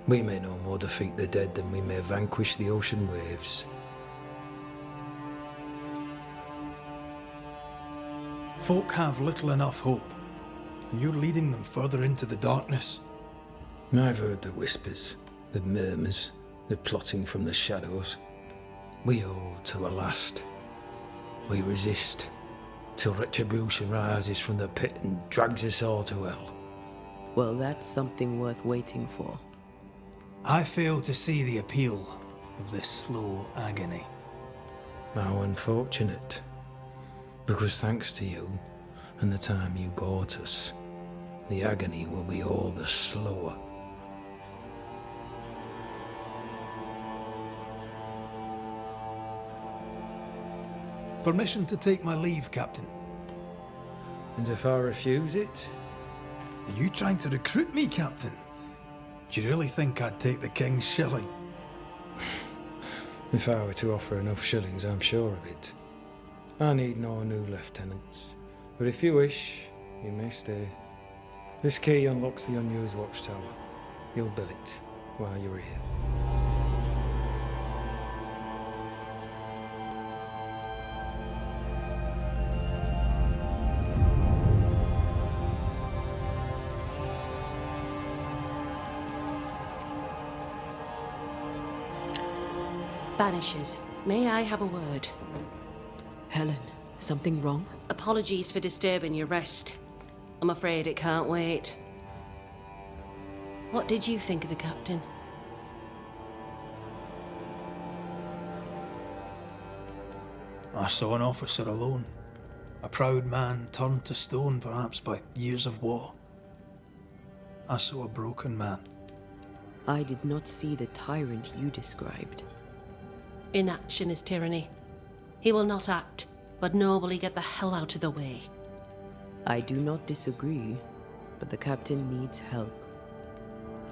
We may no more defeat the dead than we may vanquish the ocean waves. Folk have little enough hope, and you're leading them further into the darkness. I've heard the whispers, the murmurs, the plotting from the shadows. We hold till the last. We resist, till retribution rises from the pit and drags us all to hell. Well, that's something worth waiting for. I fail to see the appeal of this slow agony. How unfortunate. Because thanks to you and the time you bought us, the agony will be all the slower. Permission to take my leave, Captain. And if I refuse it? Are you trying to recruit me, Captain? Do you really think I'd take the King's shilling? If I were to offer enough shillings, I'm sure of it. I need no new lieutenants. But if you wish, you may stay. This key unlocks the unused watchtower. You'll bill it while you're here. Banishers, may I have a word? Helen, something wrong? Apologies for disturbing your rest. I'm afraid it can't wait. What did you think of the captain? I saw an officer alone. A proud man turned to stone, perhaps by years of war. I saw a broken man. I did not see the tyrant you described. Inaction is tyranny. He will not act, but nor will he get the hell out of the way. I do not disagree, but the captain needs help.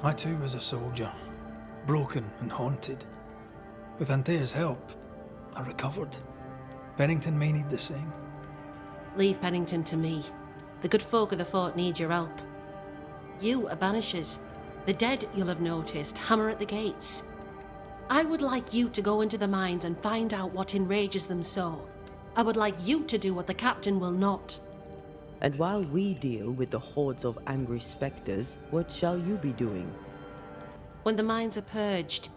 I too was a soldier, broken and haunted. With Antea's help, I recovered. Pennington may need the same. Leave Pennington to me. The good folk of the fort need your help. You are banishers. The dead, you'll have noticed, hammer at the gates. I would like you to go into the mines and find out what enrages them so. I would like you to do what the captain will not. And while we deal with the hordes of angry spectres, what shall you be doing? When the mines are purged,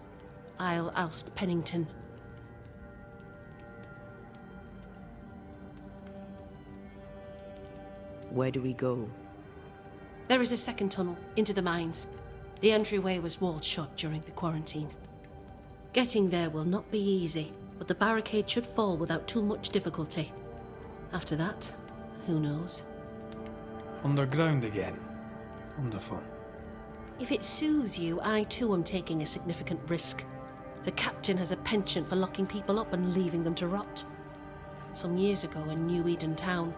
I'll oust Pennington. Where do we go? There is a second tunnel into the mines. The entryway was walled shut during the quarantine. Getting there will not be easy, but the barricade should fall without too much difficulty. After that, who knows? Underground again. Wonderful. If it soothes you, I too am taking a significant risk. The captain has a penchant for locking people up and leaving them to rot. Some years ago in New Eden Town,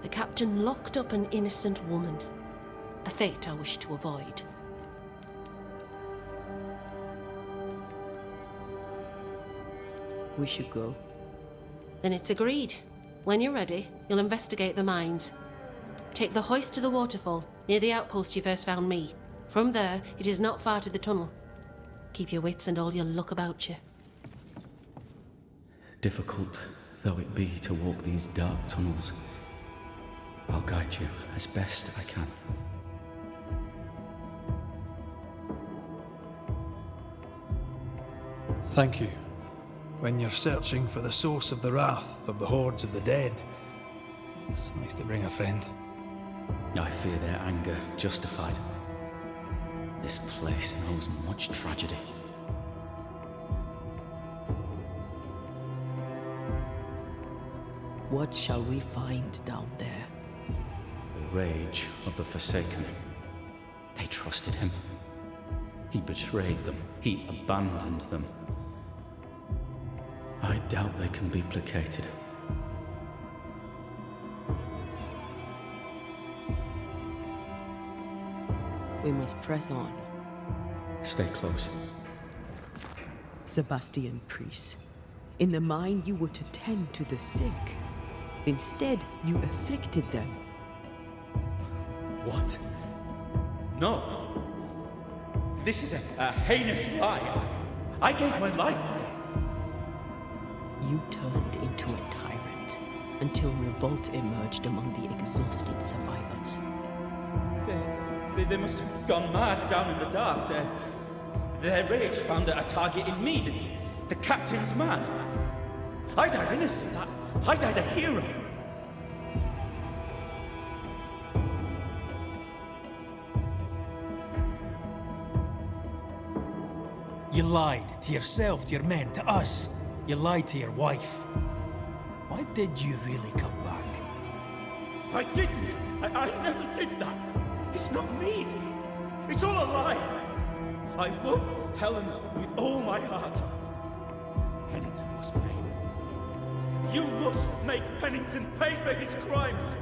the captain locked up an innocent woman. A fate I wish to avoid. We should go. Then it's agreed. When you're ready, you'll investigate the mines. Take the hoist to the waterfall, near the outpost you first found me. From there, it is not far to the tunnel. Keep your wits and all your luck about you. Difficult though it be to walk these dark tunnels, I'll guide you as best I can. Thank you. When you're searching for the source of the wrath of the hordes of the dead, it's nice to bring a friend. I fear their anger justified. This place knows much tragedy. What shall we find down there? The rage of the Forsaken. They trusted him. He betrayed them. He abandoned them. I doubt they can be placated. We must press on. Stay close. Sebastian Priest, in the mine you were to tend to the sick. Instead, you afflicted them. What? No. This is a heinous lie. I gave my life for it. You turned into a tyrant until revolt emerged among the exhausted survivors. They must have gone mad down in the dark. Their rage found a target in me, the captain's man. I died innocent. I died a hero. You lied to yourself, to your men, to us. You lied to your wife. Why did you really come back? I didn't. I never did that. It's not me. It's all a lie. I love Helen with all my heart. Pennington must pay. You must make Pennington pay for his crimes.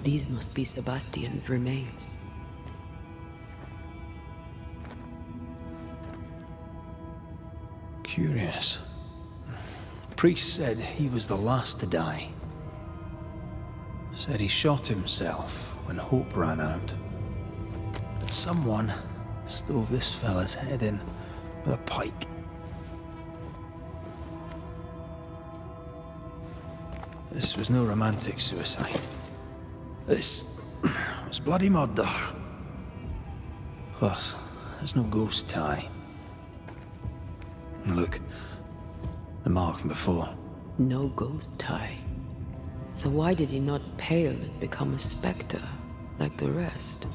These must be Sebastian's remains. Curious. Priest said he was the last to die. Said he shot himself when hope ran out. That someone stove this fella's head in with a pike. This was no romantic suicide. This was bloody murder. Plus, there's no ghost tie. And look, the mark from before. No ghost tie. So why did he not pale and become a spectre, like the rest?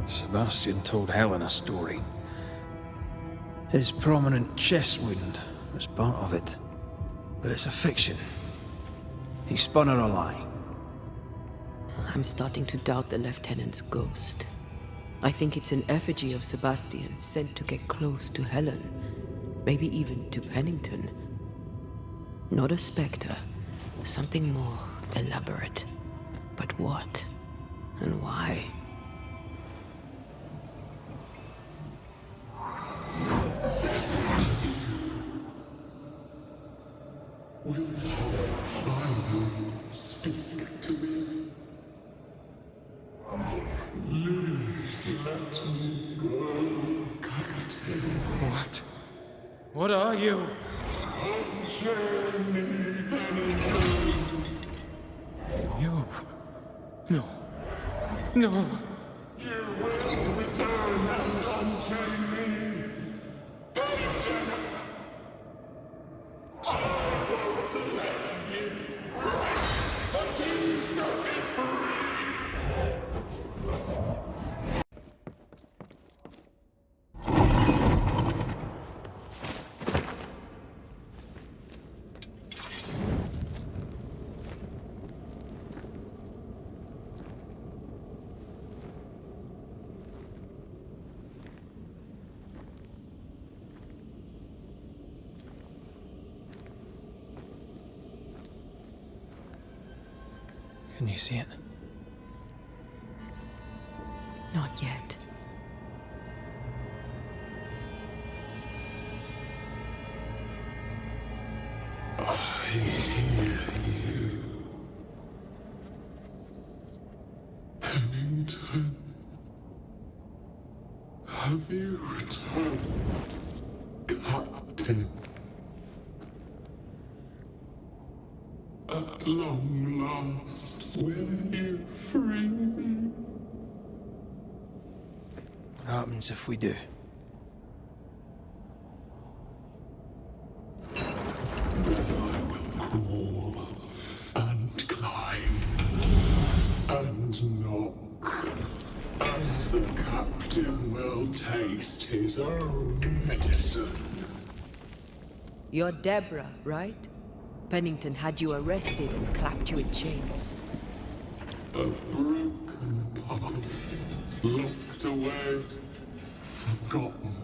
Sebastian told Helen a story. His prominent chest wound was part of it. But it's a fiction. He spun her a lie. I'm starting to doubt the Lieutenant's ghost. I think it's an effigy of Sebastian sent to get close to Helen. Maybe even to Pennington. Not a spectre. Something more elaborate. But what? And why? Will you finally speak? What are you? You? No. No. You will return and unchain me. Pennington! I won't let you rest until you set me free. Can you see it? Not yet. I hear you. Pennington. Have you returned, Captain? At long last, will you free me? What happens if we do? Then I will crawl and climb and knock, and the captain will taste his own medicine. You're Deborah, right? Pennington had you arrested and clapped you in chains. A broken pup, locked away, forgotten,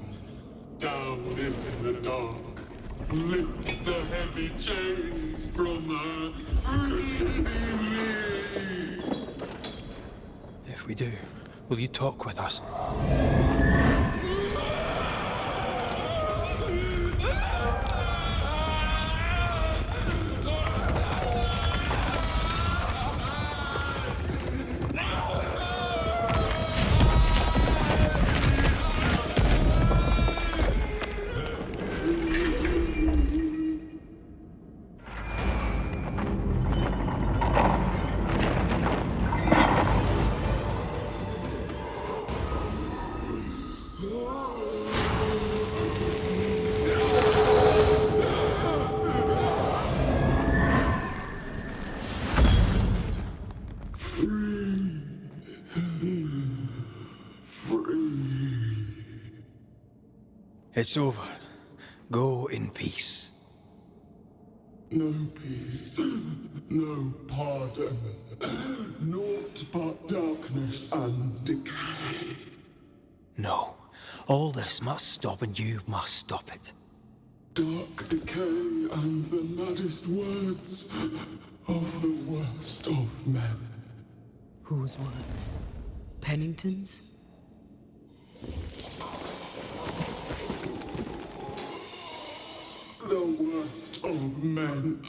down in the dark. Lift the heavy chains from her, free me. If we do, will you talk with us? It's over. Go in peace. No peace, no pardon, naught but darkness and decay. No. All this must stop and you must stop it. Dark decay and the maddest words of the worst of men. Whose words? Pennington's? The worst of men.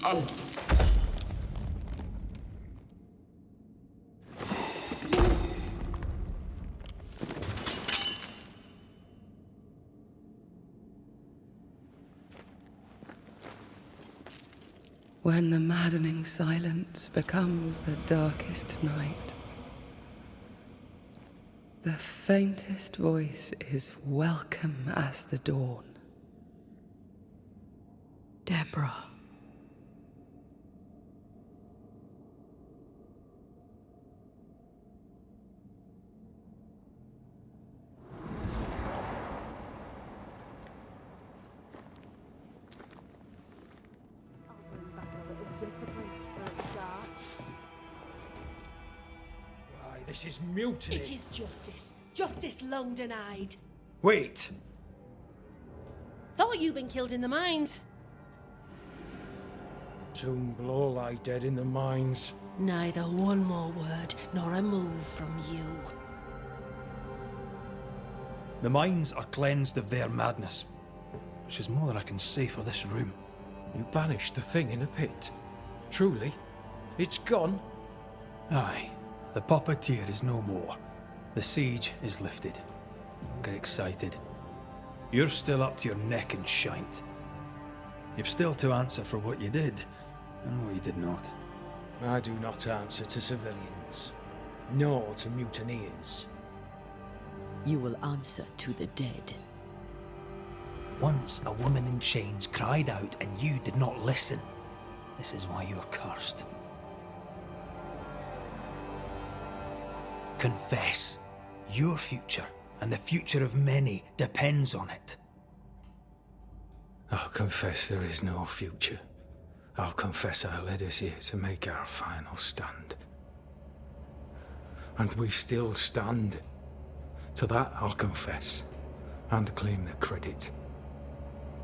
When the maddening silence becomes the darkest night, the faintest voice is welcome as the dawn. Deborah. Why, this is mutiny. It is justice. Justice long denied. Wait! Thought you'd been killed in the mines. Soon will all lie dead in the mines. Neither one more word nor a move from you. The mines are cleansed of their madness, which is more than I can say for this room. You banished the thing in a pit. Truly? It's gone? Aye. The puppeteer is no more. The siege is lifted. Don't get excited. You're still up to your neck in shite. You've still to answer for what you did, and what you did not. I do not answer to civilians, nor to mutineers. You will answer to the dead. Once a woman in chains cried out and you did not listen. This is why you're cursed. Confess. Your future and the future of many depends on it. I'll confess there is no future. I'll confess I led us here to make our final stand. And we still stand. To that I'll confess, and claim the credit.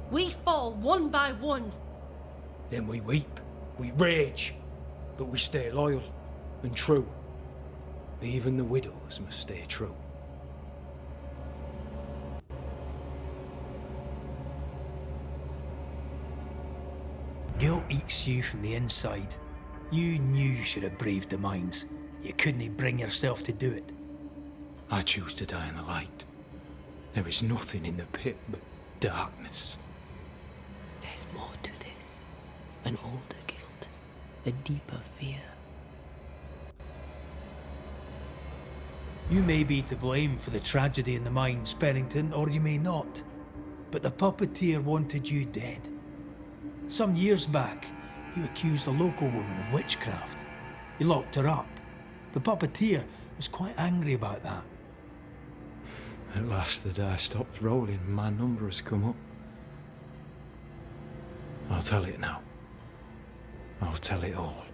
We fall one by one. Then we weep, we rage, but we stay loyal and true. Even the widows must stay true. Guilt eats you from the inside. You knew you should have braved the mines. You couldn't bring yourself to do it. I choose to die in the light. There is nothing in the pit but darkness. There's more to this. An older guilt. A deeper fear. You may be to blame for the tragedy in the mines, Pennington, or you may not. But the puppeteer wanted you dead. Some years back, you accused a local woman of witchcraft. You locked her up. The puppeteer was quite angry about that. At last the die stopped rolling and my number has come up. I'll tell it now. I'll tell it all.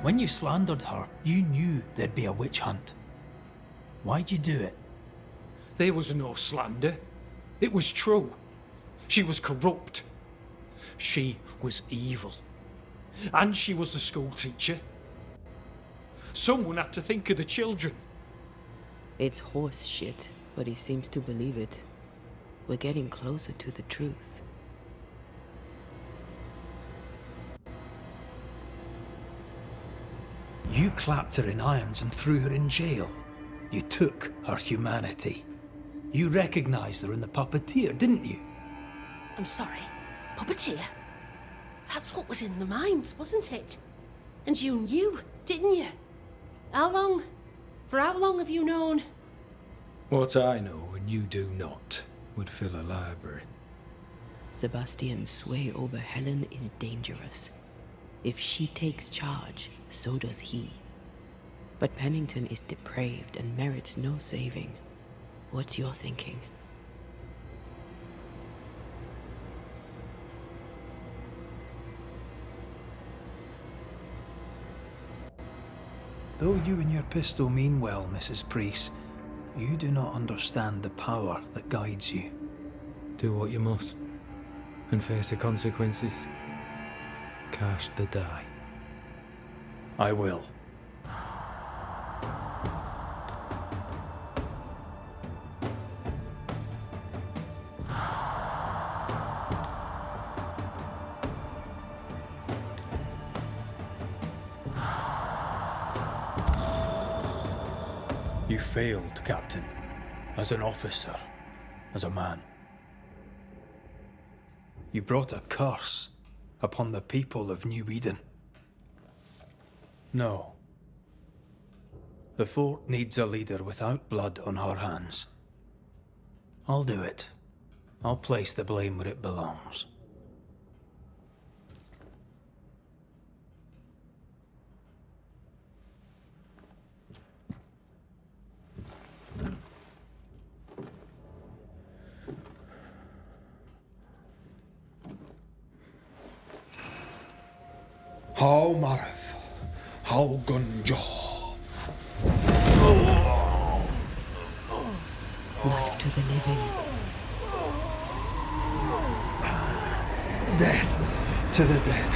When you slandered her, you knew there'd be a witch hunt. Why'd you do it? There was no slander. It was true. She was corrupt. She was evil. And she was a school teacher. Someone had to think of the children. It's horse shit, but he seems to believe it. We're getting closer to the truth. You clapped her in irons and threw her in jail. You took her humanity. You recognized her in the puppeteer, didn't you? I'm sorry. Puppeteer? That's what was in the mines, wasn't it? And you knew, didn't you? How long? For how long have you known? What I know and you do not would fill a library. Sebastian's sway over Helen is dangerous. If she takes charge, so does he. But Pennington is depraved and merits no saving. What's your thinking? Though you and your pistol mean well, Mrs. Priest, you do not understand the power that guides you. Do what you must, and face the consequences. Cast the die. I will. You failed, Captain. As an officer, as a man. You brought a curse upon the people of New Eden. No. The fort needs a leader without blood on her hands. I'll do it. I'll place the blame where it belongs. How Marif, how Gunjo. Life to the living. Death to the dead.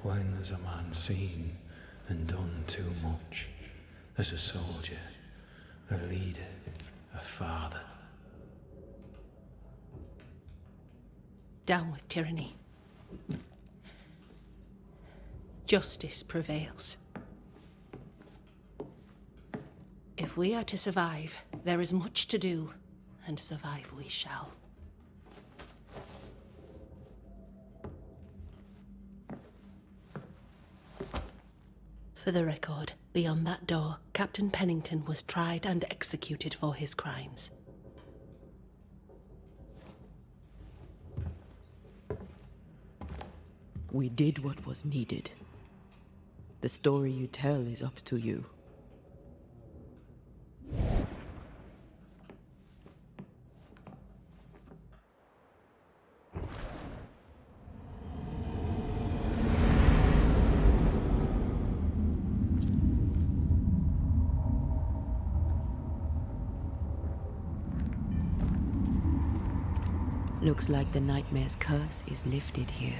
When has a man seen and done too much as a soldier, a leader, a father. Down with tyranny. Justice prevails. If we are to survive, there is much to do, and survive we shall. For the record, beyond that door, Captain Pennington was tried and executed for his crimes. We did what was needed. The story you tell is up to you. Looks like the nightmare's curse is lifted here.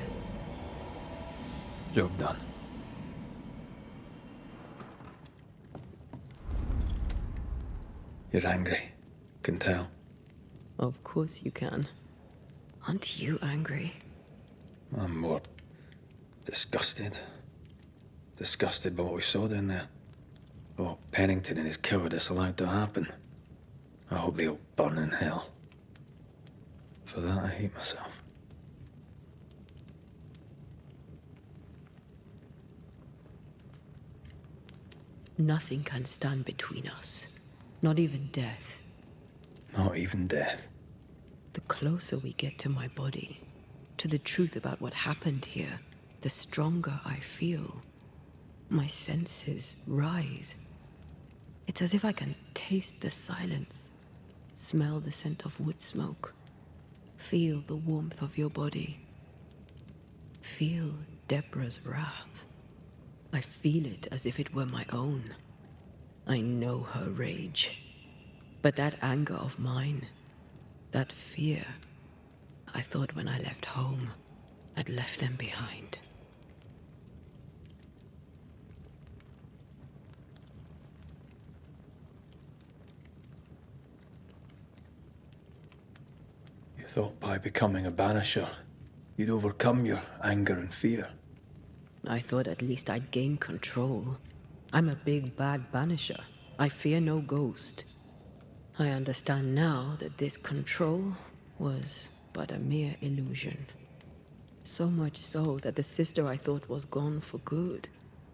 Job done. You're angry. Can tell. Of course you can. Aren't you angry? I'm more disgusted. Disgusted by what we saw down there. What Pennington and his cowardice allowed to happen. I hope they'll burn in hell. For that, I hate myself. Nothing can stand between us. Not even death. Not even death. The closer we get to my body, to the truth about what happened here, the stronger I feel. My senses rise. It's as if I can taste the silence, smell the scent of wood smoke, feel the warmth of your body, feel Deborah's wrath. I feel it as if it were my own. I know her rage. But that anger of mine, that fear, I thought when I left home, I'd left them behind. You thought by becoming a banisher, you'd overcome your anger and fear. I thought at least I'd gain control. I'm a big bad banisher. I fear no ghost. I understand now that this control was but a mere illusion. So much so that the sister I thought was gone for good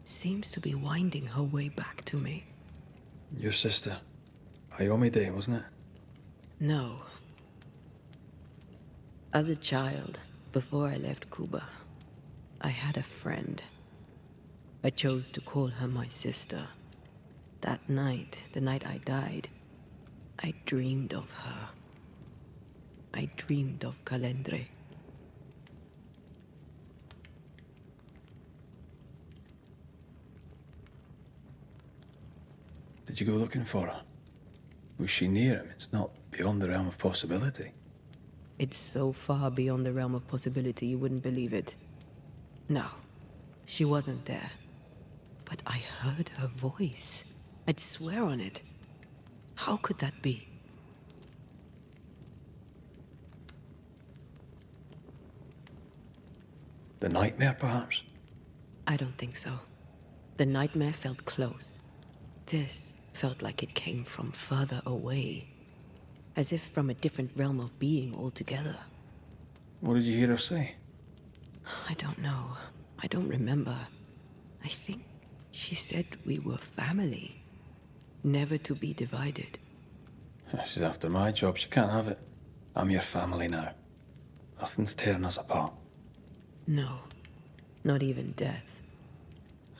seems to be winding her way back to me. Your sister, Ayomide, wasn't it? No. As a child, before I left Cuba, I had a friend. I chose to call her my sister. That night, the night I died, I dreamed of her. I dreamed of Calendre. Did you go looking for her? Was she near him? It's not beyond the realm of possibility. It's so far beyond the realm of possibility you wouldn't believe it. No, she wasn't there. But I heard her voice. I'd swear on it. How could that be? The nightmare, perhaps? I don't think so. The nightmare felt close. This felt like it came from further away. As if from a different realm of being altogether. What did you hear her say? I don't know. I don't remember. I think she said we were family. Never to be divided. She's after my job. She can't have it. I'm your family now. Nothing's tearing us apart. No. Not even death.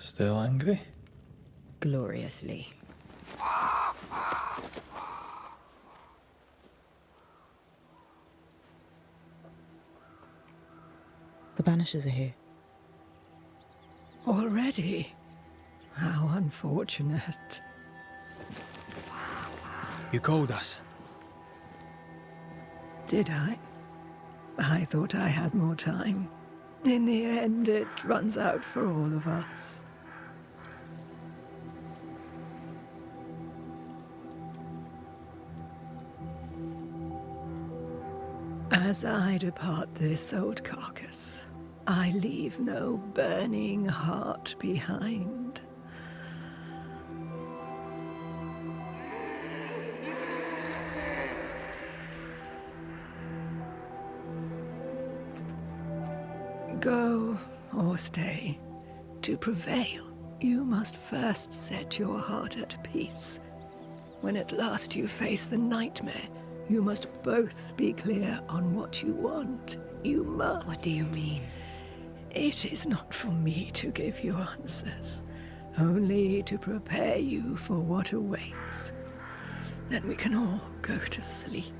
Still angry? Gloriously. The Banishers are here. Already? How unfortunate. You called us. Did I? I thought I had more time. In the end, it runs out for all of us. As I depart this old carcass, I leave no burning heart behind. Go or stay. To prevail, you must first set your heart at peace. When at last you face the nightmare, you must both be clear on what you want. You must. What do you mean? It is not for me to give you answers, only to prepare you for what awaits. Then we can all go to sleep.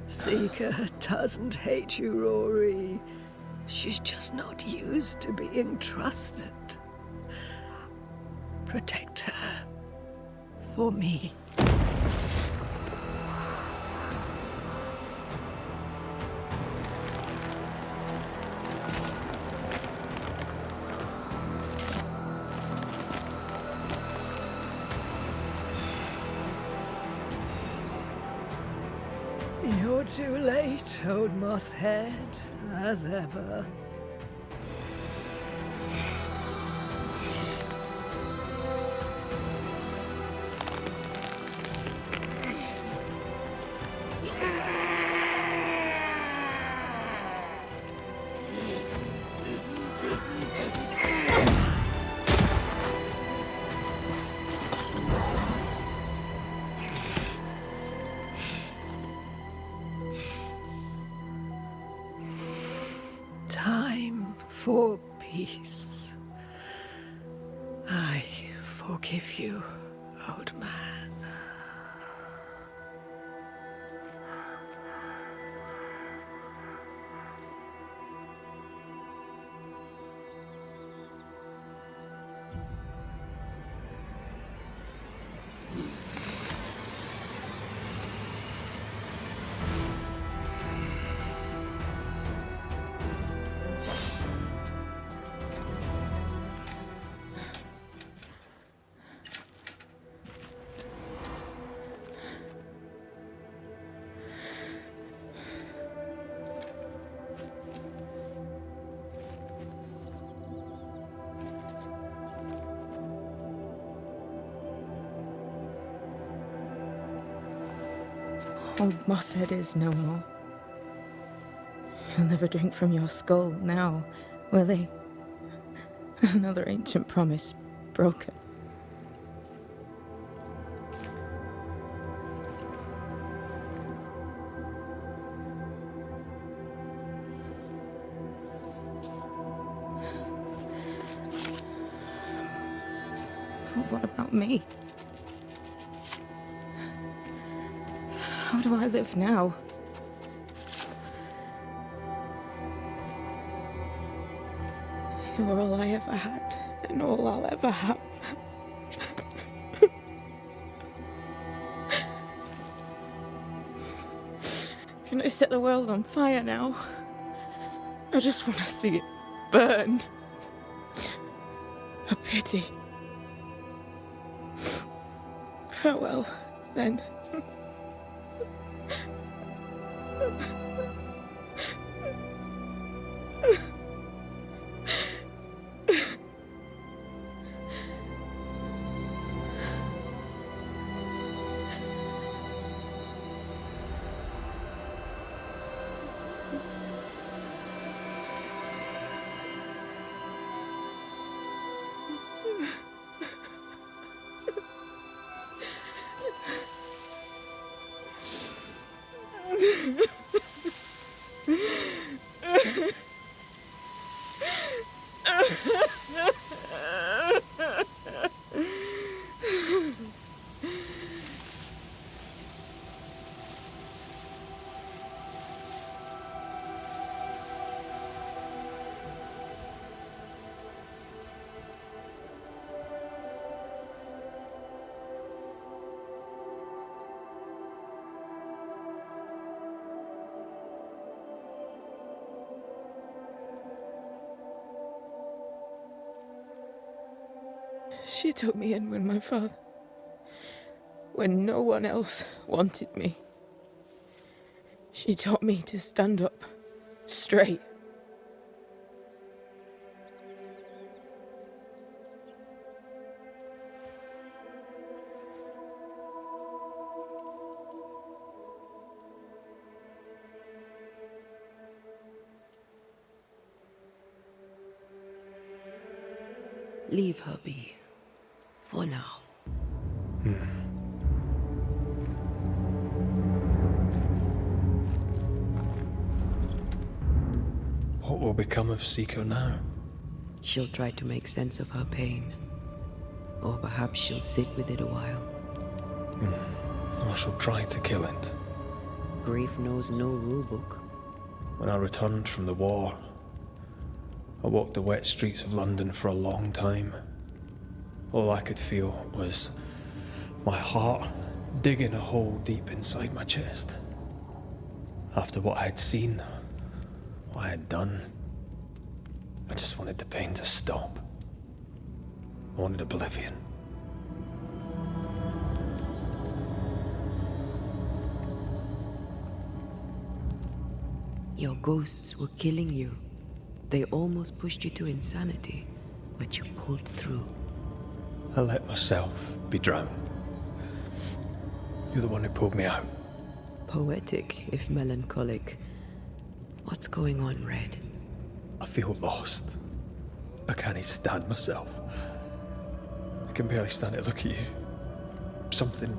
Seeker doesn't hate you, Rory. She's just not used to being trusted. Protect her. For me. You're too late, old mosshead, as ever. Time for peace. I forgive you, old man. Old Mosshead is no more. He'll never drink from your skull now, will he? Another ancient promise broken. But what about me? How do I live now? You were all I ever had, and all I'll ever have. Can I set the world on fire now? I just want to see it burn. A pity. Farewell, then. She took me in when when no one else wanted me. She taught me to stand up straight. Leave her be. For now. What will become of Seeker now? She'll try to make sense of her pain. Or perhaps she'll sit with it a while. Or she'll try to kill it. Grief knows no rulebook. When I returned from the war, I walked the wet streets of London for a long time. All I could feel was my heart digging a hole deep inside my chest. After what I had seen, what I had done, I just wanted the pain to stop. I wanted oblivion. Your ghosts were killing you. They almost pushed you to insanity, but you pulled through. I let myself be drowned. You're the one who pulled me out. Poetic, if melancholic. What's going on, Red? I feel lost. I can't stand myself. I can barely stand to look at you. Something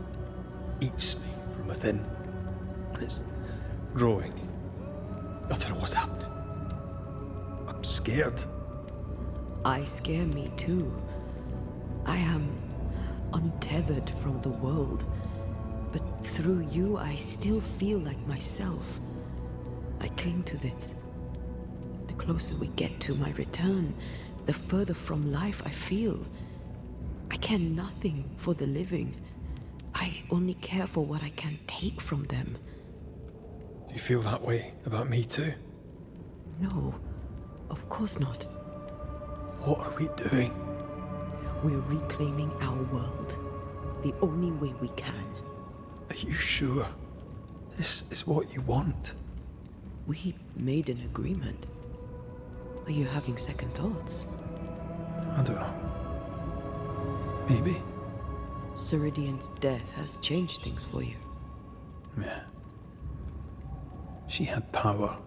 eats me from within, and it's growing. I don't know what's happening. I'm scared. I scare me too. I am untethered from the world, but through you I still feel like myself. I cling to this. The closer we get to my return, the further from life I feel. I care nothing for the living. I only care for what I can take from them. Do you feel that way about me too? No, of course not. What are we doing? We're reclaiming our world. The only way we can. Are you sure? This is what you want? We made an agreement. Are you having second thoughts? I don't know. Maybe. Ceridian's death has changed things for you. Yeah. She had power,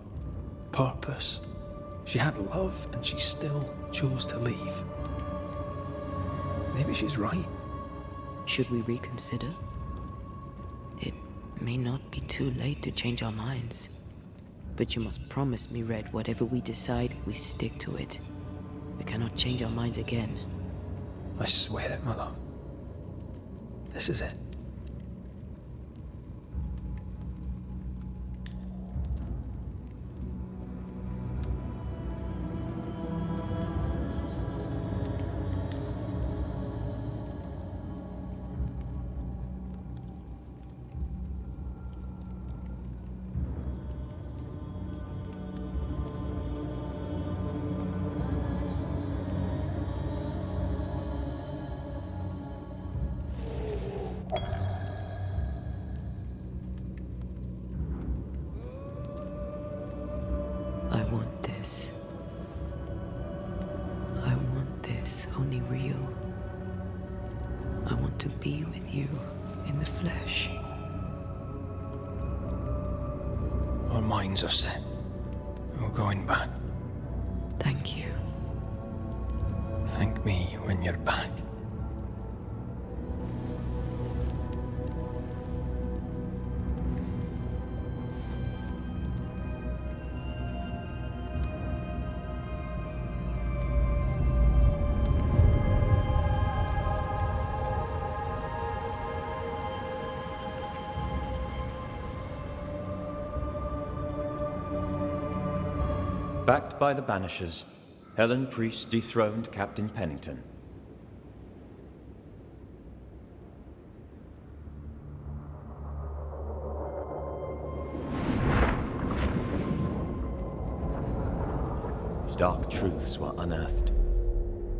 purpose. She had love, and she still chose to leave. Maybe she's right. Should we reconsider? It may not be too late to change our minds. But you must promise me, Red, whatever we decide, we stick to it. We cannot change our minds again. I swear it, my love. This is it. I want this. I want this, only real. I want to be with you in the flesh. Our minds are set. We're going back. Thank you. Thank me when you're back. Backed by the Banishers, Helen Priest dethroned Captain Pennington. Dark truths were unearthed.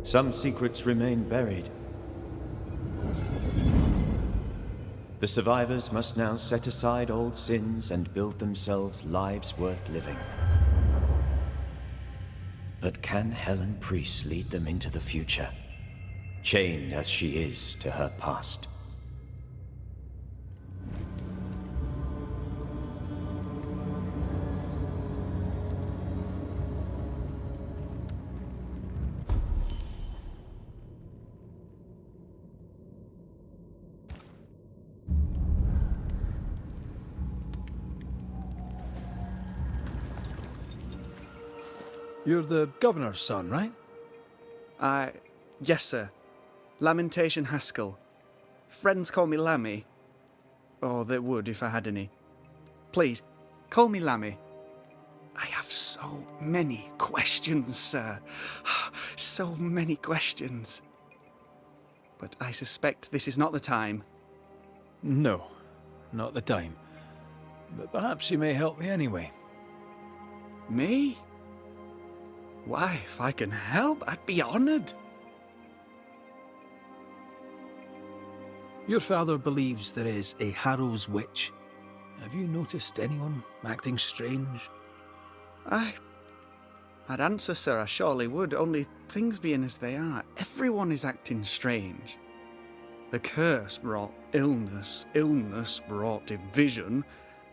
Some secrets remain buried. The survivors must now set aside old sins and build themselves lives worth living. But can Helen Priest lead them into the future, chained as she is to her past? You're the governor's son, right? Yes, sir. Lamentation Haskell. Friends call me Lammy. Or they would if I had any. Please, call me Lammy. I have so many questions, sir. So many questions. But I suspect this is not the time. No, not the time. But perhaps you may help me anyway. Me? Why, if I can help, I'd be honored. Your father believes there is a Harrow's witch. Have you noticed anyone acting strange? I'd answer, sir, I surely would, only things being as they are, everyone is acting strange. The curse brought illness, illness brought division,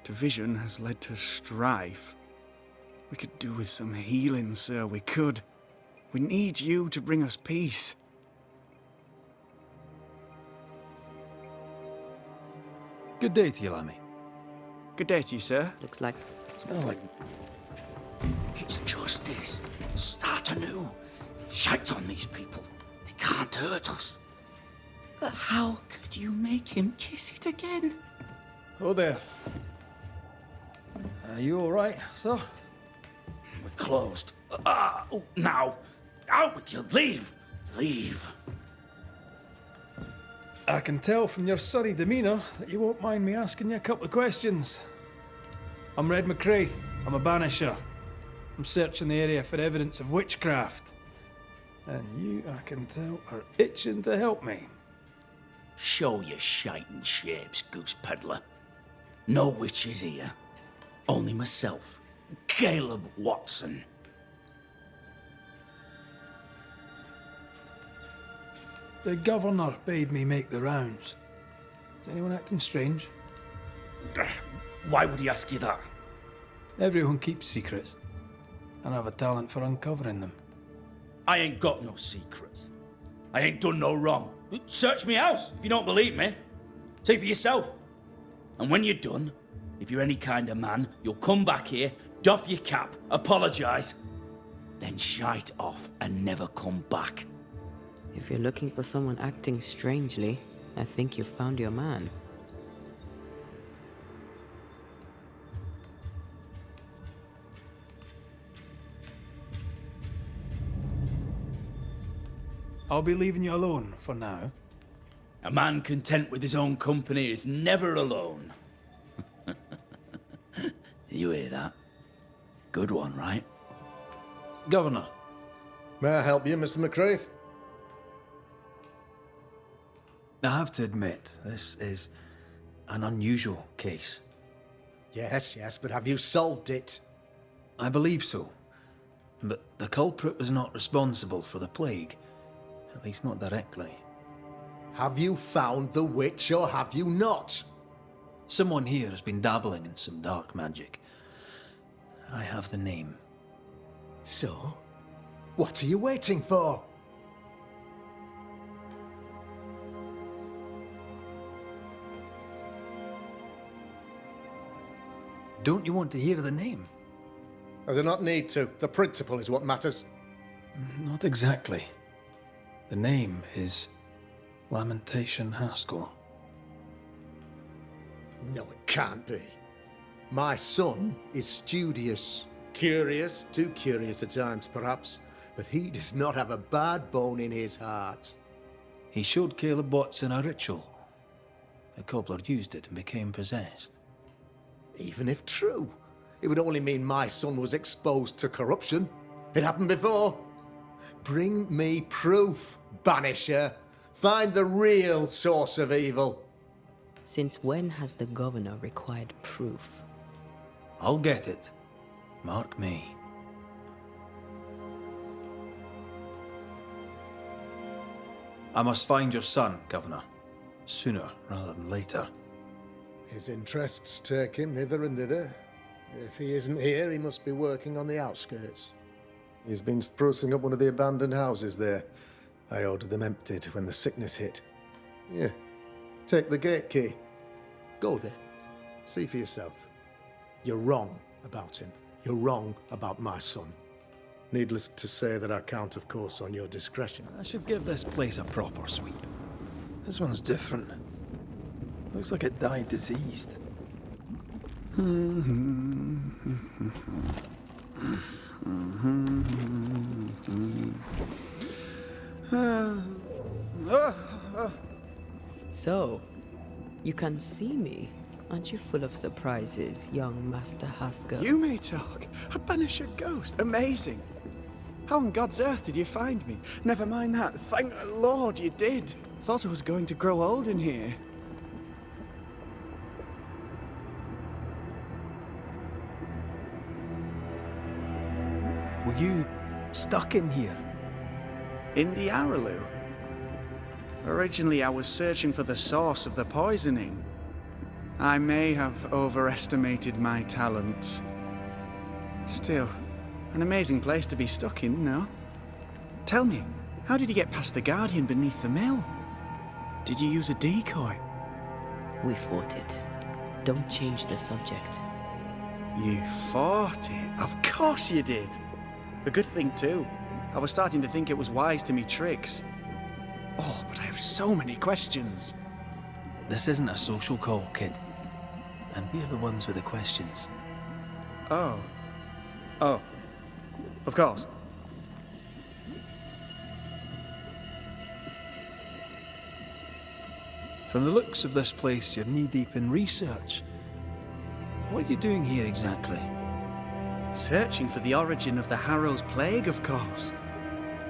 division has led to strife. We could do with some healing, sir, we could. We need you to bring us peace. Good day to you, Lammy. Good day to you, sir. Looks like... Smells like... It's justice. Start anew. Shite on these people. They can't hurt us. But how could you make him kiss it again? Oh, there. Are you all right, sir? We're closed. Now. Out with you. Leave. Leave. I can tell from your surly demeanour that you won't mind me asking you a couple of questions. I'm Red McCraith. I'm a banisher. I'm searching the area for evidence of witchcraft. And you, I can tell, are itching to help me. Show your shiting shapes, goose peddler. No witches here. Only myself, Caleb Watson. The governor bade me make the rounds. Is anyone acting strange? Why would he ask you that? Everyone keeps secrets, and I have a talent for uncovering them. I ain't got no secrets. I ain't done no wrong. Search me house if you don't believe me. See for yourself. And when you're done, if you're any kind of man, you'll come back here, doff your cap, apologise, then shite off and never come back. If you're looking for someone acting strangely, I think you've found your man. I'll be leaving you alone for now. A man content with his own company is never alone. You hear that? Good one, right? Governor. May I help you, Mr. McCraith? I have to admit, this is an unusual case. Yes, but have you solved it? I believe so. But the culprit was not responsible for the plague. At least not directly. Have you found the witch or have you not? Someone here has been dabbling in some dark magic. I have the name. So? What are you waiting for? Don't you want to hear the name? I do not need to. The principle is what matters. Not exactly. The name is Lamentation Haskell. No, it can't be. My son is studious. Curious, too curious at times, perhaps. But he does not have a bad bone in his heart. He showed Caleb Watson a ritual. The cobbler used it and became possessed. Even if true, it would only mean my son was exposed to corruption. It happened before. Bring me proof, Banisher. Find the real source of evil. Since when has the governor required proof? I'll get it. Mark me. I must find your son, Governor. Sooner rather than later. His interests take him hither and thither. If he isn't here, he must be working on the outskirts. He's been sprucing up one of the abandoned houses there. I ordered them emptied when the sickness hit. Here, take the gate key. Go there. See for yourself. You're wrong about him. You're wrong about my son. Needless to say that I count, of course, on your discretion. I should give this place a proper sweep. This one's different. Looks like it died diseased. So, you can see me. Aren't you full of surprises, young Master Haskell? You may talk. A Banisher ghost. Amazing. How on God's earth did you find me? Never mind that. Thank the Lord you did. Thought I was going to grow old in here. Were you stuck in here? In the Araloo? Originally, I was searching for the source of the poisoning. I may have overestimated my talents. Still, an amazing place to be stuck in, no? Tell me, how did you get past the Guardian beneath the mill? Did you use a decoy? We fought it. Don't change the subject. You fought it? Of course you did! A good thing, too. I was starting to think it was wise to me tricks. Oh, but I have so many questions. This isn't a social call, kid. And we're the ones with the questions. Oh. Oh. Of course. From the looks of this place, you're knee-deep in research. What are you doing here exactly? Searching for the origin of the Harrow's plague, of course.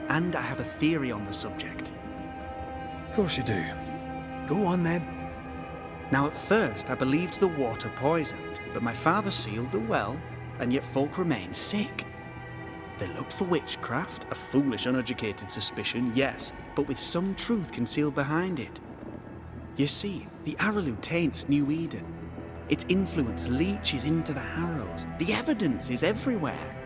And I have a theory on the subject. Of course you do. Go on then. Now, at first, I believed the water poisoned, but my father sealed the well, and yet folk remained sick. They looked for witchcraft, a foolish, uneducated suspicion, yes, but with some truth concealed behind it. You see, the Araloo taints New Eden. Its influence leaches into the Harrows. The evidence is everywhere.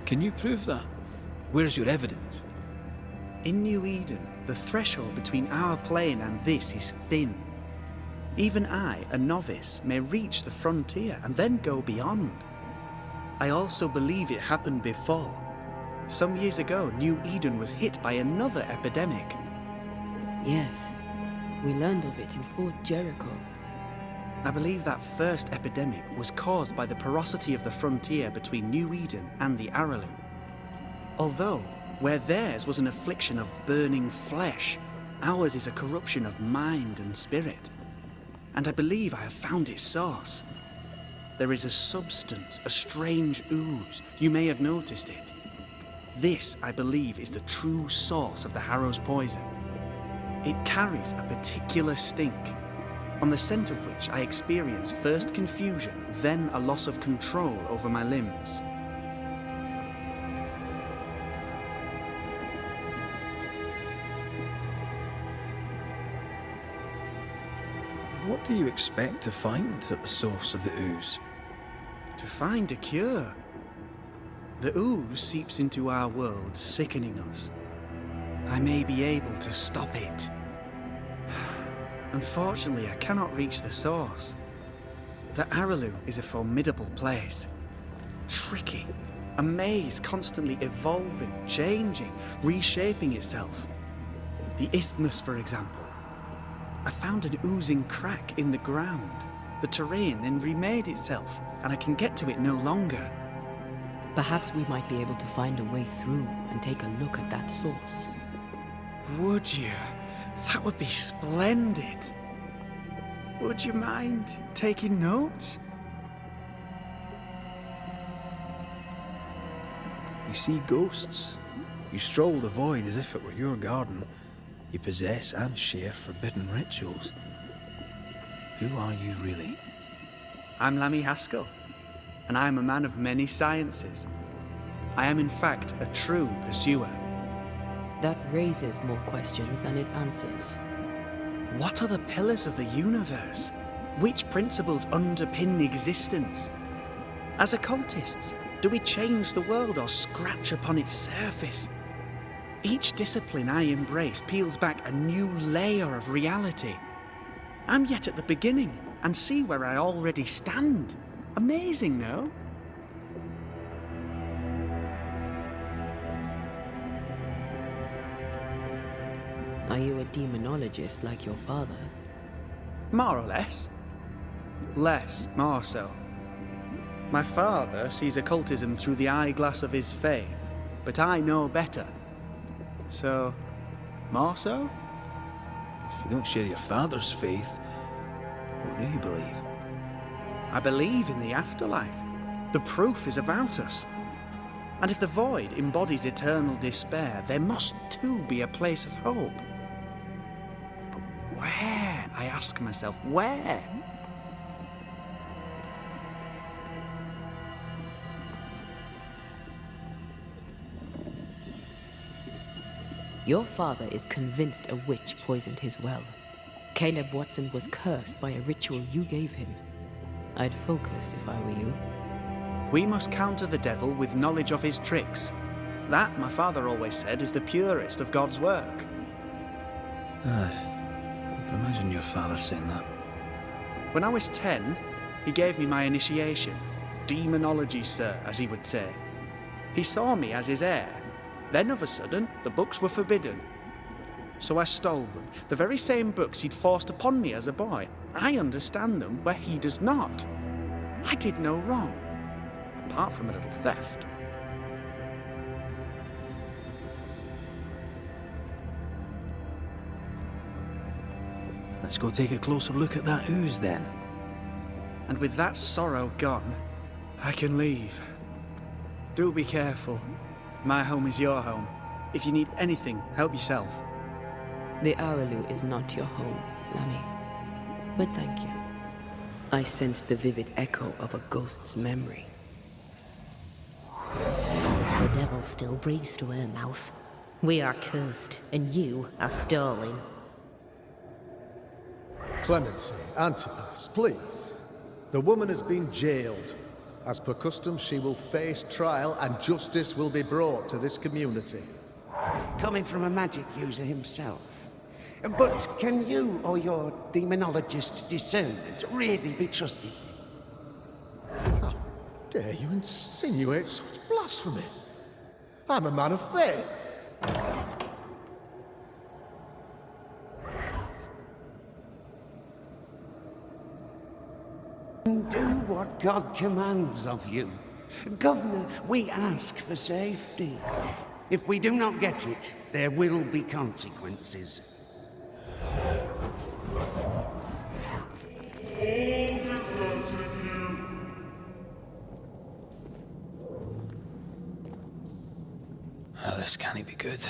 Can you prove that? Where's your evidence? In New Eden, the threshold between our plane and this is thin. Even I, a novice, may reach the frontier and then go beyond. I also believe it happened before. Some years ago, New Eden was hit by another epidemic. Yes, we learned of it in Fort Jericho. I believe that first epidemic was caused by the porosity of the frontier between New Eden and the Araloo. Although, where theirs was an affliction of burning flesh, ours is a corruption of mind and spirit. And I believe I have found its source. There is a substance, a strange ooze. You may have noticed it. This, I believe, is the true source of the Harrow's poison. It carries a particular stink, on the scent of which I experience first confusion, then a loss of control over my limbs. What do you expect to find at the source of the ooze? To find a cure. The ooze seeps into our world, sickening us. I may be able to stop it. Unfortunately, I cannot reach the source. The Araloo is a formidable place. Tricky. A maze constantly evolving, changing, reshaping itself. The isthmus, for example. I found an oozing crack in the ground. The terrain then remade itself, and I can get to it no longer. Perhaps we might be able to find a way through and take a look at that source. Would you? That would be splendid. Would you mind taking notes? You see ghosts. You stroll the void as if it were your garden. You possess and share forbidden rituals. Who are you really? I'm Lammy Haskell, and I am a man of many sciences. I am in fact a true pursuer. That raises more questions than it answers. What are the pillars of the universe? Which principles underpin existence? As occultists, do we change the world or scratch upon its surface? Each discipline I embrace peels back a new layer of reality. I'm yet at the beginning, and see where I already stand. Amazing, no? Are you a demonologist like your father? More or less. Less, more so. My father sees occultism through the eyeglass of his faith, but I know better. So, more so? If you don't share your father's faith, what do you believe? I believe in the afterlife. The proof is about us. And if the void embodies eternal despair, there must too be a place of hope. But where, I ask myself, where? Your father is convinced a witch poisoned his well. Caleb Watson was cursed by a ritual you gave him. I'd focus if I were you. We must counter the devil with knowledge of his tricks. That, my father always said, is the purest of God's work. Aye, I can imagine your father saying that. When I was 10, he gave me my initiation. Demonology, sir, as he would say. He saw me as his heir. Then, of a sudden, the books were forbidden. So I stole them, the very same books he'd forced upon me as a boy. I understand them where he does not. I did no wrong, apart from a little theft. Let's go take a closer look at that ooze then. And with that sorrow gone, I can leave. Do be careful. My home is your home. If you need anything, help yourself. The Araloo is not your home, Lammy. But thank you. I sense the vivid echo of a ghost's memory. The devil still breathes through her mouth. We are cursed, and you are stolen. Clemency, Antipas, please. The woman has been jailed. As per custom, she will face trial and justice will be brought to this community. Coming from a magic user himself. But can you or your demonologist discernment really be trusted? How dare you insinuate such blasphemy? I'm a man of faith. Do what God commands of you. Governor, we ask for safety. If we do not get it, there will be consequences. Oh, this can't be good.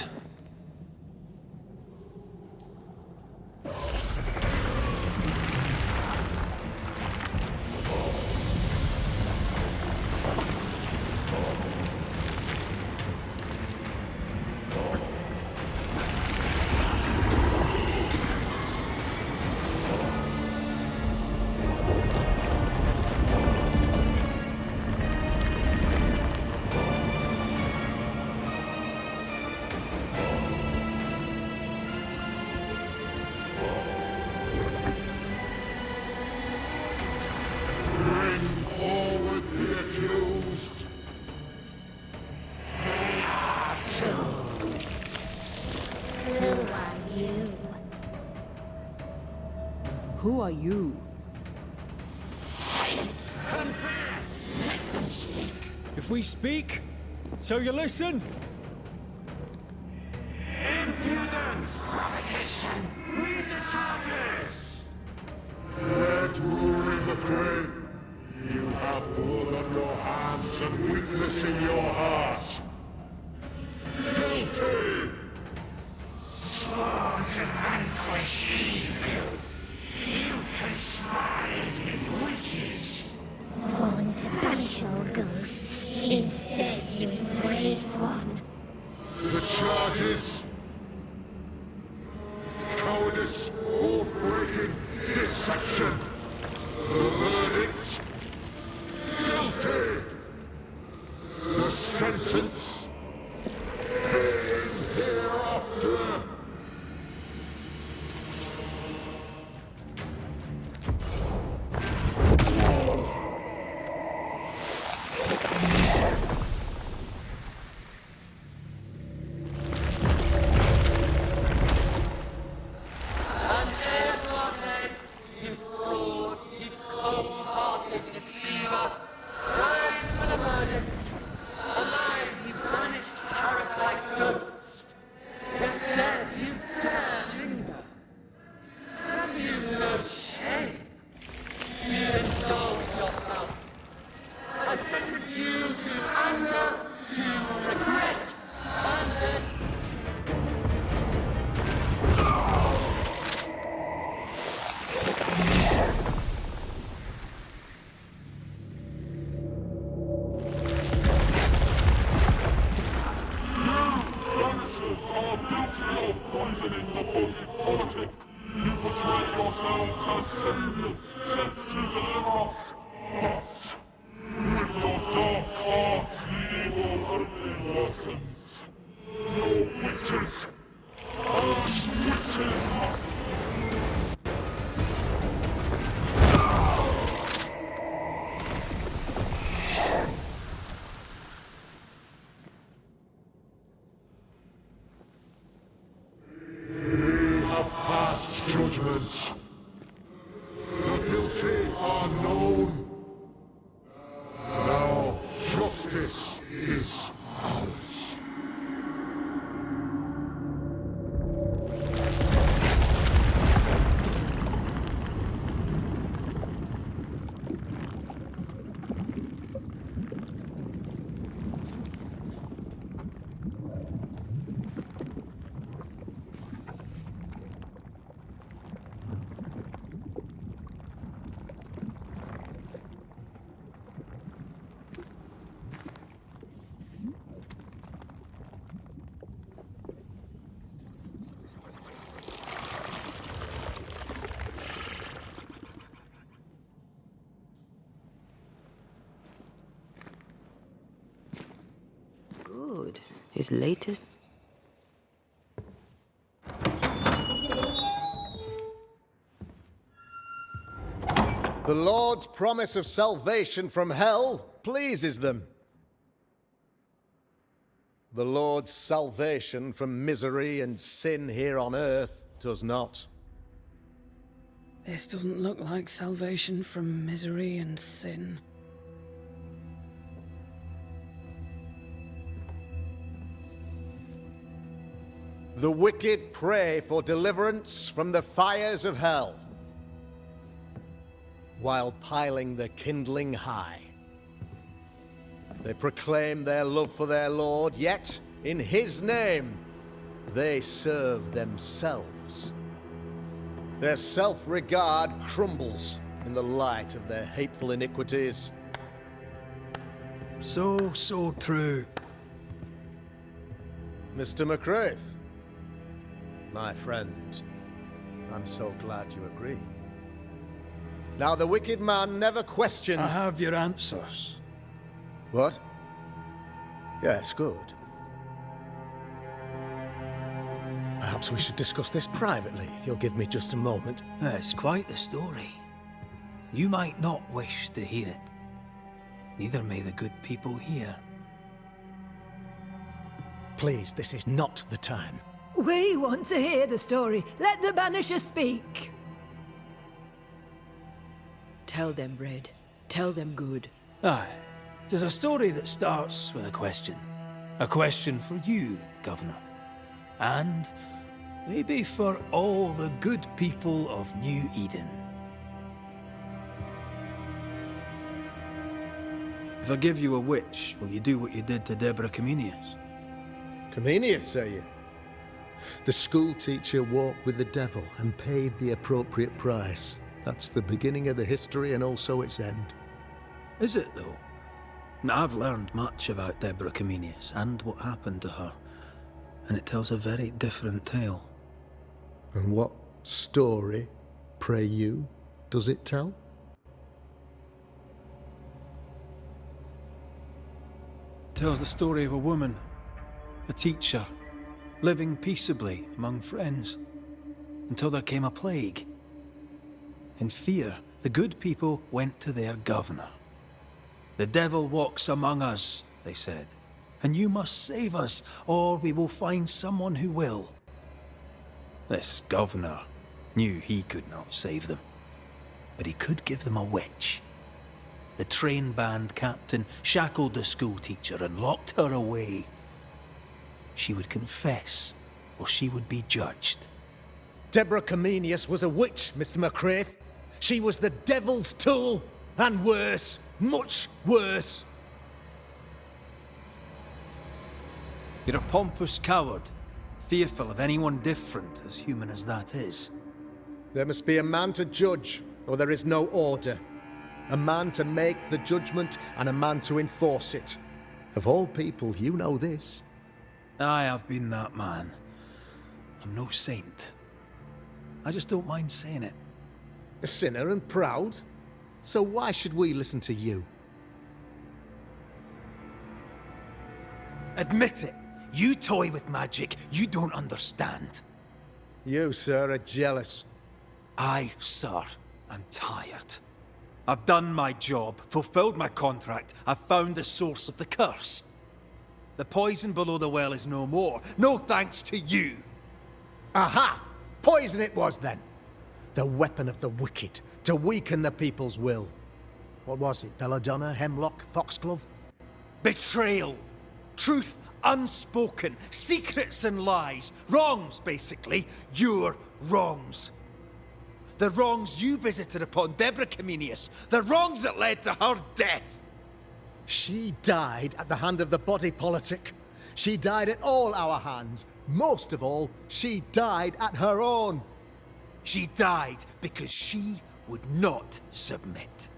Who are you? Confess! Let them speak! If we speak, so you listen? Impudence! Provocation! Read the charges! Let rule in the grave. You have blood on your hands and weakness in your heart. Guilty! Slaughter! show ghosts. Instead, you embrace one. The charges. Cowardice, oath-breaking, deception. The verdict. Guilty. The sentence. Pain hereafter. Antea Duarte, you fraud, you cold-hearted deceiver. Rise for the verdict. Alive, you banished parasite ghosts. Yet dead, you dare linger. Have you no shame? You indulge yourself. I sentence you to anger, to regret, and haste. Banishers are guilty of poisoning the body politic. You portray yourselves as saviors sent to deliver us. But with your dark arts, the evil only worsens. Your witches and witches must. We have passed judgment. The guilty are known. Now justice is ours. Good. His latest. The Lord's promise of salvation from hell pleases them. The Lord's salvation from misery and sin here on earth does not. This doesn't look like salvation from misery and sin. The wicked pray for deliverance from the fires of hell, while piling the kindling high. They proclaim their love for their Lord, yet in his name they serve themselves. Their self-regard crumbles in the light of their hateful iniquities. So true. Mr. McCraith, my friend, I'm so glad you agree. Now, the wicked man never questions... I have your answers. What? Yes, good. Perhaps we should discuss this privately, if you'll give me just a moment. It's quite the story. You might not wish to hear it. Neither may the good people here. Please, this is not the time. We want to hear the story. Let the Banisher speak. Tell them, Red. Tell them good. Aye. It is a story that starts with a question. A question for you, Governor. And maybe for all the good people of New Eden. If I give you a witch, will you do what you did to Deborah Comenius? Comenius, say you? The school teacher walked with the devil and paid the appropriate price. That's the beginning of the history and also its end. Is it, though? I've learned much about Deborah Comenius and what happened to her, and it tells a very different tale. And what story, pray you, does it tell? It tells the story of a woman, a teacher, living peaceably among friends, until there came a plague. In fear, the good people went to their governor. "The devil walks among us," they said, "and you must save us, or we will find someone who will." This governor knew he could not save them, but he could give them a witch. The train band captain shackled the school teacher and locked her away. She would confess, or she would be judged. Deborah Comenius was a witch, Mr. McCraith. She was the devil's tool, and worse, much worse. You're a pompous coward, fearful of anyone different, as human as that is. There must be a man to judge, or there is no order. A man to make the judgment, and a man to enforce it. Of all people, you know this. I have been that man. I'm no saint. I just don't mind saying it. A sinner and proud? So why should we listen to you? Admit it. You toy with magic you don't understand. You, sir, are jealous. I, sir, am tired. I've done my job, fulfilled my contract, I've found the source of the curse. The poison below the well is no more, no thanks to you. Aha! Poison it was then. The weapon of the wicked, to weaken the people's will. What was it, belladonna, hemlock, foxglove? Betrayal. Truth unspoken, secrets and lies. Wrongs, basically. Your wrongs. The wrongs you visited upon Deborah Comenius. The wrongs that led to her death. She died at the hand of the body politic. She died at all our hands. Most of all, she died at her own. She died because she would not submit.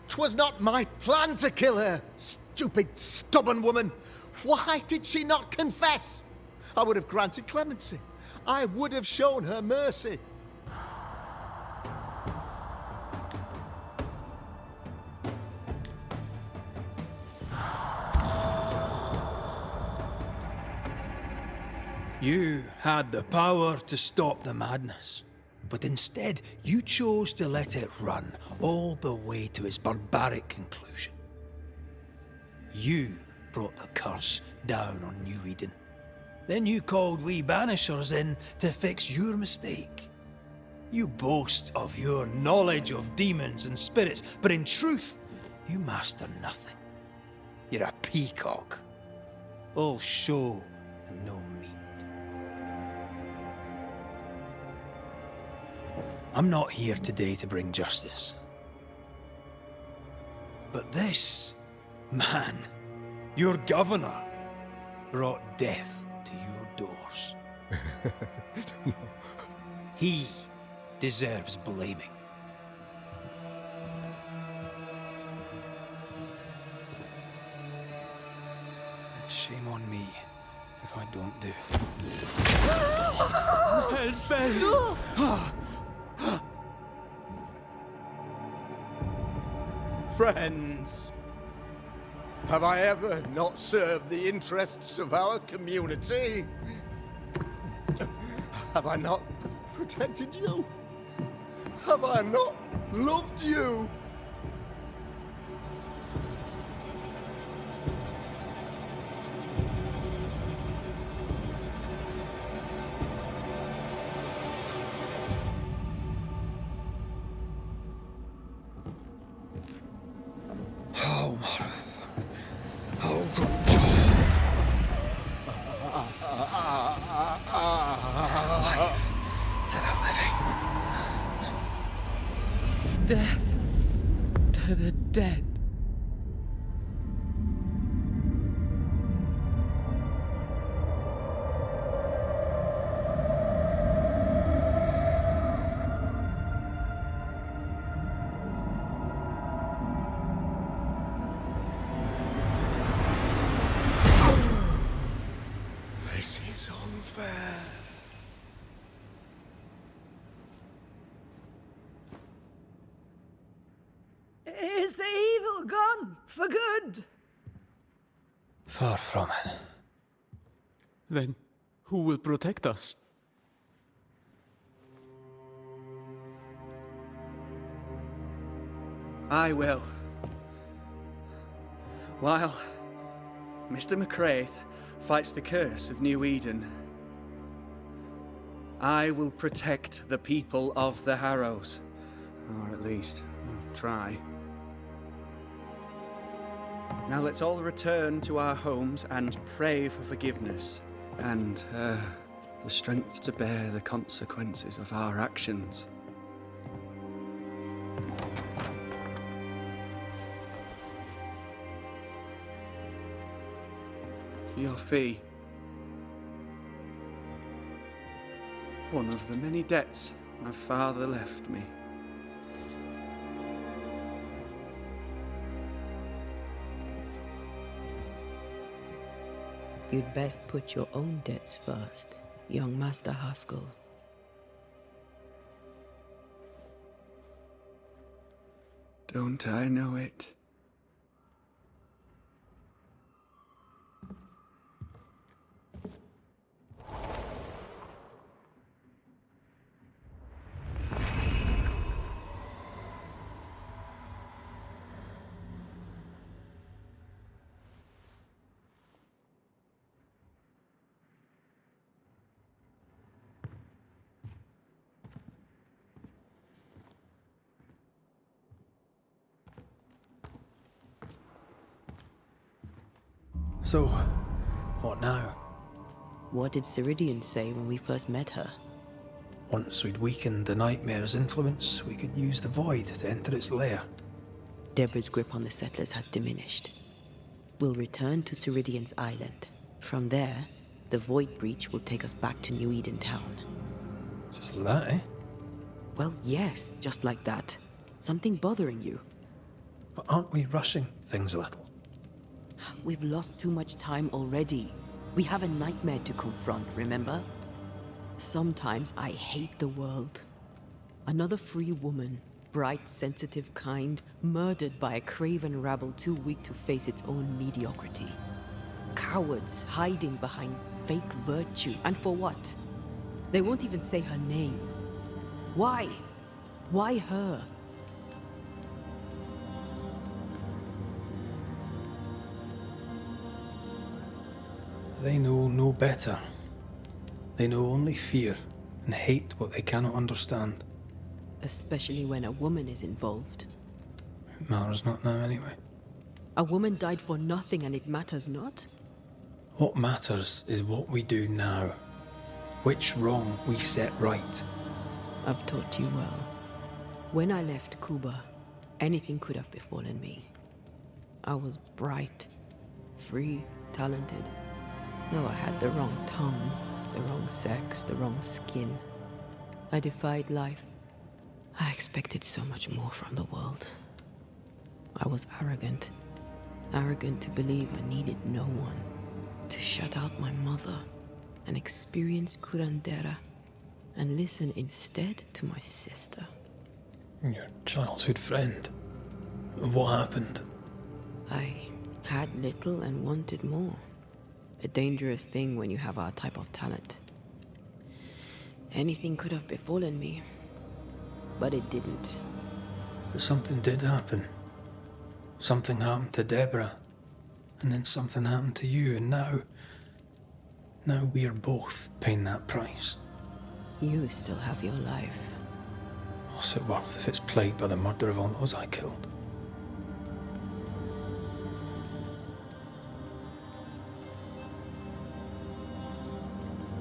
'Twas not my plan to kill her, stupid, stubborn woman. Why did she not confess? I would have granted clemency. I would have shown her mercy. You had the power to stop the madness, but instead you chose to let it run all the way to its barbaric conclusion. You brought the curse down on New Eden. Then you called we Banishers in to fix your mistake. You boast of your knowledge of demons and spirits, but in truth, you master nothing. You're a peacock. All show and no meat. I'm not here today to bring justice. But this man, your governor, brought death to your doors. He deserves blaming. And shame on me if I don't do. Hell's bells! No! Friends, have I ever not served the interests of our community? Have I not protected you? Have I not loved you? Death to the dead. gone for good. Far from it. Then who will protect us? I will. While Mr. McCraith fights the curse of New Eden, I will protect the people of the Harrows. Or at least, I'll try. Now let's all return to our homes and pray for forgiveness and the strength to bear the consequences of our actions. Your fee. One of the many debts my father left me. You'd best put your own debts first, young Master Haskell. Don't I know it? So, what now? What did Ceridian say when we first met her? Once we'd weakened the nightmare's influence, we could use the void to enter its lair. Deborah's grip on the settlers has diminished. We'll return to Ceridian's island. From there, the void breach will take us back to New Eden town. Just like that, eh? Well, yes, just like that. Something bothering you. But aren't we rushing things a little? We've lost too much time already. We have a nightmare to confront, remember? Sometimes I hate the world. Another free woman, bright, sensitive, kind, murdered by a craven rabble too weak to face its own mediocrity. Cowards hiding behind fake virtue. And for what? They won't even say her name. Why? Why her? They know no better. They know only fear and hate what they cannot understand. Especially when a woman is involved. It matters not now anyway. A woman died for nothing and it matters not? What matters is what we do now. Which wrong we set right. I've taught you well. When I left Cuba, anything could have befallen me. I was bright, free, talented. No, I had the wrong tongue, the wrong sex, the wrong skin. I defied life. I expected so much more from the world. I was arrogant. Arrogant to believe I needed no one. To shut out my mother and experience curandera and listen instead to my sister. Your childhood friend. What happened? I had little and wanted more. A dangerous thing when you have our type of talent. Anything could have befallen me, but it didn't. But something did happen. Something happened to Deborah, and then something happened to you, and now we are both paying that price. You still have your life. What's it worth if it's plagued by the murder of all those I killed?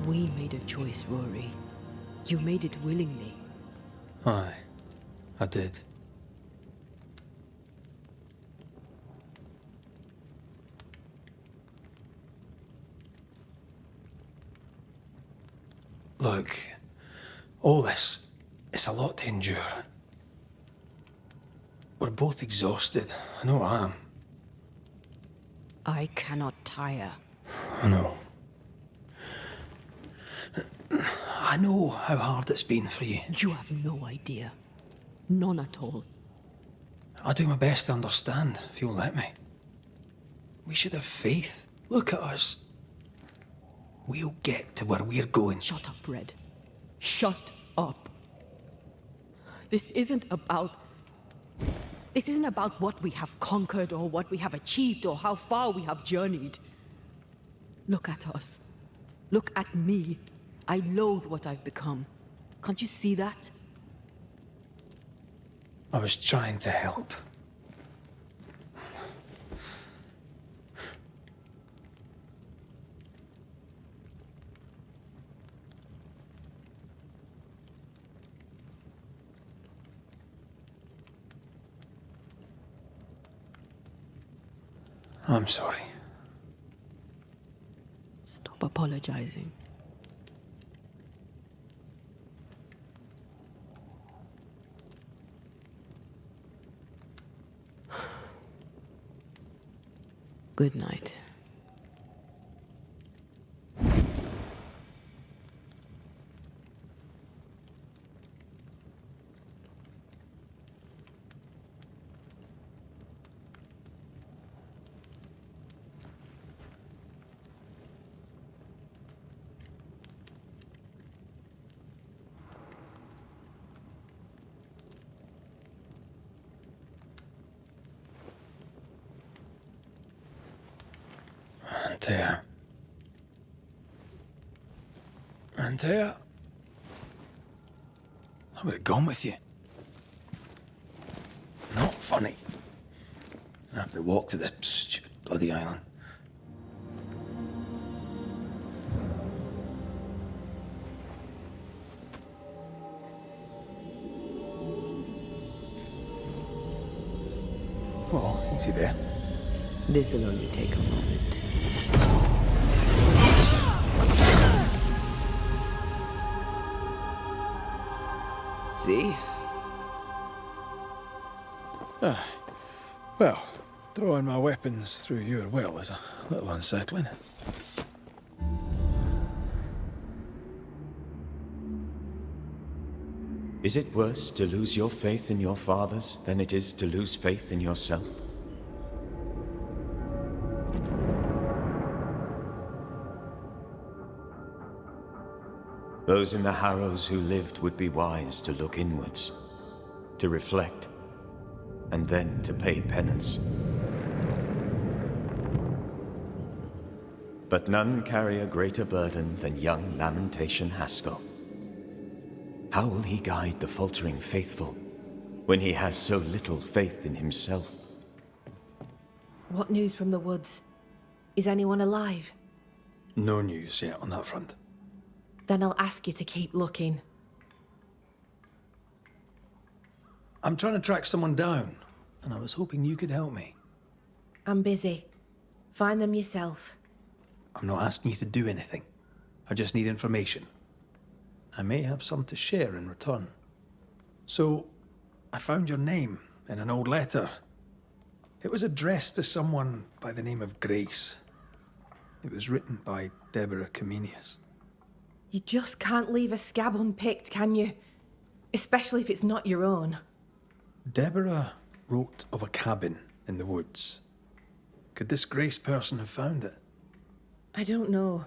We made a choice, Rory. You made it willingly. Aye, I did. Look, all this, it's a lot to endure. We're both exhausted. I know I am. I cannot tire. I know. I know how hard it's been for you. You have no idea. None at all. I'll do my best to understand, if you'll let me. We should have faith. Look at us. We'll get to where we're going. Shut up, Red. Shut up. This isn't about what we have conquered or what we have achieved or how far we have journeyed. Look at us. Look at me. I loathe what I've become. Can't you see that? I was trying to help. I'm sorry. Stop apologizing. Good night. Antea? I would have gone with you. Not funny. I have to walk to the stupid bloody island. Whoa, is he there? This'll only take a moment. See? Well, throwing my weapons through your will is a little unsettling. Is it worse to lose your faith in your fathers than it is to lose faith in yourself? Those in the Harrows who lived would be wise to look inwards, to reflect, and then to pay penance. But none carry a greater burden than young Lamentation Haskell. How will he guide the faltering faithful when he has so little faith in himself? What news from the woods? Is anyone alive? No news yet on that front. Then I'll ask you to keep looking. I'm trying to track someone down, and I was hoping you could help me. I'm busy. Find them yourself. I'm not asking you to do anything. I just need information. I may have some to share in return. So, I found your name in an old letter. It was addressed to someone by the name of Grace. It was written by Deborah Comenius. You just can't leave a scab unpicked, can you? Especially if it's not your own. Deborah wrote of a cabin in the woods. Could this Grace person have found it? I don't know.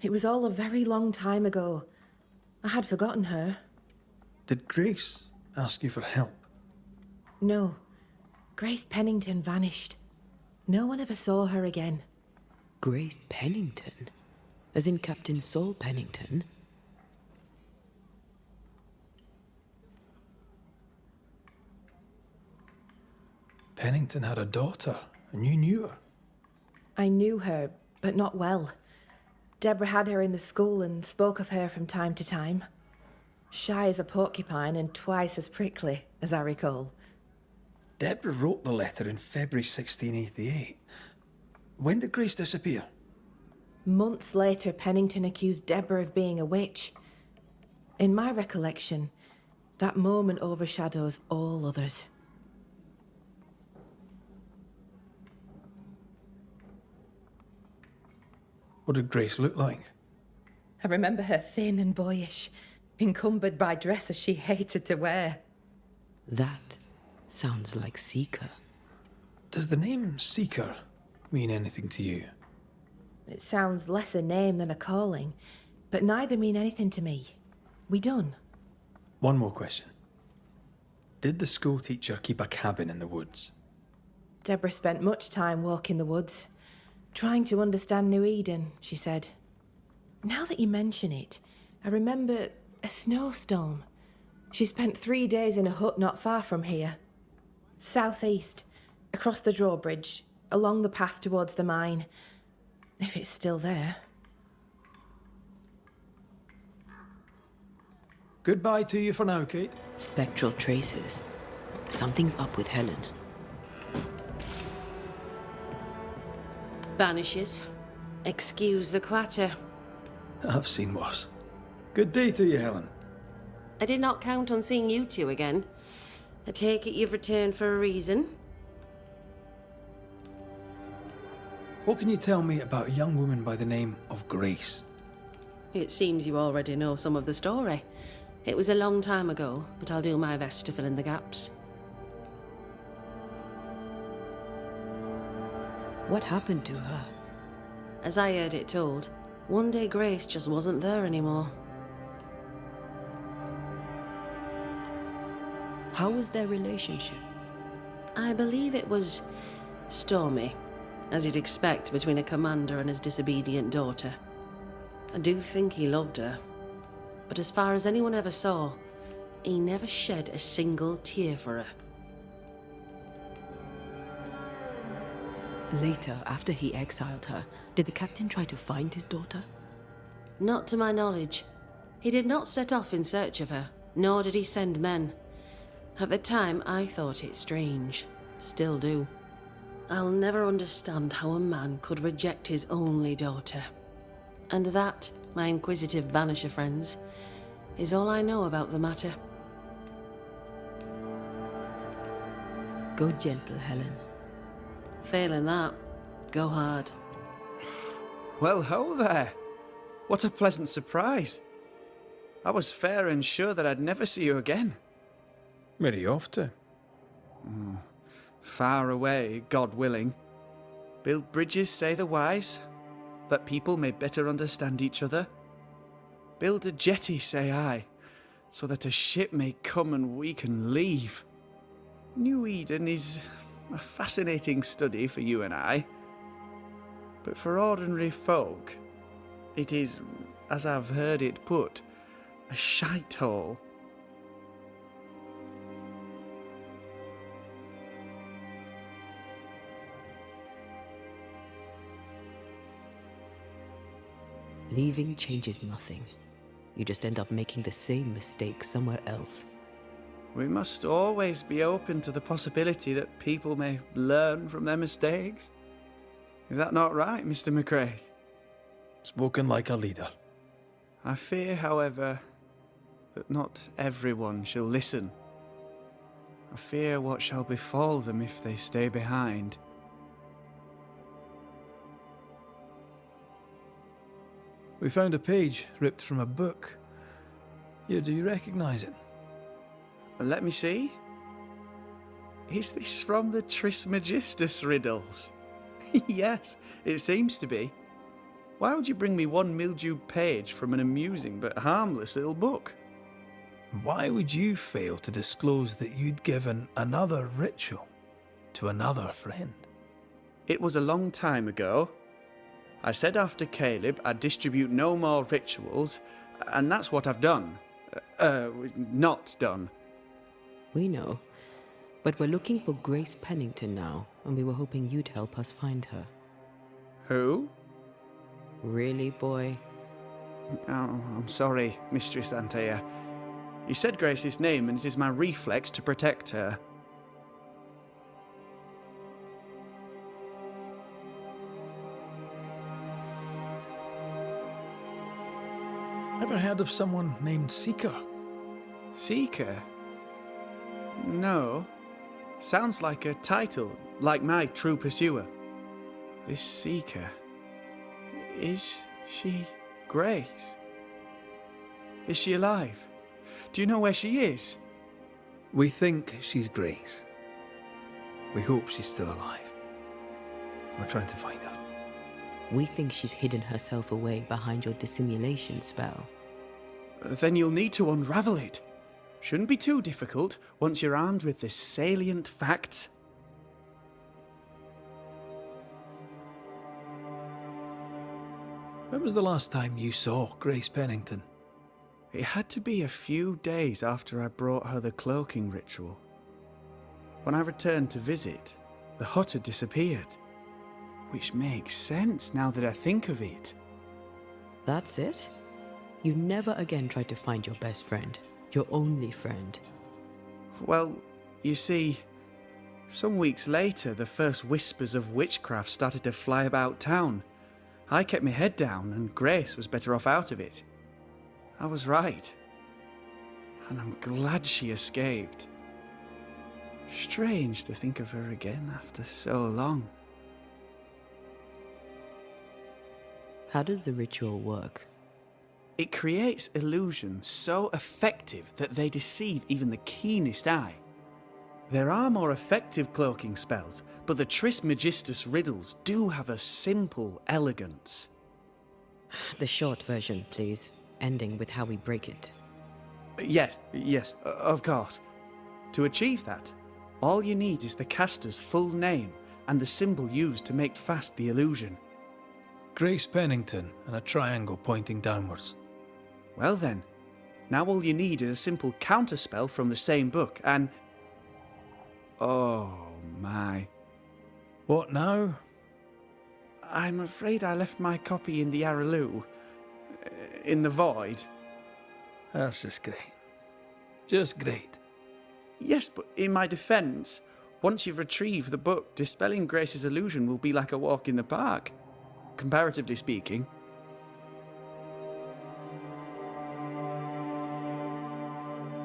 It was all a very long time ago. I had forgotten her. Did Grace ask you for help? No. Grace Pennington vanished. No one ever saw her again. Grace Pennington? As in Captain Saul Pennington? Pennington had a daughter, and you knew her. I knew her, but not well. Deborah had her in the school and spoke of her from time to time. Shy as a porcupine and twice as prickly, as I recall. Deborah wrote the letter in February 1688. When did Grace disappear? Months later, Pennington accused Deborah of being a witch. In my recollection, that moment overshadows all others. What did Grace look like? I remember her thin and boyish, encumbered by dresses she hated to wear. That Sounds like Seeker. Does the name Seeker mean anything to you? It sounds less a name than a calling, but neither mean anything to me. We done? One more question. Did the school teacher keep a cabin in the woods? Deborah spent much time walking the woods, trying to understand New Eden, she said. Now that you mention it, I remember a snowstorm. She spent 3 days in a hut not far from here. Southeast, across the drawbridge, along the path towards the mine. If it's still there. Goodbye to you for now, Kate. Spectral traces. Something's up with Helen. Banishes. Excuse the clatter. I've seen worse. Good day to you, Helen. I did not count on seeing you two again. I take it you've returned for a reason. What can you tell me about a young woman by the name of Grace? It seems you already know some of the story. It was a long time ago, but I'll do my best to fill in the gaps. What happened to her? As I heard it told, one day Grace just wasn't there anymore. How was their relationship? I believe it was stormy, as you'd expect between a commander and his disobedient daughter. I do think he loved her, but as far as anyone ever saw, he never shed a single tear for her. Later, after he exiled her, did the captain try to find his daughter? Not to my knowledge. He did not set off in search of her, nor did he send men. At the time, I thought it strange. Still do. I'll never understand how a man could reject his only daughter. And that, my inquisitive Banisher friends, is all I know about the matter. Go gentle, Helen. Failing that, go hard. Well, ho there. What a pleasant surprise. I was fair and sure that I'd never see you again. Where are you off to? Far away, God willing. Build bridges, say the wise, that people may better understand each other. Build a jetty, say I, so that a ship may come and we can leave. New Eden is a fascinating study for you and I. But for ordinary folk, it is, as I've heard it put, a shite hole. Leaving changes nothing. You just end up making the same mistake somewhere else. We must always be open to the possibility that people may learn from their mistakes. Is that not right, Mr. McCraith? Spoken like a leader. I fear, however, that not everyone shall listen. I fear what shall befall them if they stay behind. We found a page ripped from a book. Here, do you recognize it? Let me see. Is this from the Trismegistus riddles? Yes, it seems to be. Why would you bring me one mildewed page from an amusing but harmless little book? Why would you fail to disclose that you'd given another ritual to another friend? It was a long time ago. I said after Caleb I'd distribute no more rituals, and that's what I've done. Not done. We know. But we're looking for Grace Pennington now, and we were hoping you'd help us find her. Who? Really, boy? Oh, I'm sorry, Mistress Antea. You said Grace's name, and it is my reflex to protect her. Ever heard of someone named Seeker? Seeker? No. Sounds like a title, like my true pursuer. This Seeker... Is she Grace? Is she alive? Do you know where she is? We think she's Grace. We hope she's still alive. We're trying to find her. We think she's hidden herself away behind your dissimulation spell. Then you'll need to unravel it. Shouldn't be too difficult once you're armed with the salient facts. When was the last time you saw Grace Pennington? It had to be a few days after I brought her the cloaking ritual. When I returned to visit, the hut had disappeared. Which makes sense now that I think of it. That's it? You never again tried to find your best friend, your only friend. Well, you see, some weeks later, the first whispers of witchcraft started to fly about town. I kept my head down, and Grace was better off out of it. I was right. And I'm glad she escaped. Strange to think of her again after so long. How does the ritual work? It creates illusions so effective that they deceive even the keenest eye. There are more effective cloaking spells, but the Trismegistus riddles do have a simple elegance. The short version, please, ending with how we break it. Yes, of course. To achieve that, all you need is the caster's full name and the symbol used to make fast the illusion. Grace Pennington and a triangle pointing downwards. Well then, now all you need is a simple counterspell from the same book and... Oh my. What now? I'm afraid I left my copy in the Araloo. In the void. That's just great. Just great. Yes, but in my defence, once you've retrieved the book, dispelling Grace's illusion will be like a walk in the park. Comparatively speaking.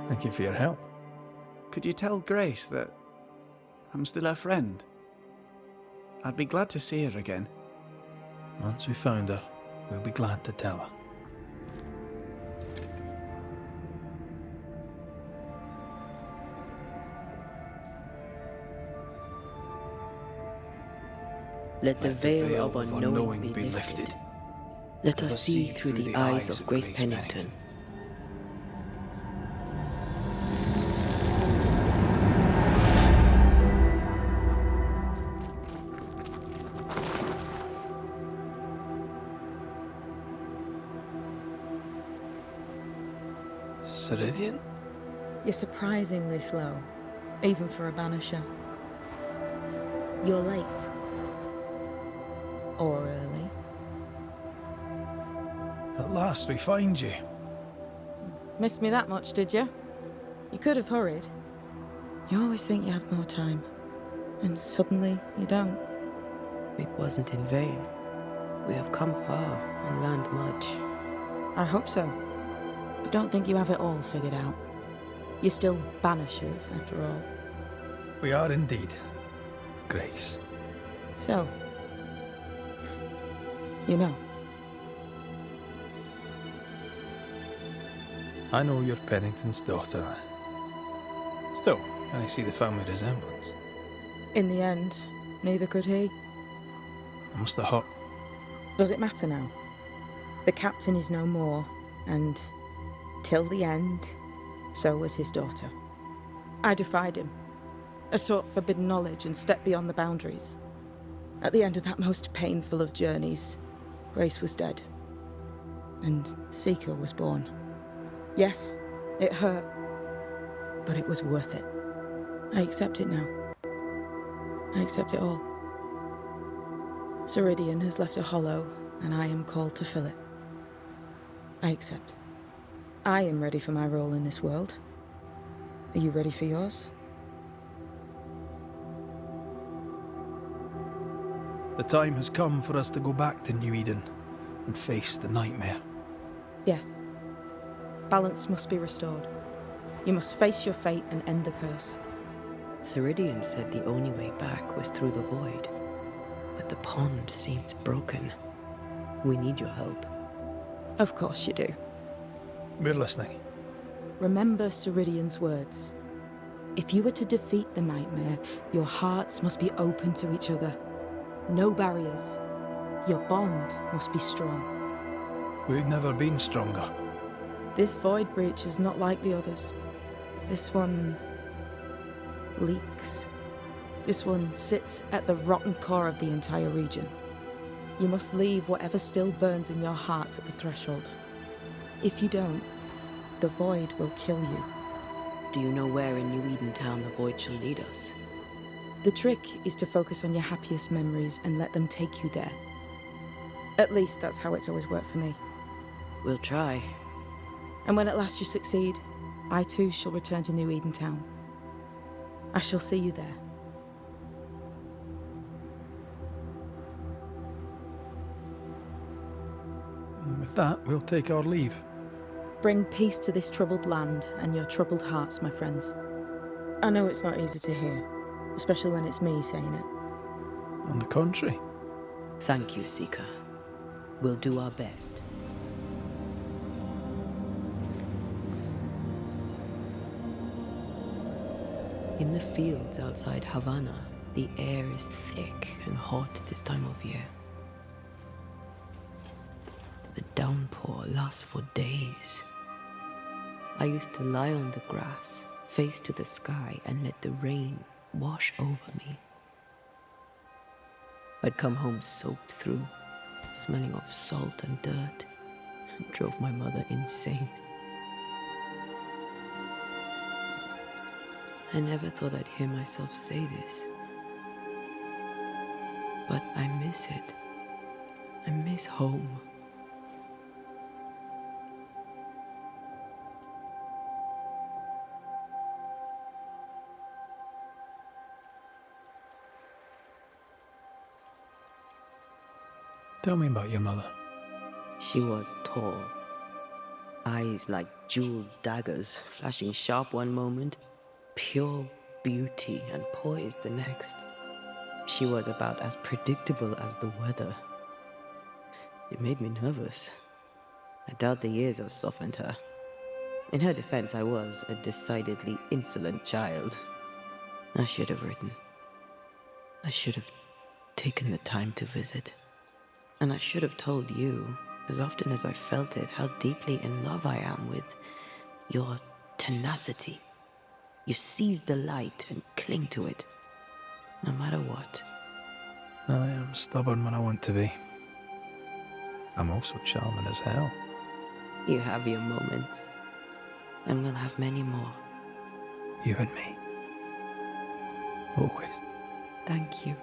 Thank you for your help. Could you tell Grace that I'm still her friend? I'd be glad to see her again. Once we found her, we'll be glad to tell her. Let the veil of unknowing be lifted. Let us see through the eyes of Grace Pennington. Ceridian? You're surprisingly slow, even for a banisher. You're late. Or early. At last we find you. Missed me that much, did you? You could have hurried. You always think you have more time, and suddenly you don't. It wasn't in vain. We have come far and learned much. I hope so. But don't think you have it all figured out. You're still banishers, after all. We are indeed, Grace. So, you know. I know you're Pennington's daughter. Still, can I see the family resemblance? In the end, neither could he. I must have hurt. Does it matter now? The captain is no more, and till the end, so was his daughter. I defied him. I sought forbidden knowledge and stepped beyond the boundaries. At the end of that most painful of journeys, Grace was dead. And Seeker was born. Yes, it hurt, but it was worth it. I accept it now. I accept it all. Ceridian has left a hollow, and I am called to fill it. I accept. I am ready for my role in this world. Are you ready for yours? The time has come for us to go back to New Eden and face the nightmare. Yes. Balance must be restored. You must face your fate and end the curse. Ceridian said the only way back was through the void. But the pond seems broken. We need your help. Of course you do. We're listening. Remember Ceridian's words. If you were to defeat the nightmare, your hearts must be open to each other. No barriers. Your bond must be strong. We've never been stronger. This void breach is not like the others. This one leaks. This one sits at the rotten core of the entire region. You must leave whatever still burns in your hearts at the threshold. If you don't, the void will kill you. Do you know where in New Eden Town the void shall lead us? The trick is to focus on your happiest memories and let them take you there. At least that's how it's always worked for me. We'll try. And when at last you succeed, I too shall return to New Eden Town. I shall see you there. And with that, we'll take our leave. Bring peace to this troubled land and your troubled hearts, my friends. I know it's not easy to hear, especially when it's me saying it. On the contrary. Thank you, Seeker. We'll do our best. In the fields outside Havana, the air is thick and hot this time of year. The downpour lasts for days. I used to lie on the grass, face to the sky, and let the rain wash over me. I'd come home soaked through, smelling of salt and dirt, and drove my mother insane. I never thought I'd hear myself say this, but I miss it. I miss home. Tell me about your mother. She was tall, eyes like jeweled daggers, flashing sharp one moment, pure beauty and poise the next. She was about as predictable as the weather. It made me nervous. I doubt the years have softened her. In her defense, I was a decidedly insolent child. I should have written. I should have taken the time to visit. And I should have told you, as often as I felt it, how deeply in love I am with your tenacity. You seize the light and cling to it, no matter what. I am stubborn when I want to be. I'm also charming as hell. You have your moments, and we'll have many more. You and me. Always. Thank you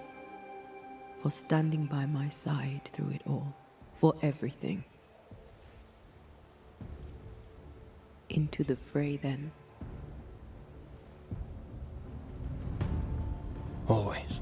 for standing by my side through it all, for everything. Into the fray, then. Always.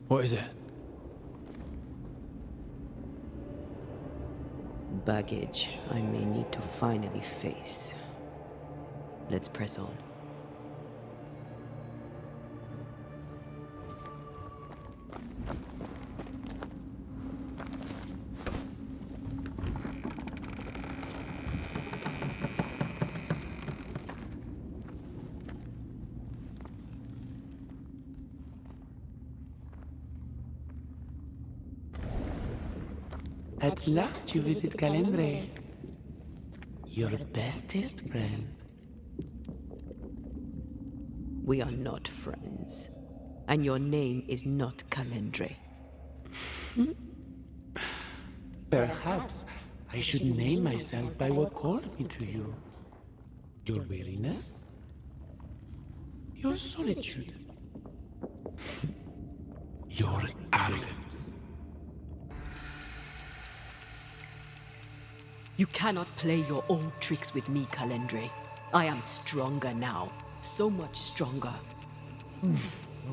What is it? Baggage I may need to finally face. Let's press on. At last you visit Calendre, your bestest friend. We are not friends, and your name is not Calendre. Perhaps I should name myself by what called me to you. Your weariness? Your solitude. Your arrogance. You cannot play your old tricks with me, Calendre. I am stronger now. So much stronger.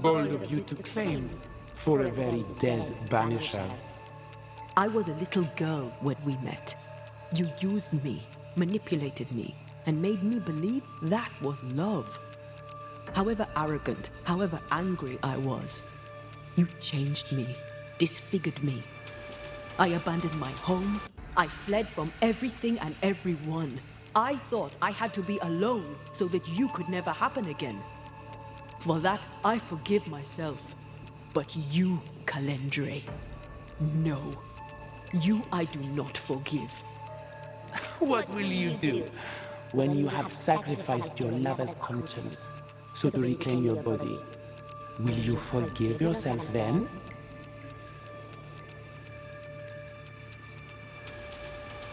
Bold of you to claim for a very dead Banisher. I was a little girl when we met. You used me, manipulated me, and made me believe that was love. However arrogant, however angry I was, you changed me, disfigured me. I abandoned my home. I fled from everything and everyone. I thought I had to be alone so that you could never happen again. For that, I forgive myself. But you, Calendre, no. You I do not forgive. What will you do when you have sacrificed your lover's conscience so to reclaim your body? Will you forgive yourself then?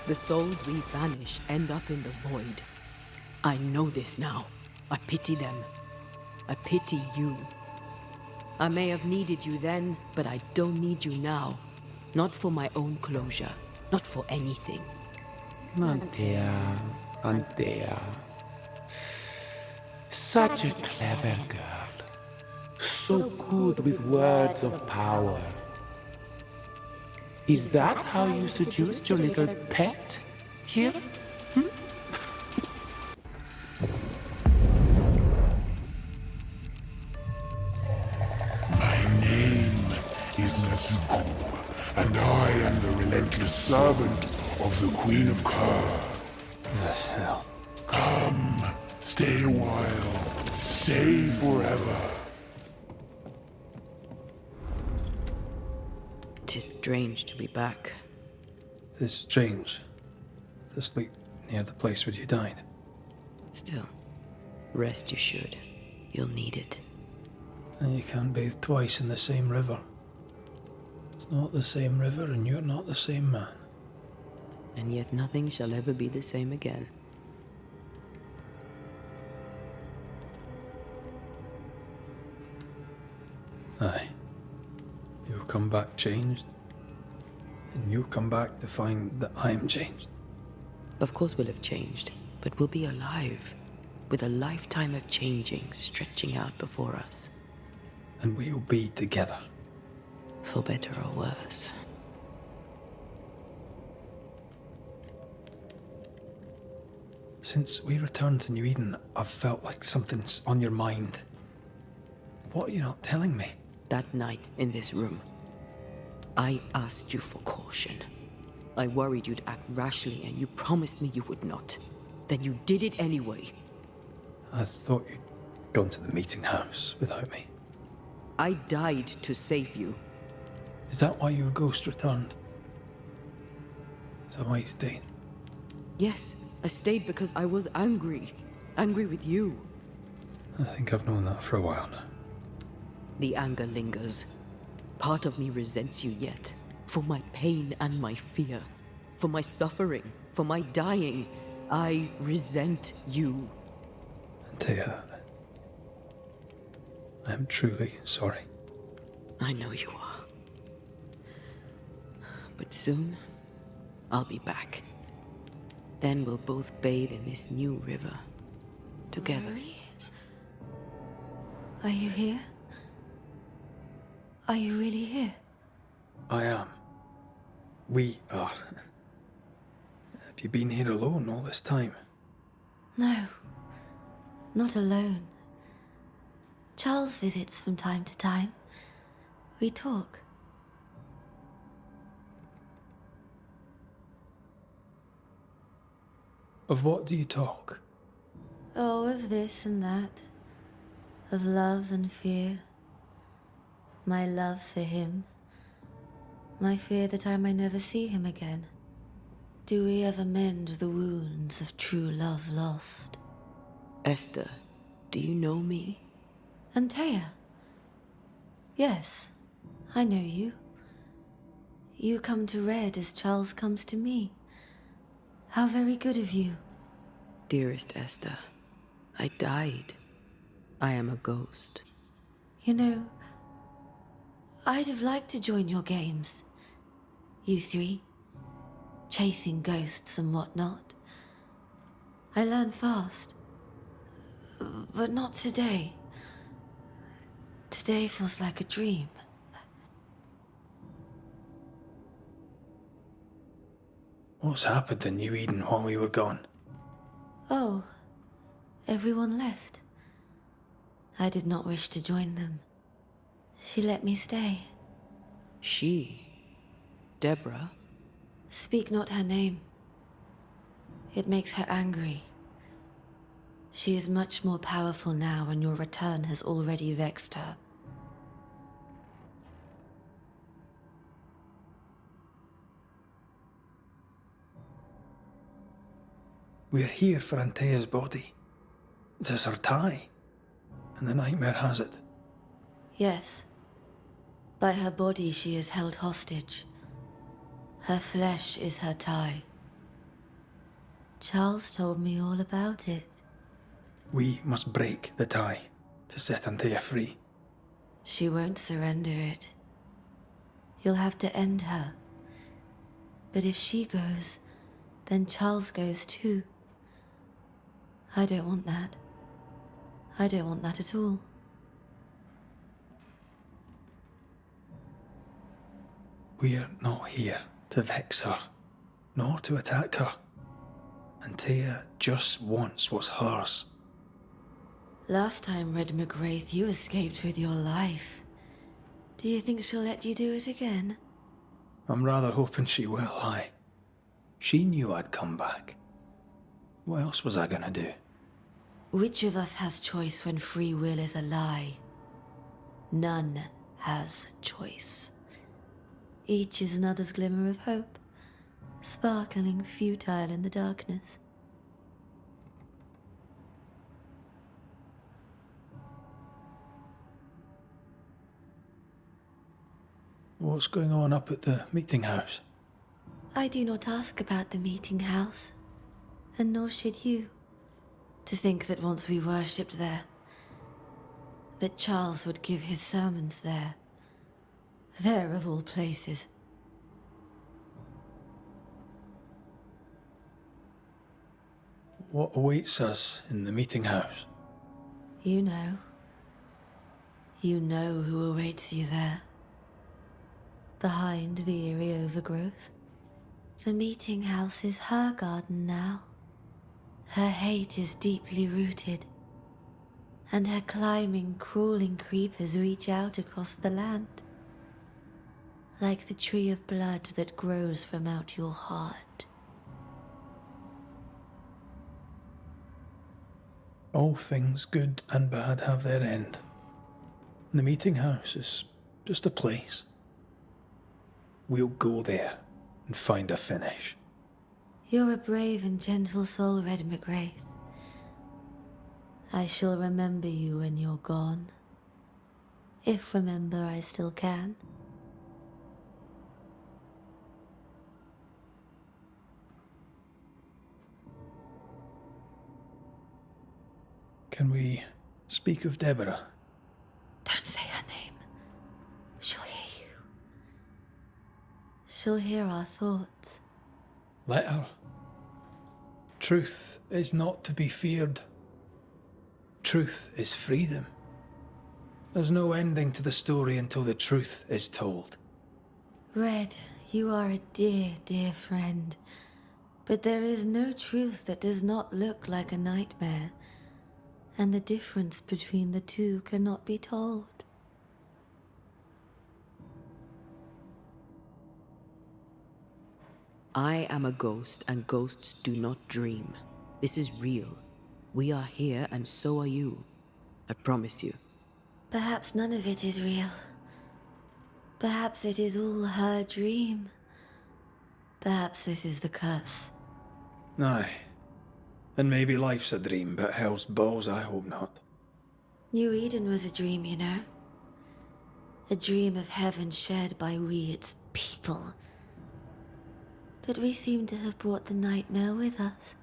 The souls we banish end up in the void. I know this now. I pity them. I pity you. I may have needed you then, but I don't need you now. Not for my own closure. Not for anything. Antea, Antea. Such a clever girl. So good with words of power. Is that how you seduced your little pet here? My name is Nezuko, and I am the relentless servant of the Queen of Kur. The hell? Come, stay a while, stay forever. Tis strange to be back. It's strange to sleep near the place where you died. Still, rest you should. You'll need it. And you can't bathe twice in the same river. It's not the same river, and you're not the same man. And yet nothing shall ever be the same again. Aye. You'll come back changed. And you'll come back to find that I'm changed. Of course we'll have changed, but we'll be alive, with a lifetime of changing stretching out before us. And we'll be together. For better or worse. Since we returned to New Eden, I've felt like something's on your mind. What are you not telling me? That night in this room, I asked you for caution. I worried you'd act rashly, and you promised me you would not. Then you did it anyway. I thought you'd gone to the meeting house without me. I died to save you. Is that why your ghost returned? Is that why you stayed? Yes, I stayed because I was angry. Angry with you. I think I've known that for a while now. The anger lingers. Part of me resents you yet. For my pain and my fear. For my suffering. For my dying. I resent you. Antea, I am truly sorry. I know you are. But soon, I'll be back. Then we'll both bathe in this new river. Together. Mary? Are you here? Are you really here? I am. We are. Have you been here alone all this time? No. Not alone. Charles visits from time to time. We talk. Of what do you talk? Oh, of this and that. Of love and fear. My love for him. My fear that I may never see him again. Do we ever mend the wounds of true love lost? Esther, do you know me? Antea? Yes, I know you. You come to Red as Charles comes to me. How very good of you. Dearest Esther, I died. I am a ghost. You know, I'd have liked to join your games. You three, chasing ghosts and whatnot. I learn fast. But not today. Today feels like a dream. What's happened in New Eden while we were gone? Oh, everyone left. I did not wish to join them. She let me stay. She? Deborah? Speak not her name. It makes her angry. She is much more powerful now, and your return has already vexed her. We're here for Antea's body. This is her tie, and the nightmare has it. Yes. By her body she is held hostage. Her flesh is her tie. Charles told me all about it. We must break the tie to set Antea free. She won't surrender it. You'll have to end her. But if she goes, then Charles goes too. I don't want that. I don't want that at all. We're not here to vex her, nor to attack her. Antea just wants what's hers. Last time, Red McGrath, you escaped with your life. Do you think she'll let you do it again? I'm rather hoping she will, aye. She knew I'd come back. What else was I gonna do? Which of us has choice when free will is a lie? None has choice. Each is another's glimmer of hope, sparkling futile in the darkness. What's going on up at the meeting house? I do not ask about the meeting house, and nor should you. To think that once we worshipped there, that Charles would give his sermons there. There of all places. What awaits us in the meeting house? You know. You know who awaits you there. Behind the eerie overgrowth. The meeting house is her garden now. Her hate is deeply rooted, and her climbing, crawling creepers reach out across the land, like the tree of blood that grows from out your heart. All things good and bad have their end. The meeting house is just a place. We'll go there and find a finish. You're a brave and gentle soul, Red McGrath. I shall remember you when you're gone. If remember I still can. Can we speak of Deborah? Don't say her name. She'll hear you. She'll hear our thoughts. Let her. Truth is not to be feared. Truth is freedom. There's no ending to the story until the truth is told. Red, you are a dear, dear friend. But there is no truth that does not look like a nightmare. And the difference between the two cannot be told. I am a ghost, and ghosts do not dream. This is real. We are here, and so are you. I promise you. Perhaps none of it is real. Perhaps it is all her dream. Perhaps this is the curse. Aye. And maybe life's a dream, but hell's balls, I hope not. New Eden was a dream, you know. A dream of heaven shared by we, its people. But we seem to have brought the nightmare with us.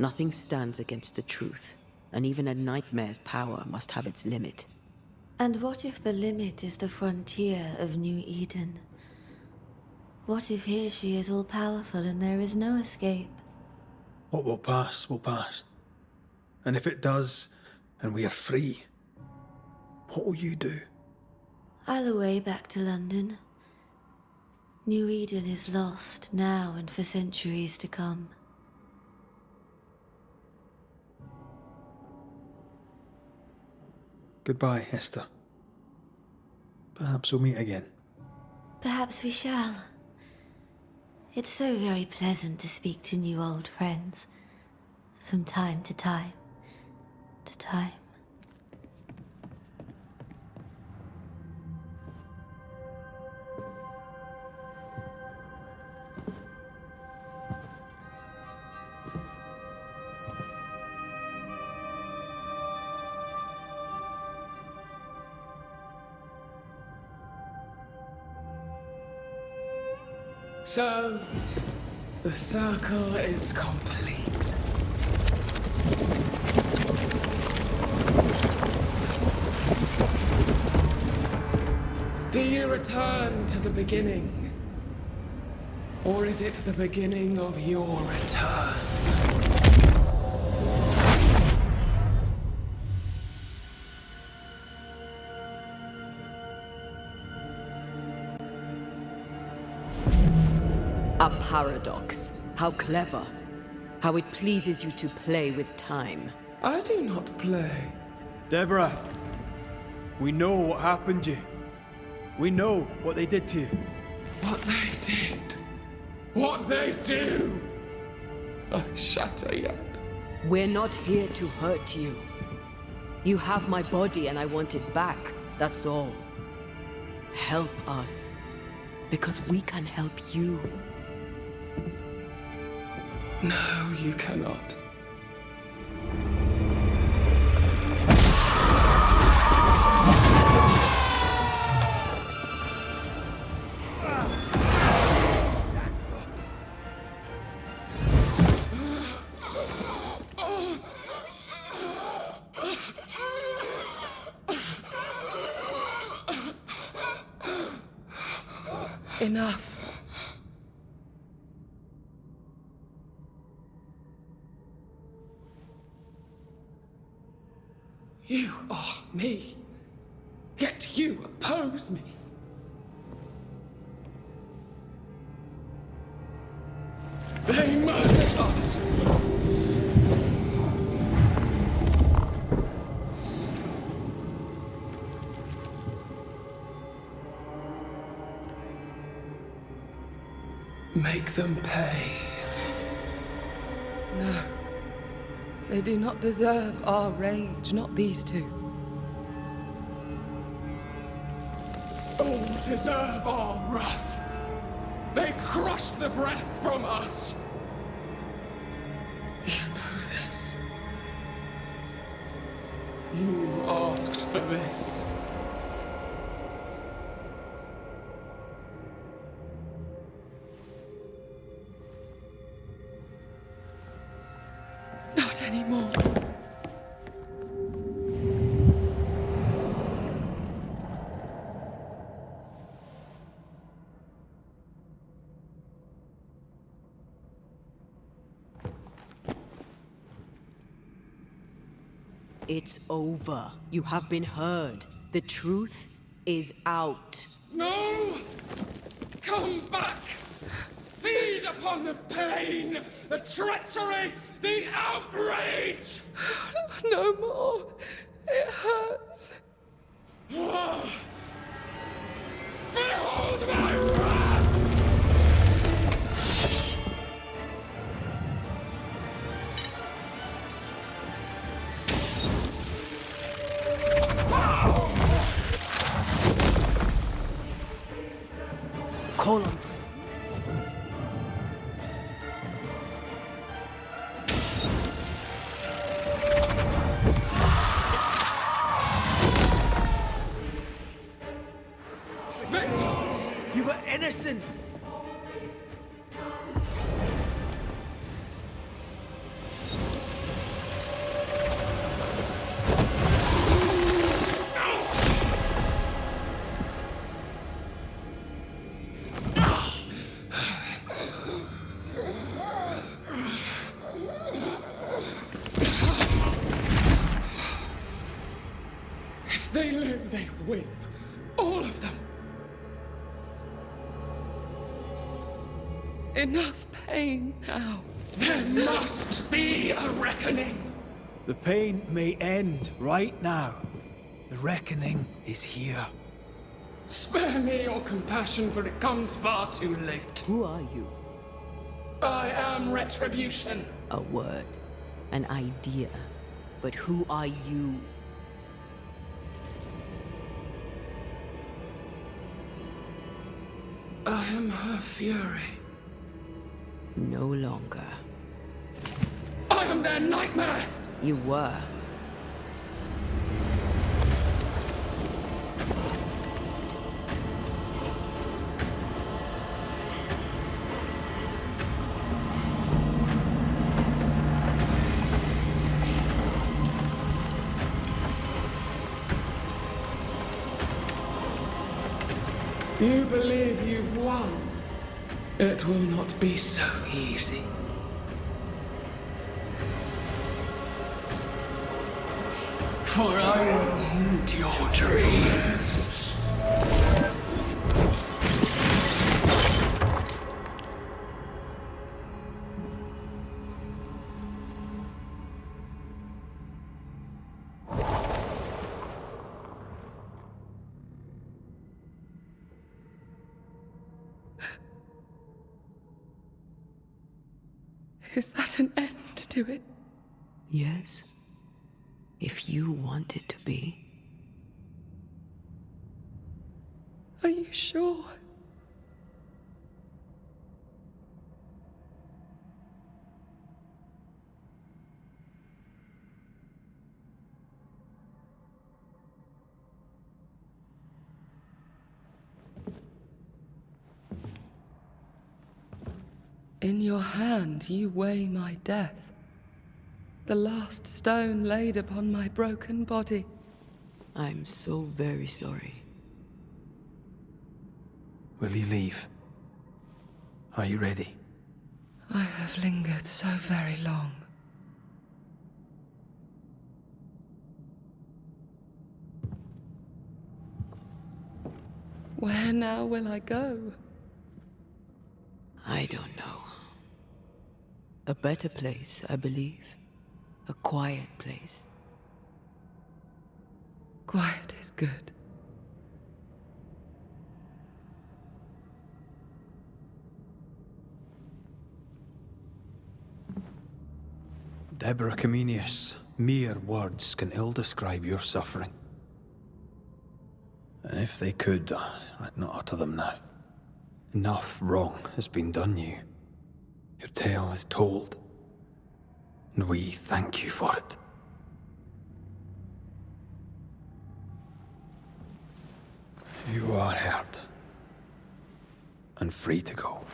Nothing stands against the truth, and even a nightmare's power must have its limit. And what if the limit is the frontier of New Eden? What if here she is all-powerful and there is no escape? What will pass will pass. And if it does, and we are free, what will you do? I'll away back to London. New Eden is lost now and for centuries to come. Goodbye, Esther. Perhaps we'll meet again. Perhaps we shall. It's so very pleasant to speak to new old friends. From time to time. To time. So, the circle is complete. Do you return to the beginning? Or is it the beginning of your return? A paradox. How clever. How it pleases you to play with time. I do not play. Deborah, we know what happened to you. We know what they did to you. What they did. What they do. I shatter yet. We're not here to hurt you. You have my body and I want it back. That's all. Help us. Because we can help you. No, you cannot. Enough. You are me, yet you oppose me. They murdered us. Make them pay. No. They do not deserve our rage, not these two. All deserve our wrath. They crushed the breath from us. You know this. You asked for this. Not anymore. It's over. You have been heard. The truth is out. No! Come back! Feed upon the pain, the treachery, the outrage! No more. It hurts. Behold my wrath! Call on. You were innocent! win. All of them. Enough pain now. There must be a reckoning. The pain may end right now. The reckoning is here. Spare me your compassion, for it comes far too late. Who are you? I am Retribution. A word, an idea. But who are you? I am her fury. No longer. I am their nightmare! You were. You believe you've won? It will not be so easy. For I will end your dreams. Is that an end to it? Yes. If you want it to be. Are you sure? In your hand you weigh my death. The last stone laid upon my broken body. I'm so very sorry. Will you leave? Are you ready? I have lingered so very long. Where now will I go? I don't know. A better place, I believe. A quiet place. Quiet is good. Deborah Comenius, mere words can ill describe your suffering. And if they could, I'd not utter them now. Enough wrong has been done you. Your tale is told, and we thank you for it. You are hurt, and free to go.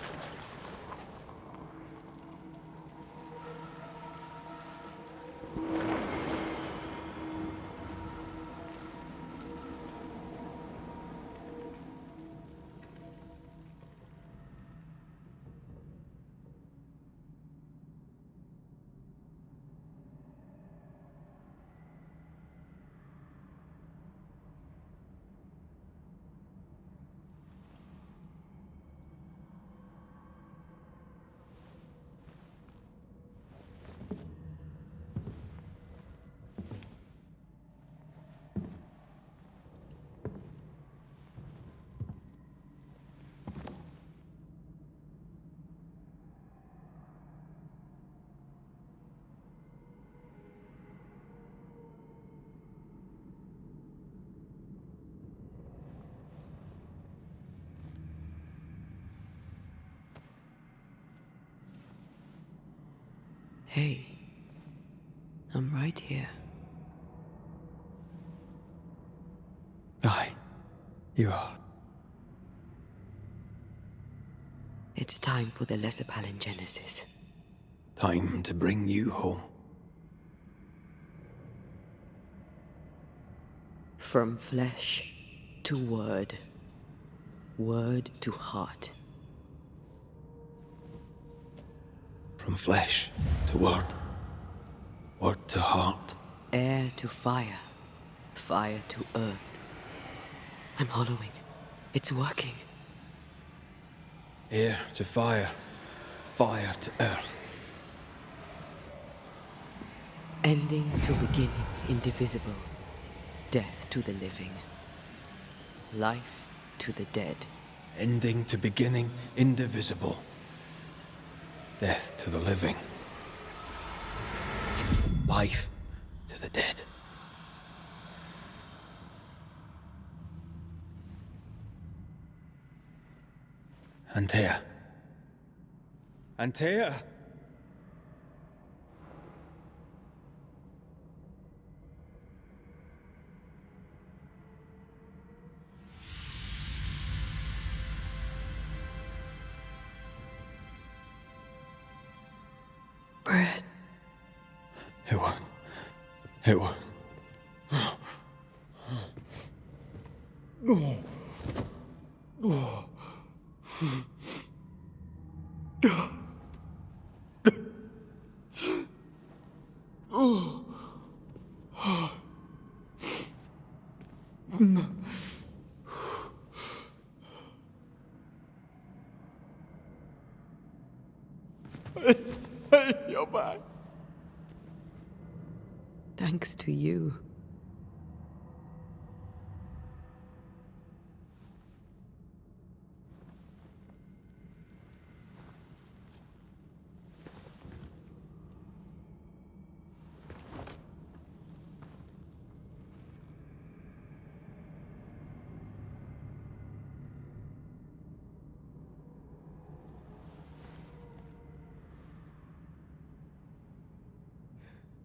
Hey, I'm right here. Aye, you are. It's time for the lesser palingenesis. Time to bring you home. From flesh to word. Word to heart. From flesh to word. Word to heart. Air to fire. Fire to earth. I'm hollowing. It's working. Air to fire, fire to earth. Ending to beginning, indivisible. Death to the living. Life to the dead. Ending to beginning, indivisible. Death to the living. Life to the dead. Antea. Antea! Bread. It won't. It won't. You're back. Thanks to you.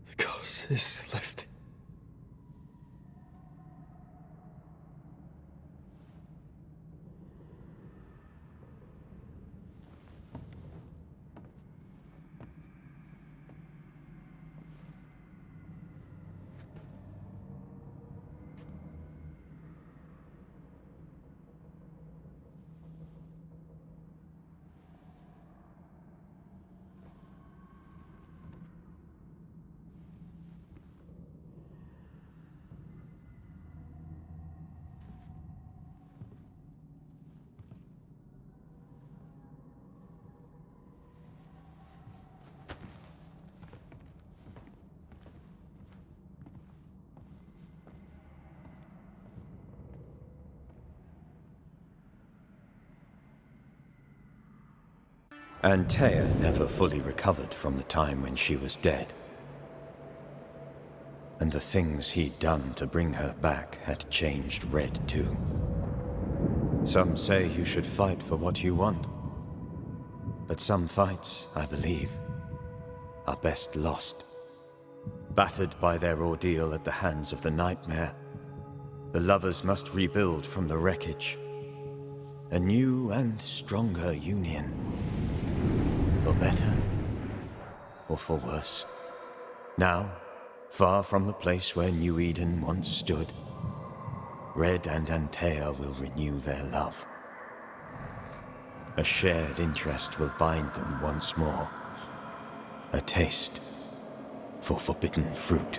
The curse is lifted. Antea never fully recovered from the time when she was dead. And the things he'd done to bring her back had changed Red too. Some say you should fight for what you want. But some fights, I believe, are best lost. Battered by their ordeal at the hands of the nightmare, the lovers must rebuild from the wreckage. A new and stronger union. For better, or for worse. Now, far from the place where New Eden once stood, Red and Antea will renew their love. A shared interest will bind them once more. A taste for forbidden fruit.